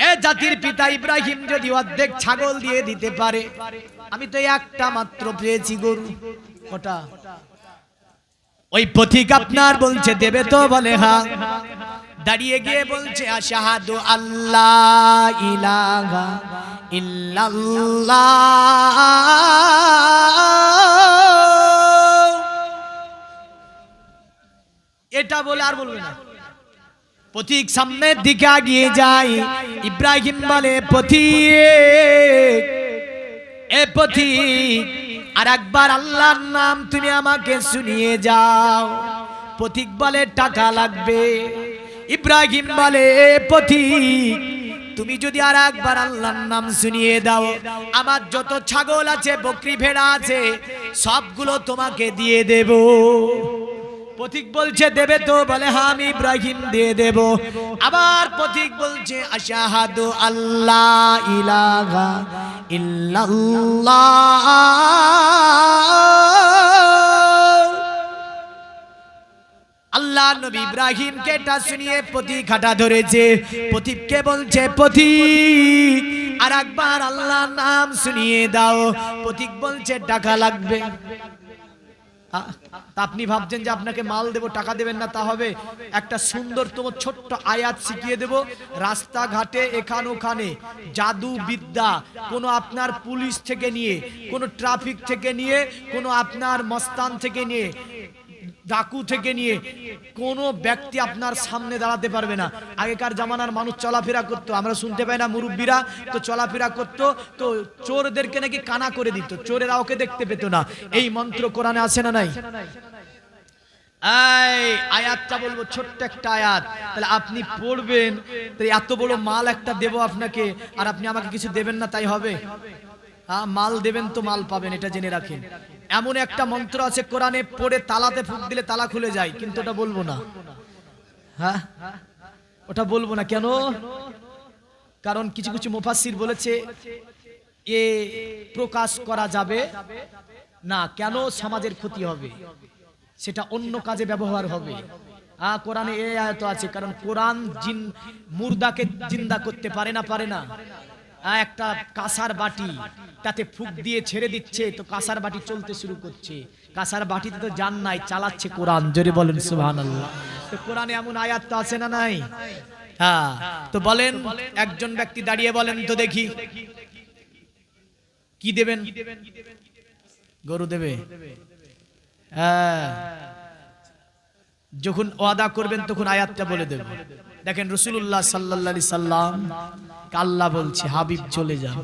Speaker 1: এ জাতির পিতা ইব্রাহিম যদি অর্ধেক ছাগল দিয়ে দিতে পারে, আমি তো একটা মাত্র পেয়েছি গরু, কটা? ওই পথিক আপনার বলছে দেবে তো? বলে হ্যাঁ। দাঁড়িয়ে গিয়ে বলছে আশহাদু আল্লাহ ইলাহা ইল্লাল্লাহ। এটা বলে আর বলবে না। পথিক সামনের দিকে এগিয়ে যায়। ইব্রাহিম বলে পথিক, এ পথিক আর একবার আল্লাহর নাম তুমি আমাকে শুনিয়ে যাও। পথিক বলে টাকা লাগবে। ইব্রাহিম বলে পথিক তুমি যদি আর একবার আল্লাহর নাম শুনিয়ে দাও, আমার যত ছাগল আছে, বকরি ভেড়া আছে, সবগুলো তোমাকে দিয়ে দেব। পথিক বলছে দেবে তো? বলে হ্যাঁ আমি ইব্রাহিম দিয়ে দেব। আবার পথিক বলছে আশহাদু আল্লাহ ইলাহা ইল্লাল্লাহ। আল্লাহ নবী ইব্রাহিমকে এটা শুনিয়ে পথিক হাঁটা ধরেছে। পথিককে বলছে পথিক আর একবার আল্লাহর নাম শুনিয়ে দাও। পথিক বলছে টাকা লাগবে। তা আপনি ভাবছেন যে আপনাকে মাল দেব টাকা দেবেন না, তা হবে? একটা সুন্দরতম ছোট্ট আয়াত শিখিয়ে দেব। রাস্তাঘাটে এখান ওখানে জাদু বিদ্যা, কোনো আপনার পুলিশ থেকে নিয়ে, কোনো ট্রাফিক থেকে নিয়ে, কোনো আপনার মস্তান থেকে নিয়ে, ডাকু থেকে নিয়ে কোনো ব্যক্তি আপনার সামনে দাঁড়াতে পারবে না। আগেকার জামানার মানুষ চলাফেরা করতো, আমরা শুনতে পাই না, মুরব্বীরা তো চলাফেরা করতো, তো চোরদেরকে নাকি কানা করে দিত, চোরেরা ওকে দেখতে পেত না। এই মন্ত্র কোরআনে আছে না নাই? এই আয়াতটা বলবো, ছোট্ট একটা আয়াত, তাহলে আপনি পড়বেন। এত বড় মাল একটা দেব আপনাকে, আর আপনি আমাকে কিছু দেবেন না, তাই হবে? মাল দেবেন তো মাল পাবেন, এটা জেনে রাখেন। এমন একটা মন্ত্র আছে কোরআনে, পড়ে তালাতে ফুঁক দিলে তালা খুলে যায়, কিন্তু ওটা বলবো না। হ্যাঁ, ওটা বলবো না। কেন? কারণ কিছু কিছু মুফাসসির বলেছে এ প্রকাশ করা যাবে না। কেন? সমাজের ক্ষতি হবে, সেটা অন্য কাজে ব্যবহার হবে। কোরআনে এই আয়াত আছে, কারণ কোরআন জিন মুর্দাকে জিন্দা করতে পারে না, পারে না। একটা কাঁসার বাটি, তাতে ফুক দিয়ে ছেড়ে দিচ্ছে, তো কাঁসার বাটি চলতে শুরু করছে। কাঁসার বাটিতে তো জান নাই, চালাচ্ছে কোরআন। জোরে বলেন সুবহানাল্লাহ। তো কোরআনে এমন আয়াত তো আছে না নাই? হ্যাঁ, তো বলেন, একজন ব্যক্তি দাঁড়িয়ে বলেন তো দেখি, কি দেবেন? গরু দেবে? হ্যাঁ, যখন ওয়াদা করবেন তখন আয়াতটা বলে দেবে। দেখেন রাসূলুল্লাহ সাল্লাল্লাহু আলাইহি সাল্লাম, আল্লাহ বলছে হাবিব চলে যাও।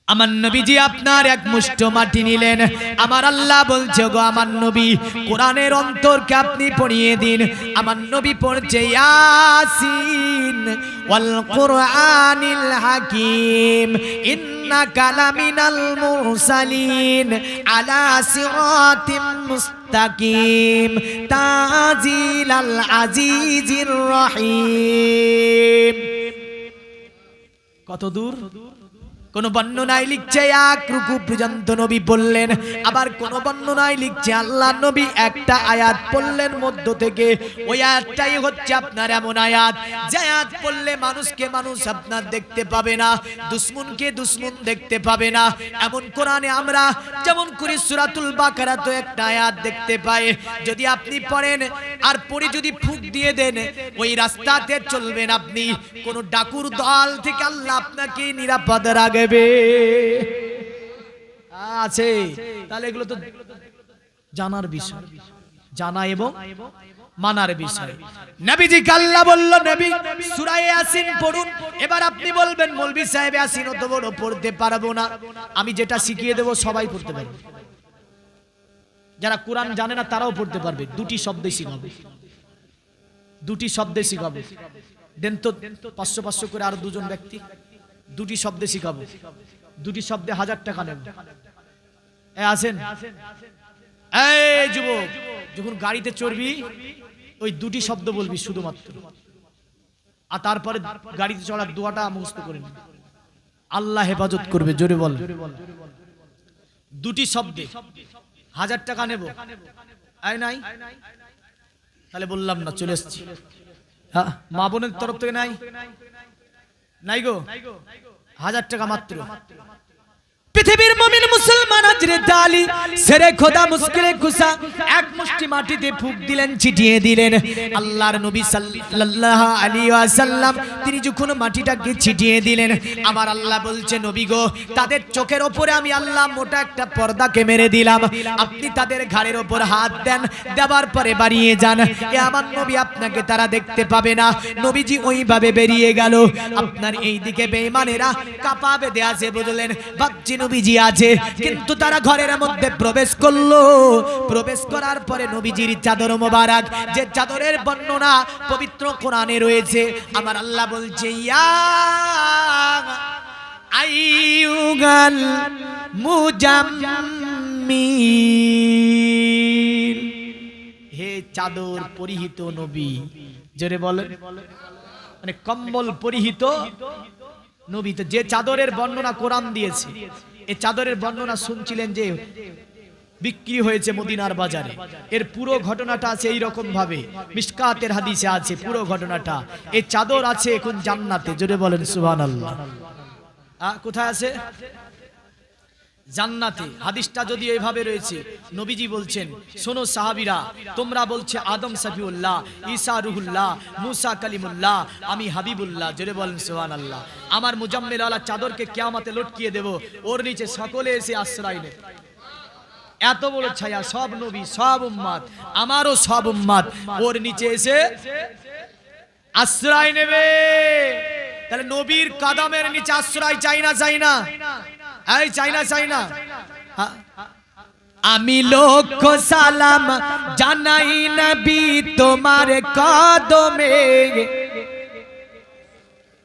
Speaker 1: আমার নবীজি আপনার এক মুষ্ঠ মাটি নিলেন। আমার আল্লাহ বলছে গো আমার নবী, কোরআনের অন্তরকে আপনি পড়িয়ে দিন। আমার নবী পড়ছে ইয়াসিন ওয়াল কুরআনিল হাকিম ইন্নাকা লামিনাল মুরসালিন আলা সিরাতিম মুস্তাকিম তাজিলাল আজিজির রহিম। কত দূর? কোন বর্ণনায় লিখছে এক রুকু পর্যন্ত নবী বললেন, আবার কোন বর্ণনায় লিখছে আল্লাহ নবী একটা আয়াত পড়লেন মধ্য থেকে। ওই আয়াতটাই হচ্ছে আপনার এমন আয়াত যে আয়াত পড়লে মানুষকে মানুষ আপনার দেখতে পাবে না, দুশমনকে দুশমন দেখতে পাবে না। এমন কোরআনে আমরা যেমন করি সূরাতুল বাকারা তো একটা আয়াত দেখতে পাই, যদি আপনি পড়েন আর পড়ে যদি ফুঁক দিয়ে দেন ওই রাস্তাতে চলবেন আপনি, কোন ডাকুর দল থেকে আল্লাহ আপনাকে নিরাপদ রাখবে আছে। তাহলে এগুলো তো জানার বিষয়, জানা এবং মানার বিষয়। নবীজি আল্লাহ বলল নবী সূরা ইয়াসিন পড়ুন। এবার আপনি বলবেন মৌলভী সাহেব ইয়াসিন অত বড় পড়তে পারবো না। আমি যেটা শিখিয়ে দেব সবাই পড়তে পারবে, যারা কোরআন জানে না তারাও পড়তে পারবে। দুটি শব্দে শিখাবো, দুটি শব্দে শিখাবো। দেন তো 500 করে আর দুজন ব্যক্তি, দুটি শব্দে শিখাবো। দুটি শব্দে 1000 টাকা নেব। আসেন এই যুবক, যখন গাড়িতে চড়বি ওই দুটি শব্দ বলবি শুধুমাত্র, আর তারপরে গাড়িতে চড়ার দোয়াটা মুখস্থ করে নিবি। আল্লাহ হেফাজত করবে, জোরে বল। দুটি শব্দে 1000 টাকা নেব। আয় নাই তাহলে বললাম না, চলে এসছি। হ্যাঁ, মা বোনের তরফ থেকে নাই নাই গো, 1000 টাকা মাত্র। পৃথিবীর মুমিন মুসলমান আজরে দালি সেরে খোদা মুশকিলে কুসা এক মুষ্টি মাটিতে ফুঁক দিলেন, ছিটিয়ে দিলেন। আল্লাহর নবী সাল্লাল্লাহু আলাইহি ওয়াসাল্লাম তিনি যখন মাটিটাকে ছিটিয়ে দিলেন, আমার আল্লাহ বলছে নবী গো, তাদের চোখের ওপরে আমি আল্লাহ মোটা একটা পর্দাকে মেরে দিলাম। আপনি তাদের ঘাড়ের ওপর হাত দেন, দেওয়ার পরে বাড়িয়ে যান, এ আমার নবী আপনাকে তারা দেখতে পাবে না। নবীজি ওইভাবে বেরিয়ে গেল। আপনার এই দিকে বেঈমানেরা কাপা বেঁধে আছে, বুঝলেন ভাবছি নবীজি আছে, কিন্তু তারা ঘরের মধ্যে প্রবেশ করলো। প্রবেশ করার পরে নবীজির চাদর মোবারক, যে চাদরের বর্ণনা পবিত্র কোরআনে রয়েছে, আমার আল্লাহ বলছে ইয়া আইয়ুহাল মুজাম্মিল, হে চাদর পরিহিত নবী। জোরে বলেন, মানে কম্বল পরিহিত নবী। তো যে চাদরের বর্ণনা কোরআন দিয়েছে, এই চাদরের বর্ণনা শুনছিলেন যে বিক্রি হয়েছে মদিনার বাজারে। এর পুরো ঘটনাটা আছে এই রকম ভাবে, মিশকাতের হাদিসে আছে পুরো ঘটনাটা। এই চাদর আছে এখন জান্নাতে, জোরে বলেন সুবহানাল্লাহ। কোথায় আছে? জান্নাতে। হাদিসটা যদি এইভাবে রয়েছে, নবীজি বলছেন শোনো সাহাবীরা, তোমরা বলছে আদম সফিউল্লাহ, ঈসা রুহুল্লাহ, মুসা কালিমুল্লাহ, আমি হাবিবুল্লাহ, জোরে বলেন সুবহানাল্লাহ। আমার মুজাম্মিল আলা চাদরকে কিয়ামতে লটকিয়ে দেব, ওর নিচে সকলে এসে আশ্রয় নেবে। এত বড় ছায়া, সব নবী, সব উম্মত, আমারও সব উম্মত ওর নিচে এসে আশ্রয় নেবে। তাহলে নবীর কদমের নিচে আশ্রয় চাই না, চাই না? এই চাই না, চাই না? আমি লক্ষ সালাম জানাই নবী তোমার কদমে।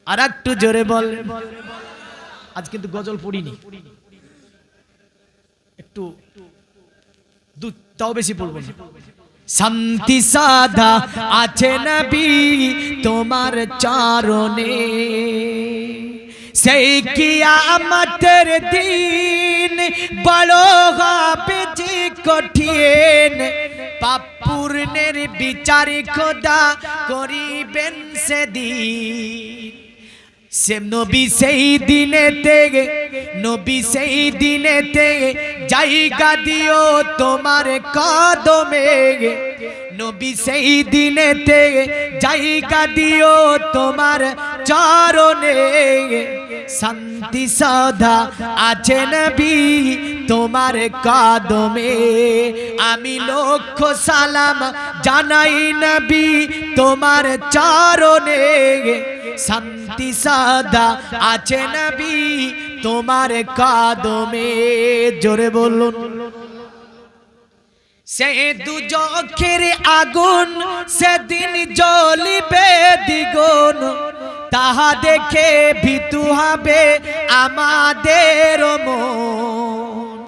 Speaker 1: আর একটু জোরে বল। আজ কিন্তু গজল পড়িনি, একটু তাও বেশি পড়বো না। শান্তি সাধা আছে নবী তোমার চরণে, সেই কিয়ামতের দিন বড় হবে যে কঠিন, পাপ পূর্ণের বিচার খোদা করিবেন সেদিন। সে নবী সেই দিনেতে, নবী সেই দিনেতে জায়গা দিও তোমার কদমে, নবী সেই দিনেতে জায়গা দিও তোমার চরণে। শান্তি সদা আছে নবী তোমার কদমে, আমি লক্ষ সালাম জানাই নবী তোমার চরণে। শান্তি সাদা আছে নবী তোমার কদমে। জোরে বলুন। সে দুজখের আগুন সেদিন জ্বলিবে দ্বিগুণ, তাহা দেখে ভীতু হবে আমাদের মন।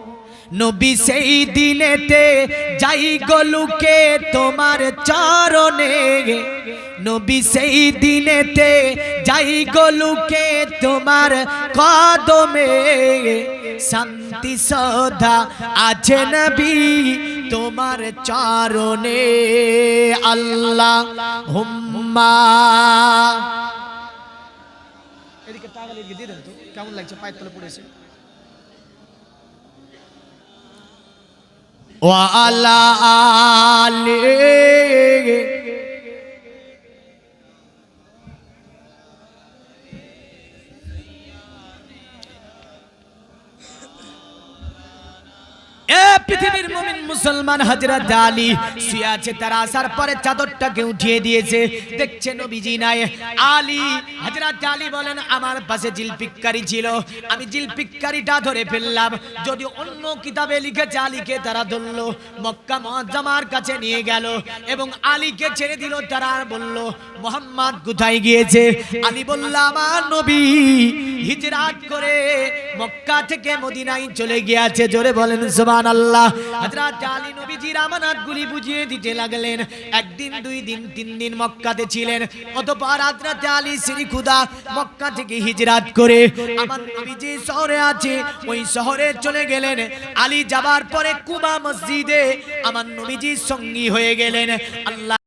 Speaker 1: নবী সেই দিনেতে যাই গলুকে তোমার চরণে, নবী সেই দিনেতে যাই গলুকে তোমার কদমে। শান্তি সদা আছে নবী তোমার চরণে। আল্লাহ হুম্মা। এদিকে টাকা লিখে দিয়ে দেন তো, কেমন লাগছে পায়ের তলে পড়েছে। ওয়া আলা আলি পৃথিবীর মুমিন মুসলমান হযরত আলী শুয়ে আছে, তার আসার পরে চাদরটাকে উঠিয়ে দিয়েছে, দেখছে নবীজি নাই। আলী হযরত আলী বলেন আমার পাশে জিলপিক্কারি ছিল, আমি জিলপিক্কারিটা ধরে ফেললাম। যদি অন্য কিতাবে লিখেছে আলীকে তারা ধরলো, মক্কা মুআজ্জামার কাছে নিয়ে গেল এবং আলীকে ছেড়ে দিল। তারা বলল মুহাম্মদ কোথায় গিয়েছে? আলী বলল আমার নবী হিজরত করে মক্কা থেকে মদিনায় চলে গিয়েছে। জোরে বলেন সুবহানাল্লাহ। হযরত আলী নবীজির আমানতগুলি বুঝিয়ে দিতে লাগলেন। একদিন, দুই দিন, তিন দিন মক্কাতে ছিলেন। অতঃপর হযরত আলী শ্রী খুদা মক্কা থেকে হিজরত করে আমার নবীজি শহরে আছে ওই শহরে চলে গেলেন। আলী যাবার পরে কুবা মসজিদে আমার নবীজির সঙ্গী হয়ে গেলেন। আল্লাহ